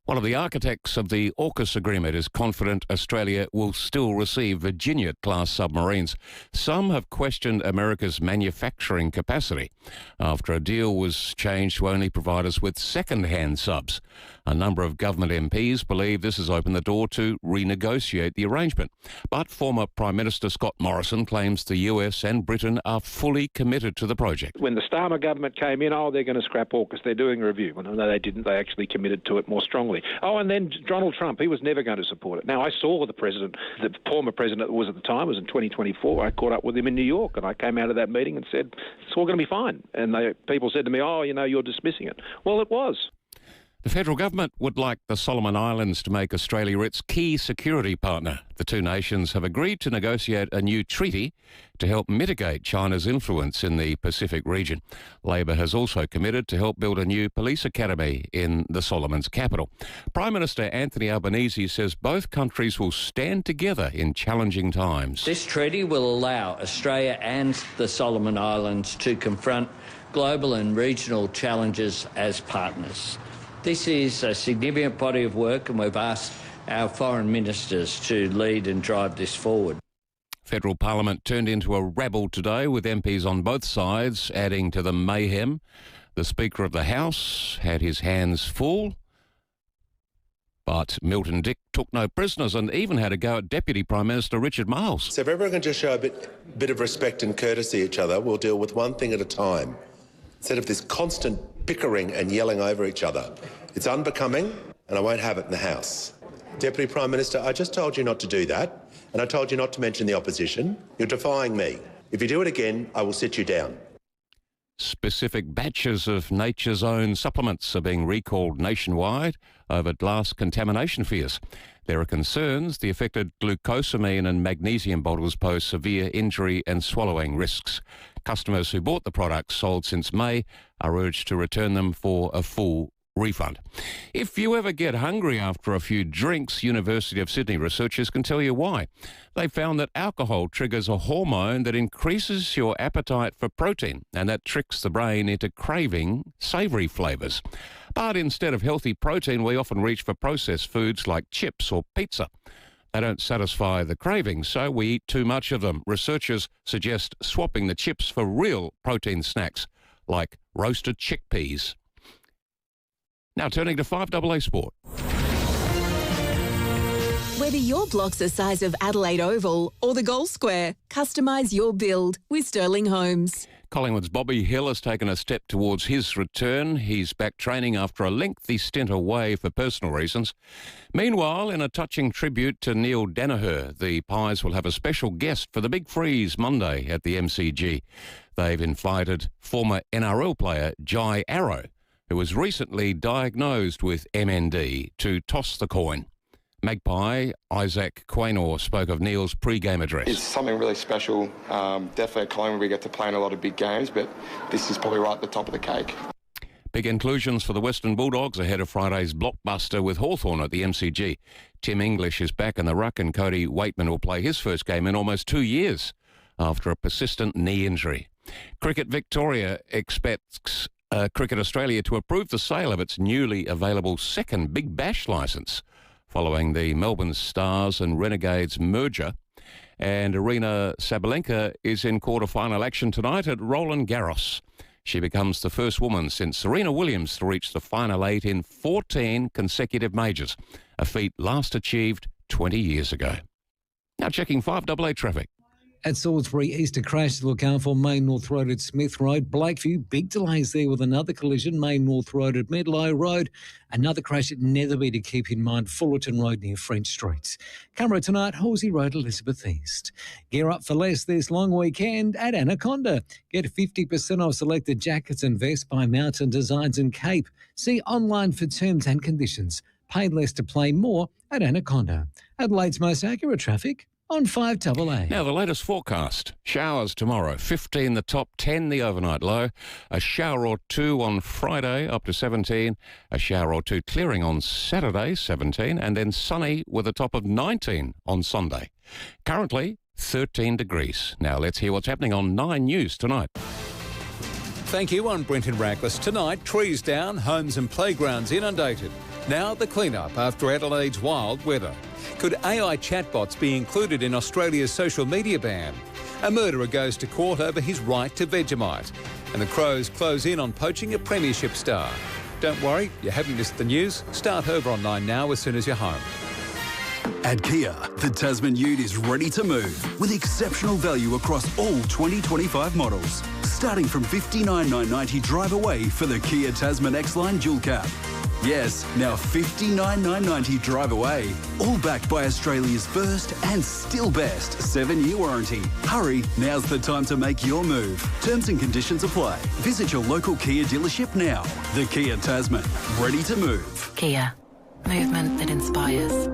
One of the architects of the AUKUS agreement is confident Australia will still receive Virginia-class submarines. Some have questioned America's manufacturing capacity after a deal was changed to only provide us with second-hand subs. A number of government MPs believe this has opened the door to renegotiate the arrangement. But former Prime Minister Scott Morrison claims the US and Britain are fully committed to the project. When the Starmer government came in, they're going to scrap AUKUS. They're doing a review. Well, no, they didn't. They actually committed to it more strongly. And then Donald Trump, he was never going to support it. Now, I saw the former president that was at the time, was in 2024. I caught up with him in New York, and I came out of that meeting and said, it's all going to be fine. And people said to me, you're dismissing it. Well, it was. The federal government would like the Solomon Islands to make Australia its key security partner. The two nations have agreed to negotiate a new treaty to help mitigate China's influence in the Pacific region. Labor has also committed to help build a new police academy in the Solomons' capital. Prime Minister Anthony Albanese says both countries will stand together in challenging times. This treaty will allow Australia and the Solomon Islands to confront global and regional challenges as partners. This is a significant body of work, and we've asked our foreign ministers to lead and drive this forward. Federal Parliament turned into a rabble today with MPs on both sides adding to the mayhem. The Speaker of the House had his hands full, but Milton Dick took no prisoners and even had a go at Deputy Prime Minister Richard Marles. So if everyone can just show a bit of respect and courtesy to each other, we'll deal with one thing at a time, instead of this constant bickering and yelling over each other. It's unbecoming, and I won't have it in the House. Deputy Prime Minister, I just told you not to do that, and I told you not to mention the opposition. You're defying me. If you do it again, I will sit you down. Specific batches of Nature's Own supplements are being recalled nationwide over glass contamination fears. There are concerns the affected glucosamine and magnesium bottles pose severe injury and swallowing risks. Customers who bought the products sold since May are urged to return them for a full refund. If you ever get hungry after a few drinks, University of Sydney researchers can tell you why. They found that alcohol triggers a hormone that increases your appetite for protein, and that tricks the brain into craving savoury flavours. But instead of healthy protein, we often reach for processed foods like chips or pizza. They don't satisfy the craving, so we eat too much of them. Researchers suggest swapping the chips for real protein snacks, like roasted chickpeas. Now turning to 5AA Sport. Whether your block's the size of Adelaide Oval or the Gold Square, customise your build with Sterling Homes. Collingwood's Bobby Hill has taken a step towards his return. He's back training after a lengthy stint away for personal reasons. Meanwhile, in a touching tribute to Neil Danaher, the Pies will have a special guest for the Big Freeze Monday at the MCG. They've invited former NRL player Jai Arrow, who was recently diagnosed with MND, to toss the coin. Magpie Isaac Quaynor spoke of Neil's pre-game address. It's something really special. Definitely at Collingwood we get to play in a lot of big games, but this is probably right at the top of the cake. Big inclusions for the Western Bulldogs ahead of Friday's blockbuster with Hawthorn at the MCG. Tim English is back in the ruck and Cody Waitman will play his first game in almost 2 years after a persistent knee injury. Cricket Victoria expects Cricket Australia to approve the sale of its newly available second Big Bash licence following the Melbourne Stars and Renegades merger. And Arina Sabalenka is in quarter-final action tonight at Roland Garros. She becomes the first woman since Serena Williams to reach the final 8 in 14 consecutive majors, a feat last achieved 20 years ago. Now checking 5AA traffic. At Salisbury, east a crash to look out for Main North Road at Smith Road. Blakeview, big delays there with another collision. Main North Road at Medlow Road. Another crash at Netherby to keep in mind. Fullerton Road near French Street. Camera tonight, Halsey Road, Elizabeth East. Gear up for less this long weekend at Anaconda. Get 50% off selected jackets and vests by Mountain Designs and Cape. See online for terms and conditions. Pay less to play more at Anaconda. Adelaide's most accurate traffic on 5AA. Now, the latest forecast. Showers tomorrow, 15 the top, 10 the overnight low. A shower or two on Friday, up to 17. A shower or two clearing on Saturday, 17. And then sunny with a top of 19 on Sunday. Currently, 13 degrees. Now, let's hear what's happening on 9 News tonight. Thank you. I'm Brenton Rackless. Tonight, trees down, homes and playgrounds inundated. Now the clean-up after Adelaide's wild weather. Could AI chatbots be included in Australia's social media ban? A murderer goes to court over his right to Vegemite. And the Crows close in on poaching a premiership star. Don't worry, you haven't missed the news. Start over on 9 now as soon as you're home. At Kia, the Tasman Ute is ready to move with exceptional value across all 2025 models. Starting from $59,990 drive away for the Kia Tasman X-Line Dual Cab. Yes, now $59,990 drive away. All backed by Australia's first and still best 7-year warranty. Hurry, now's the time to make your move. Terms and conditions apply. Visit your local Kia dealership now. The Kia Tasman, ready to move. Kia, movement that inspires.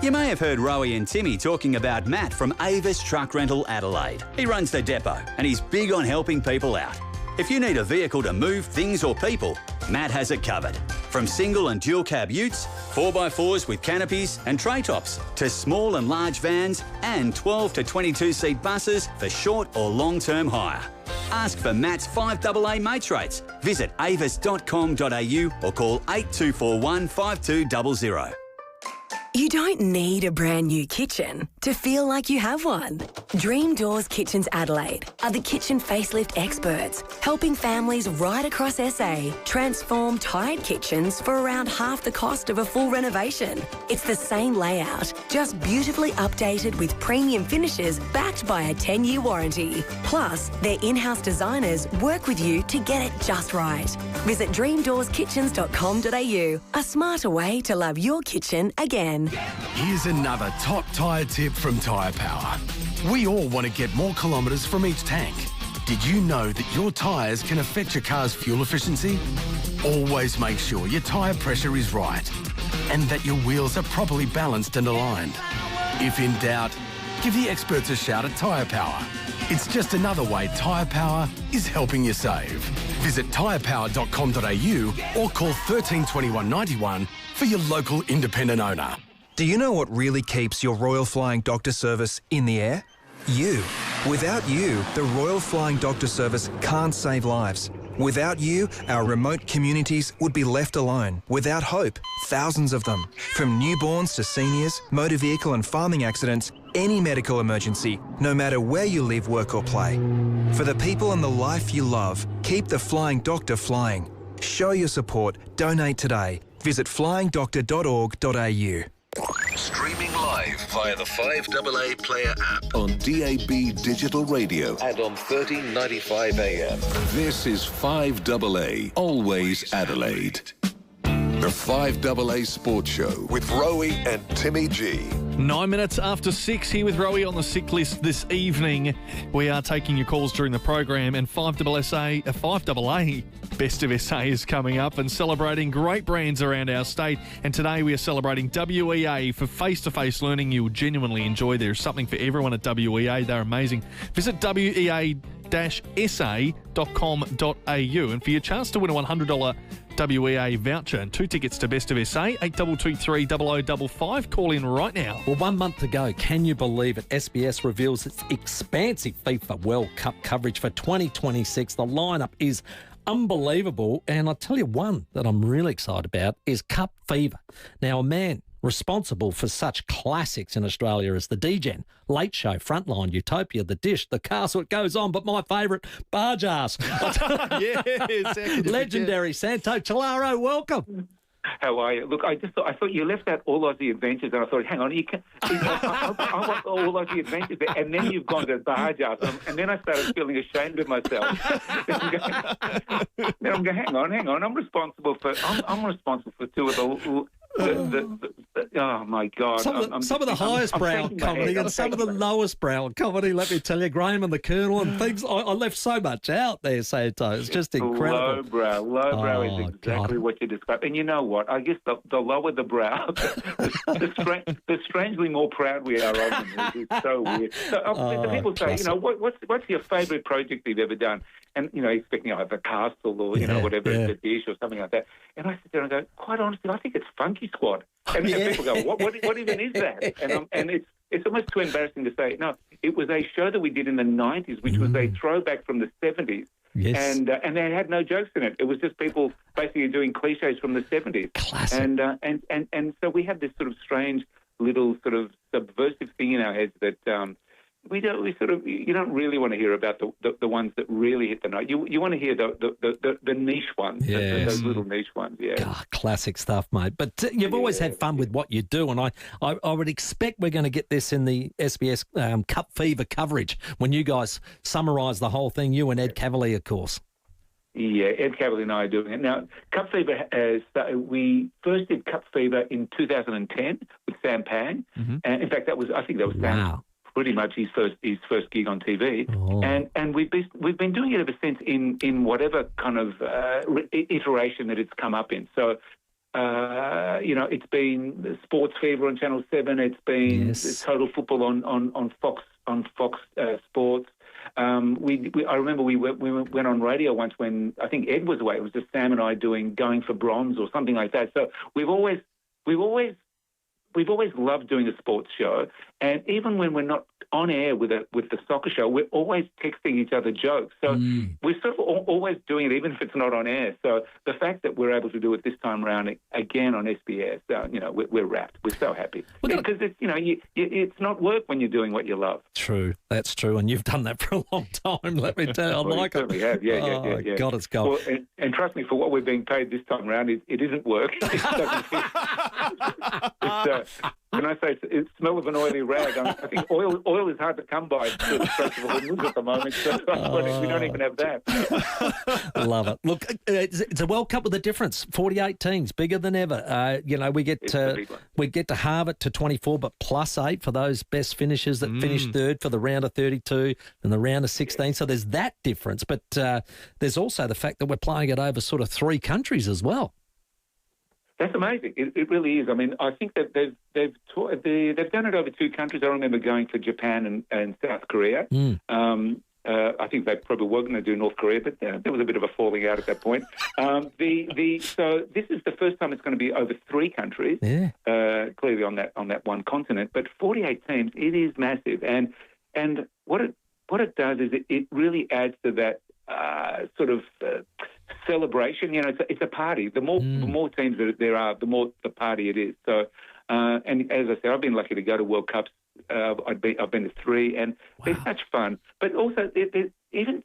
You may have heard Rowie and Timmy talking about Matt from Avis Truck Rental Adelaide. He runs the depot and he's big on helping people out. If you need a vehicle to move things or people, Matt has it covered. From single and dual cab utes, 4x4s with canopies and tray tops, to small and large vans and 12 to 22 seat buses for short or long-term hire. Ask for Matt's 5AA mates rates. Visit avis.com.au or call 8241 5200. You don't need a brand new kitchen to feel like you have one. Dream Doors Kitchens Adelaide are the kitchen facelift experts, helping families right across SA transform tired kitchens for around half the cost of a full renovation. It's the same layout, just beautifully updated with premium finishes backed by a 10-year warranty. Plus, their in-house designers work with you to get it just right. Visit dreamdoorskitchens.com.au, a smarter way to love your kitchen again. Here's another top tyre tip from Tyre Power. We all want to get more kilometres from each tank. Did you know that your tyres can affect your car's fuel efficiency? Always make sure your tyre pressure is right and that your wheels are properly balanced and aligned. If in doubt, give the experts a shout at Tyre Power. It's just another way Tyre Power is helping you save. Visit tyrepower.com.au or call 132191 for your local independent owner. Do you know what really keeps your Royal Flying Doctor Service in the air? You. Without you, the Royal Flying Doctor Service can't save lives. Without you, our remote communities would be left alone, without hope, thousands of them. From newborns to seniors, motor vehicle and farming accidents, any medical emergency, no matter where you live, work or play. For the people and the life you love, keep the Flying Doctor flying. Show your support. Donate today. Visit flyingdoctor.org.au. Streaming live via the 5AA Player app on DAB Digital Radio and on 1395 AM. This is 5AA, always Adelaide. The 5AA Sports Show with Rowie and Timmy G. 9 minutes after 6 here with Rowie on the sick list this evening. We are taking your calls during the program, and 5AA Best of SA is coming up and celebrating great brands around our state. And today we are celebrating WEA for face-to-face learning you will genuinely enjoy. There's something for everyone at WEA. They're amazing. Visit wea-sa.com.au and for your chance to win a $100 WEA voucher and 2 tickets to Best of SA, 8223 0055. Call in right now. Well, 1 month to go. Can you believe it? SBS reveals its expansive FIFA World Cup coverage for 2026. The lineup is unbelievable. And I'll tell you one that I'm really excited about is Cup Fever. Now, a man responsible for such classics in Australia as the D-Gen, Late Show, Frontline, Utopia, The Dish, The Castle, it goes on, but my favourite, Barge Ass. Yes. Legendary Santo Chilaro, welcome. How are you? Look, I thought you left out All Aussie Adventures, and I thought, hang on, I want All Aussie Adventures, and then you've gone to Barge Ass, and then I started feeling ashamed of myself. Then I'm going, hang on, I'm responsible for two of the oh my God! Some of the highest brow comedy and some of the lowest brow comedy. Let me tell you, Graham and the Colonel and things. I left so much out there, Santo. It's just incredible. Lowbrow is exactly what you described. And you know what? I guess the lower the brow, the strangely more proud we are of them. It's so weird. So the people say, classic. What's your favourite project you've ever done? And expecting either the Castle or whatever, The Dish or something like that. And I sit there and go, quite honestly, I think it's Funky Squad. And people go, what even is that? And it's almost too embarrassing to say. No, it was a show that we did in the 90s, which was a throwback from the 70s. Yes. And they had no jokes in it. It was just people basically doing cliches from the 70s. Classic. And so we have this sort of strange little sort of subversive thing in our heads that you don't really want to hear about the ones that really hit the note. You want to hear the niche ones, those little niche ones. Yeah, classic stuff, mate. But you've always had fun with what you do, and I would expect we're going to get this in the SBS Cup Fever coverage when you guys summarise the whole thing. You and Ed Cavalier, of course. Yeah, Ed Cavalier and I are doing it now. Cup Fever we first did Cup Fever in 2010 with Sam Pang, and in fact I think that was Sam. Wow. Pretty much his first gig on TV, and we've been doing it ever since in whatever kind of iteration that it's come up in. So it's been Sports Fever on Channel 7. It's been Total Football on Fox Sports. I remember we went on radio once when I think Ed was away. It was just Sam and I doing Going for Bronze or something like that. So we've always loved doing a sports show, and even when we're not on air with the soccer show, we're always texting each other jokes. So we're sort of always doing it, even if it's not on air. So the fact that we're able to do it this time around again on SBS, we're wrapped. We're so happy because it's it's not work when you're doing what you love. True, that's true, and you've done that for a long time. Let me tell you, I like it. We have, yeah. God, it's gold. Well, and trust me, for what we're being paid this time around, it isn't work. When I say it's smell of an oily rag, I think oil is hard to come by at the moment, so we don't even have that. Love it. Look, it's a World Cup with a difference. 48 teams, bigger than ever. We get to halve it to 24, but +8 for those best finishers that finish third for the round of 32 and the round of 16. So there's that difference, but there's also the fact that we're playing it over sort of 3 countries as well. That's amazing. It really is. I mean, I think that they've done it over 2 countries. I remember going to Japan and South Korea. I think they probably were going to do North Korea, but there was a bit of a falling out at that point. So this is the first time it's going to be over 3 countries, clearly on that one continent, but 48 teams. It is massive, and what it does is it really adds to that sort of celebration. You know, it's a party. The more teams that there are, the more the party it is. So, and as I said, I've been lucky to go to World Cups. I've been to 3, and they're such fun. But also, even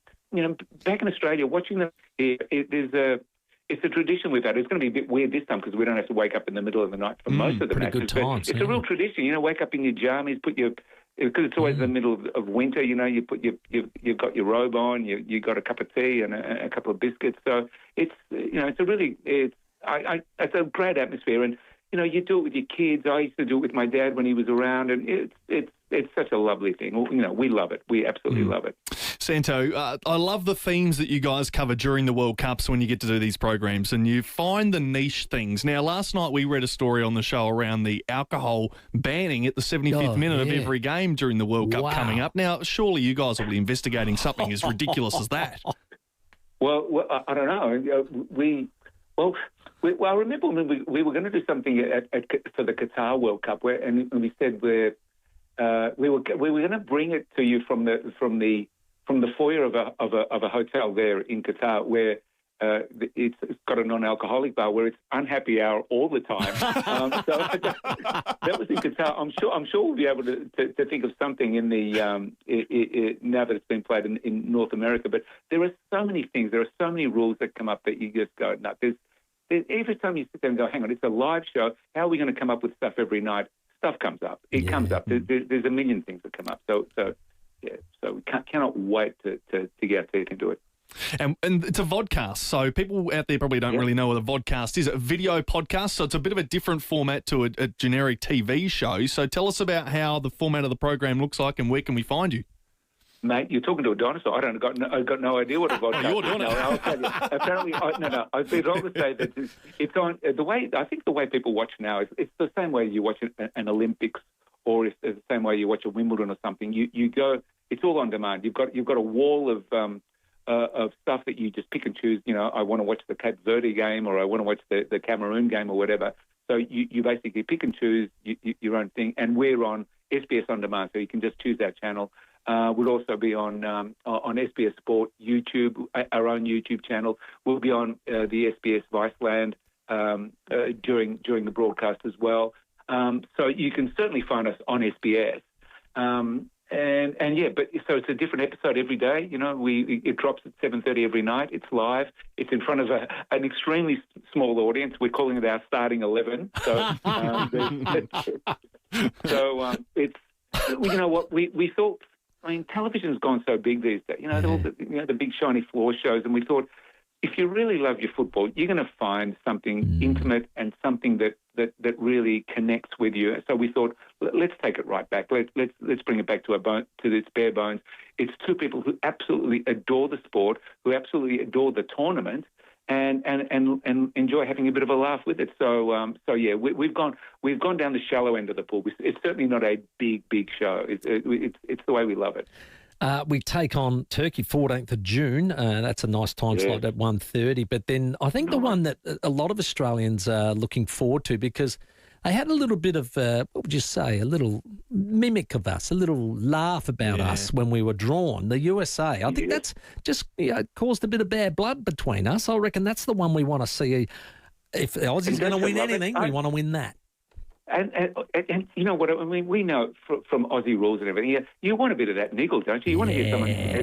back in Australia, watching them here, it's a tradition we've had. It's going to be a bit weird this time because we don't have to wake up in the middle of the night for most of the matches. Good times, it's a real tradition. Wake up in your jammies, because it's always in the middle of winter. You've got your robe on, you got a cup of tea and a couple of biscuits. So it's it's a great atmosphere, and you do it with your kids. I used to do it with my dad when he was around, and it's such a lovely thing. We love it. We absolutely love it. Santo, I love the themes that you guys cover during the World Cups when you get to do these programs, and you find the niche things. Now, last night we read a story on the show around the alcohol banning at the 75th minute of every game during the World Cup coming up. Now, surely you guys will be investigating something as ridiculous as that. Well, I don't know. I remember when we were going to do something for the Qatar World Cup, and we said we were going to bring it to you from the foyer of a hotel there in Qatar, where it's got a non-alcoholic bar where it's unhappy hour all the time. So that was in Qatar. I'm sure we'll be able to think of something in the now that it's been played in North America. But there are so many things. There are so many rules that come up that you just go, no. Every time you sit there and go, hang on, it's a live show. How are we going to come up with stuff every night? Stuff comes up. It comes up. There's a million things that come up. So we cannot wait to get our teeth into it. And it's a vodcast, so people out there probably don't really know what a vodcast is. A video podcast, so it's a bit of a different format to a generic TV show. So tell us about how the format of the program looks like and where can we find you? Mate, you're talking to a dinosaur. I've got no idea what a vodcast is. You're doing it. I'll tell you. Apparently, I'd be wrong to say that it's on the way. I think the way people watch now is it's the same way you watch an Olympics, or it's the same way you watch a Wimbledon or something. You go. It's all on demand. You've got a wall of stuff that you just pick and choose. I want to watch the Cape Verde game, or I want to watch the Cameroon game, or whatever. So you basically pick and choose your own thing, and we're on SBS On Demand, so you can just choose our channel. We'll also be on SBS Sport YouTube, our own YouTube channel. We'll be on the SBS Viceland during the broadcast as well. So you can certainly find us on SBS. So it's a different episode every day. It drops at 7:30 every night. It's live. It's in front of an extremely small audience. We're calling it our starting 11. So it's what we thought. I mean, television's gone so big these days. All the big shiny floor shows, and we thought, if you really love your football, you're going to find something intimate and something that really connects with you. So we thought, let's take it right back. Let's bring it back to its bare bones. It's 2 people who absolutely adore the sport, who absolutely adore the tournament, and enjoy having a bit of a laugh with it. So we've gone down the shallow end of the pool. It's certainly not a big show. It's the way we love it. We take on Turkey 14th of June. That's a nice time slot at 1:30. But then I think the one that a lot of Australians are looking forward to, because they had a little bit of, what would you say, a little mimic of us, a little laugh about us when we were drawn, the USA. I think that's just caused a bit of bad blood between us. I reckon that's the one we want to see. If the Aussies going to win anything, we want to win that. And you know what I mean? We know from Aussie rules and everything. You want a bit of that niggle, don't you? You want to hear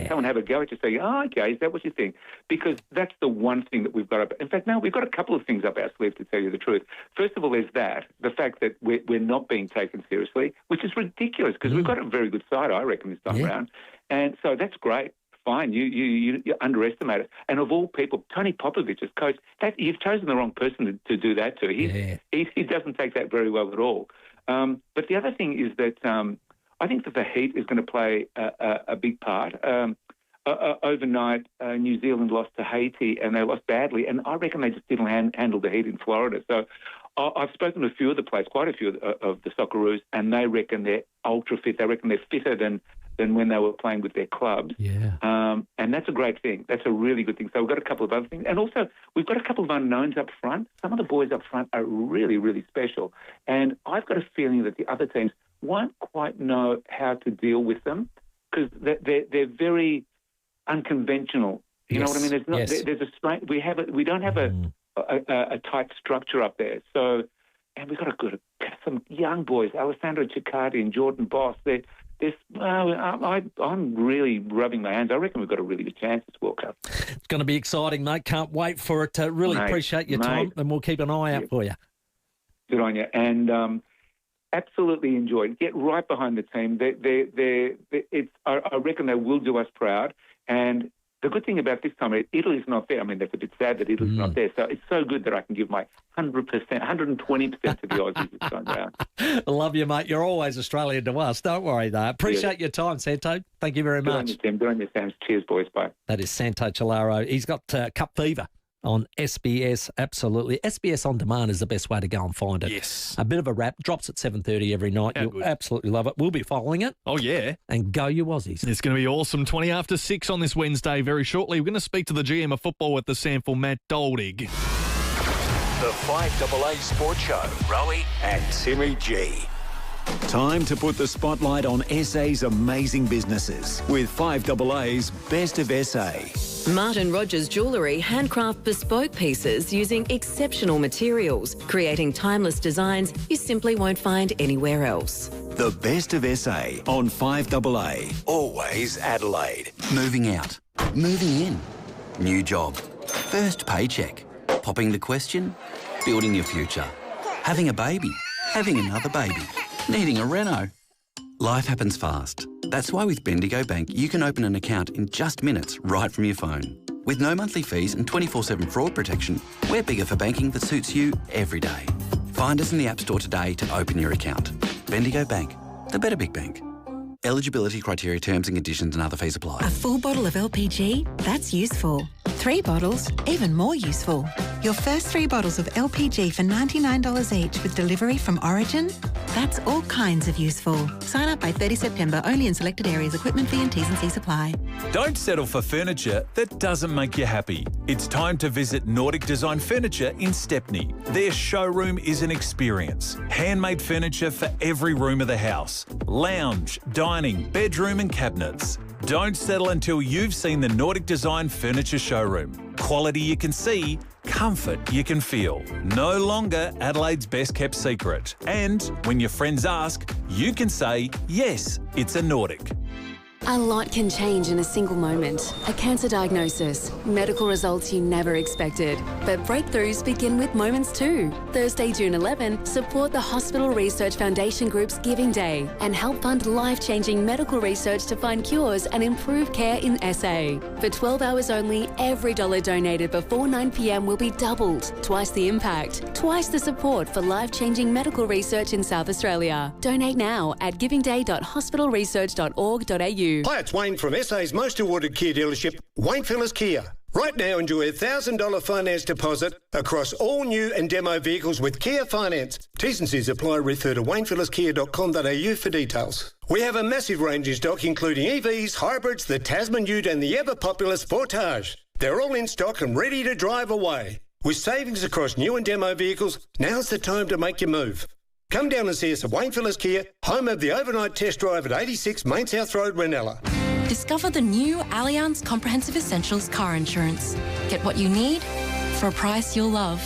someone have a go at you, say, "Oh, okay, is that what you think?" Because that's the one thing that we've got up. In fact, now we've got a couple of things up our sleeve, to tell you the truth. First of all, there's the fact that we're not being taken seriously, which is ridiculous because we've got a very good side, I reckon, this time around, and so that's great. Fine, you underestimate it. And of all people, Tony Popovich as coach, you've chosen the wrong person to do that to. He doesn't take that very well at all. But the other thing is that I think that the heat is going to play a big part. Overnight, New Zealand lost to Haiti, and they lost badly. And I reckon they just didn't handle the heat in Florida. So I've spoken to a few of the players, quite a few of the Socceroos, and they reckon they're ultra fit. They reckon they're fitter than when they were playing with their clubs. Yeah. And that's a great thing. That's a really good thing. So we've got a couple of other things. And also, we've got a couple of unknowns up front. Some of the boys up front are really, really special. And I've got a feeling that the other teams won't quite know how to deal with them because they're very unconventional. You know what I mean? There's a strain. We don't have a tight structure up there. So, and we've got some young boys, Alessandro Ciccardi and Jordan Boss. I'm really rubbing my hands. I reckon we've got a really good chance this World Cup. It's going to be exciting, mate. Can't wait for it. Really appreciate your time, and we'll keep an eye out for you. Good on you. And absolutely enjoy it. Get right behind the team. I reckon they will do us proud. And the good thing about this time, Italy's not there. I mean, that's a bit sad that Italy's not there. So it's so good that I can give my 100%, 120% to the Aussies this time round. I love you, mate. You're always Australian to us. Don't worry, though. Appreciate your time, Santo. Thank you very much. Good on you, Tim. Good on you, Sam. Cheers, boys. Bye. That is Santo Chilaro. He's got Cup Fever on SBS, absolutely. SBS On Demand is the best way to go and find it. Yes. A bit of a wrap. Drops at 7:30 every night. You'll absolutely love it. We'll be following it. Oh, yeah. And go you Aussies. It's going to be awesome. 20 after 6 on this Wednesday very shortly. We're going to speak to the GM of football at the Sample, Matt Doldig. The 5AA Sports Show, Rowie and Timmy G. Time to put the spotlight on SA's amazing businesses with 5AA's Best of SA. Martin Rogers Jewellery handcraft bespoke pieces using exceptional materials, creating timeless designs you simply won't find anywhere else. The Best of SA on 5AA. Always Adelaide. Moving out. Moving in. New job. First paycheck. Popping the question. Building your future. Having a baby. Having another baby. Needing a reno. Life happens fast. That's why with Bendigo Bank, you can open an account in just minutes right from your phone. With no monthly fees and 24/7 fraud protection, we're bigger for banking that suits you every day. Find us in the App Store today to open your account. Bendigo Bank, the better big bank. Eligibility criteria, terms and conditions and other fees apply. A full bottle of LPG? That's useful. 3 bottles? Even more useful. Your first 3 bottles of LPG for $99 each with delivery from Origin? That's all kinds of useful. Sign up by 30 September only in selected areas. Equipment fee and T's and C's apply. Don't settle for furniture that doesn't make you happy. It's time to visit Nordic Design Furniture in Stepney. Their showroom is an experience. Handmade furniture for every room of the house. Lounge, dining, bedroom and cabinets. Don't settle until you've seen the Nordic Design Furniture showroom. Quality you can see, comfort you can feel. No longer Adelaide's best kept secret. And when your friends ask, you can say, yes, it's a Nordic. A lot can change in a single moment. A cancer diagnosis, medical results you never expected. But breakthroughs begin with moments too. Thursday, June 11, support the Hospital Research Foundation Group's Giving Day and help fund life-changing medical research to find cures and improve care in SA. For 12 hours only, every dollar donated before 9 p.m. will be doubled. Twice the impact, twice the support for life-changing medical research in South Australia. Donate now at givingday.hospitalresearch.org.au. Hi, it's Wayne from SA's most awarded Kia dealership, Wayne Phillips Kia. Right now, enjoy a $1,000 finance deposit across all new and demo vehicles with Kia Finance. T's and C's apply. Refer to waynephillipskia.com.au for details. We have a massive range in stock, including EVs, hybrids, the Tasman Ute and the ever-popular Sportage. They're all in stock and ready to drive away. With savings across new and demo vehicles, now's the time to make your move. Come down and see us at Wayne Phillips Kia, home of the overnight test drive at 86 Main South Road, Ranella. Discover the new Allianz Comprehensive Essentials car insurance. Get what you need for a price you'll love.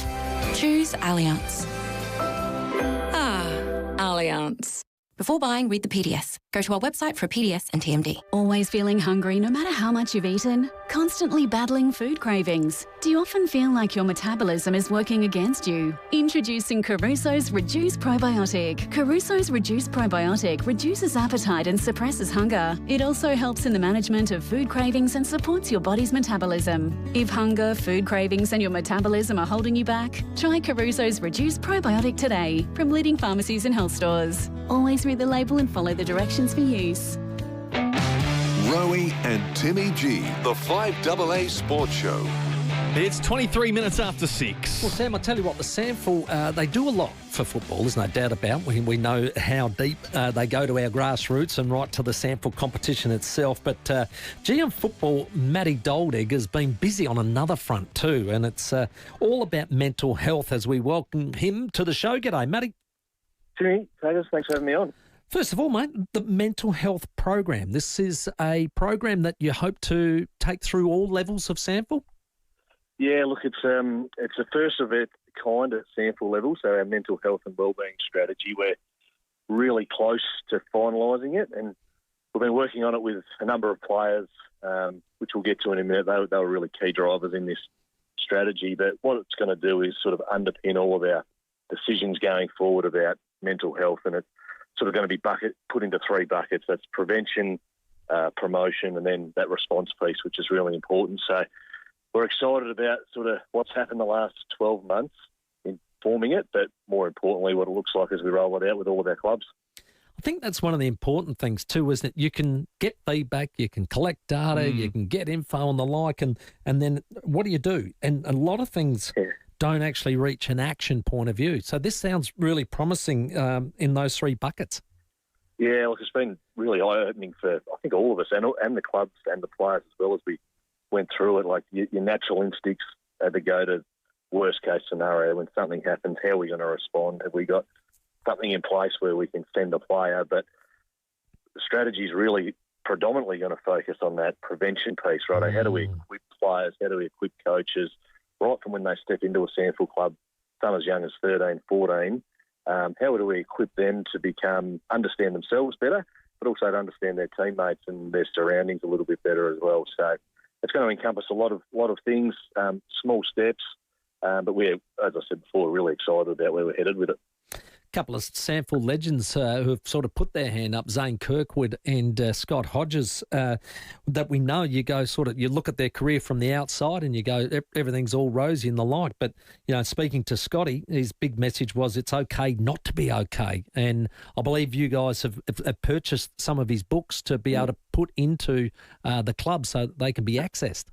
Choose Allianz. Allianz. Before buying, read the PDS. Go to our website for a PDS and TMD. Always feeling hungry no matter how much you've eaten? Constantly battling food cravings? Do you often feel like your metabolism is working against you? Introducing Caruso's Reduce Probiotic. Caruso's Reduce Probiotic reduces appetite and suppresses hunger. It also helps in the management of food cravings and supports your body's metabolism. If hunger, food cravings and your metabolism are holding you back, try Caruso's Reduce Probiotic today from leading pharmacies and health stores. Always read the label and follow the directions for use. Rowie and Timmy G, the 5AA Sports Show. It's 23 minutes after 6. Well, Sam, I tell you what, the SANFL, they do a lot for football, there's no doubt about. We know how deep they go to our grassroots and right to the SANFL competition itself. But GM Football, Matty Doldig, has been busy on another front too, and it's all about mental health as we welcome him to the show. G'day, Matty. Timmy, thanks for having me on. First of all, mate, the mental health program. This is a program that you hope to take through all levels of SANFL? Yeah, look, it's the first of its kind at SANFL level, so our mental health and wellbeing strategy. We're really close to finalising it, and we've been working on it with a number of players, which we'll get to in a minute. They were really key drivers in this strategy, but what it's going to do is sort of underpin all of our decisions going forward about mental health, and it's sort of going to be put into three buckets. That's prevention, promotion, and then that response piece, which is really important. So we're excited about sort of what's happened the last 12 months in forming it, but more importantly, what it looks like as we roll it out with all of our clubs. I think that's one of the important things too, is that you can get feedback, you can collect data, you can get info and the like, and then what do you do? And a lot of things don't actually reach an action point of view. So this sounds really promising in those three buckets. Yeah, look, it's been really eye-opening for, I think, all of us and the clubs and the players as well as we went through it. Like your natural instincts are to go to worst-case scenario when something happens. How are we going to respond? Have we got something in place where we can send a player? But the strategy is really predominantly going to focus on that prevention piece, right? How do we equip players? How do we equip coaches right from when they step into a SANFL club, some as young as 13, 14? How do we equip them to understand themselves better, but also to understand their teammates and their surroundings a little bit better as well? So it's going to encompass a lot of things, small steps, but we're, as I said before, really excited about where we're headed with it. Couple of SANFL legends who have sort of put their hand up, Zane Kirkwood and Scott Hodges, that we know. You look at their career from the outside and you go, everything's all rosy and the like. But, speaking to Scotty, his big message was it's okay not to be okay. And I believe you guys have purchased some of his books to be able to put into the club so they can be accessed.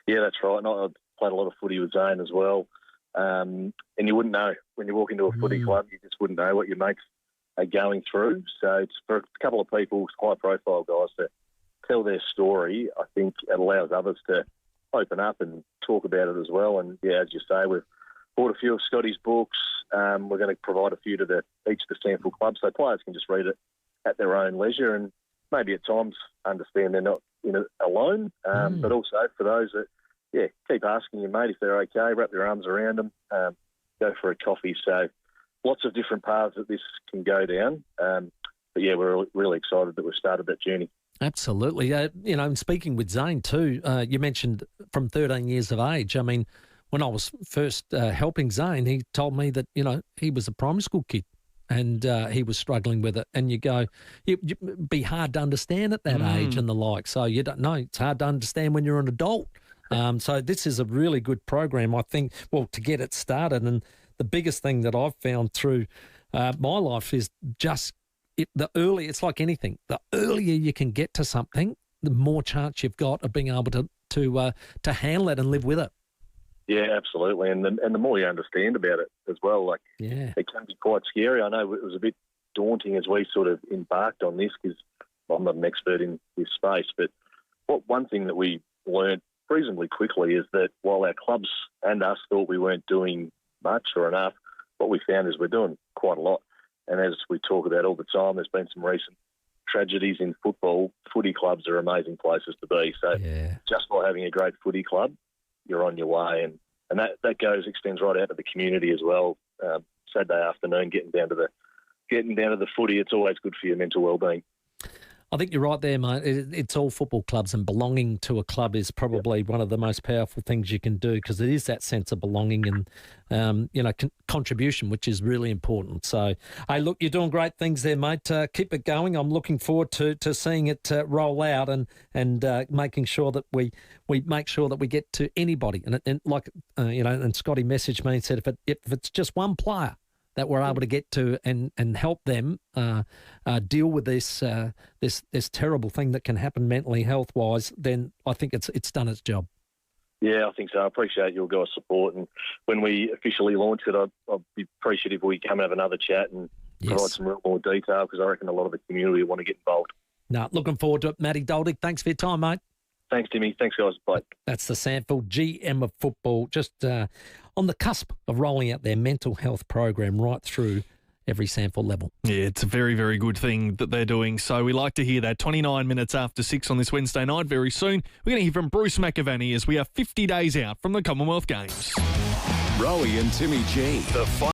Yeah, that's right. And I played a lot of footy with Zane as well. And you wouldn't know when you walk into a footy club, you just wouldn't know what your mates are going through. So it's for a couple of people, high-profile guys, to tell their story. I think it allows others to open up and talk about it as well. And yeah, as you say, we've bought a few of Scotty's books. We're going to provide a few to each of the SANFL clubs, so players can just read it at their own leisure and maybe at times understand they're not in it alone. But also for those that keep asking your mate if they're okay, wrap their arms around them, go for a coffee. So lots of different paths that this can go down. But yeah, we're really excited that we've started that journey. Absolutely. And speaking with Zane too, you mentioned from 13 years of age. I mean, when I was first helping Zane, he told me that, he was a primary school kid and he was struggling with it. And you go, it'd be hard to understand at that age and the like. So you don't know. It's hard to understand when you're an adult. So this is a really good program, I think, to get it started. And the biggest thing that I've found through my life is just it's like anything. The earlier you can get to something, the more chance you've got of being able to handle it and live with it. Yeah, absolutely. And the more you understand about it as well, it can be quite scary. I know it was a bit daunting as we sort of embarked on this because I'm not an expert in this space, but one thing that we learned reasonably quickly is that while our clubs and us thought we weren't doing much or enough, what we found is we're doing quite a lot. And as we talk about all the time, there's been some recent tragedies in football. Footy clubs are amazing places to be. So just by having a great footy club, you're on your way. And that extends right out to the community as well. Saturday afternoon, getting down to the footy, it's always good for your mental wellbeing. I think you're right there, mate. It's all football clubs, and belonging to a club is probably one of the most powerful things you can do because it is that sense of belonging and, contribution, which is really important. So, hey, look, you're doing great things there, mate. Keep it going. I'm looking forward to seeing it roll out and making sure that we make sure that we get to anybody. And and Scotty messaged me and said if it's just one player that we're able to get to and help them deal with this terrible thing that can happen mentally, health-wise, then I think it's done its job. Yeah, I think so. I appreciate your guys' support. And when we officially launch it, I'd be appreciative if we come and have another chat and provide some real more detail, because I reckon a lot of the community will want to get involved. No, looking forward to it. Matty Doldick, thanks for your time, mate. Thanks, Timmy. Thanks, guys. Bye. That's the Sandfield GM of football, just on the cusp of rolling out their mental health program right through every Sandfield level. Yeah, it's a very, very good thing that they're doing. So we like to hear that. 29 minutes after 6 on this Wednesday night. Very soon, we're going to hear from Bruce McAvaney as we are 50 days out from the Commonwealth Games. Rowie and Timmy G. The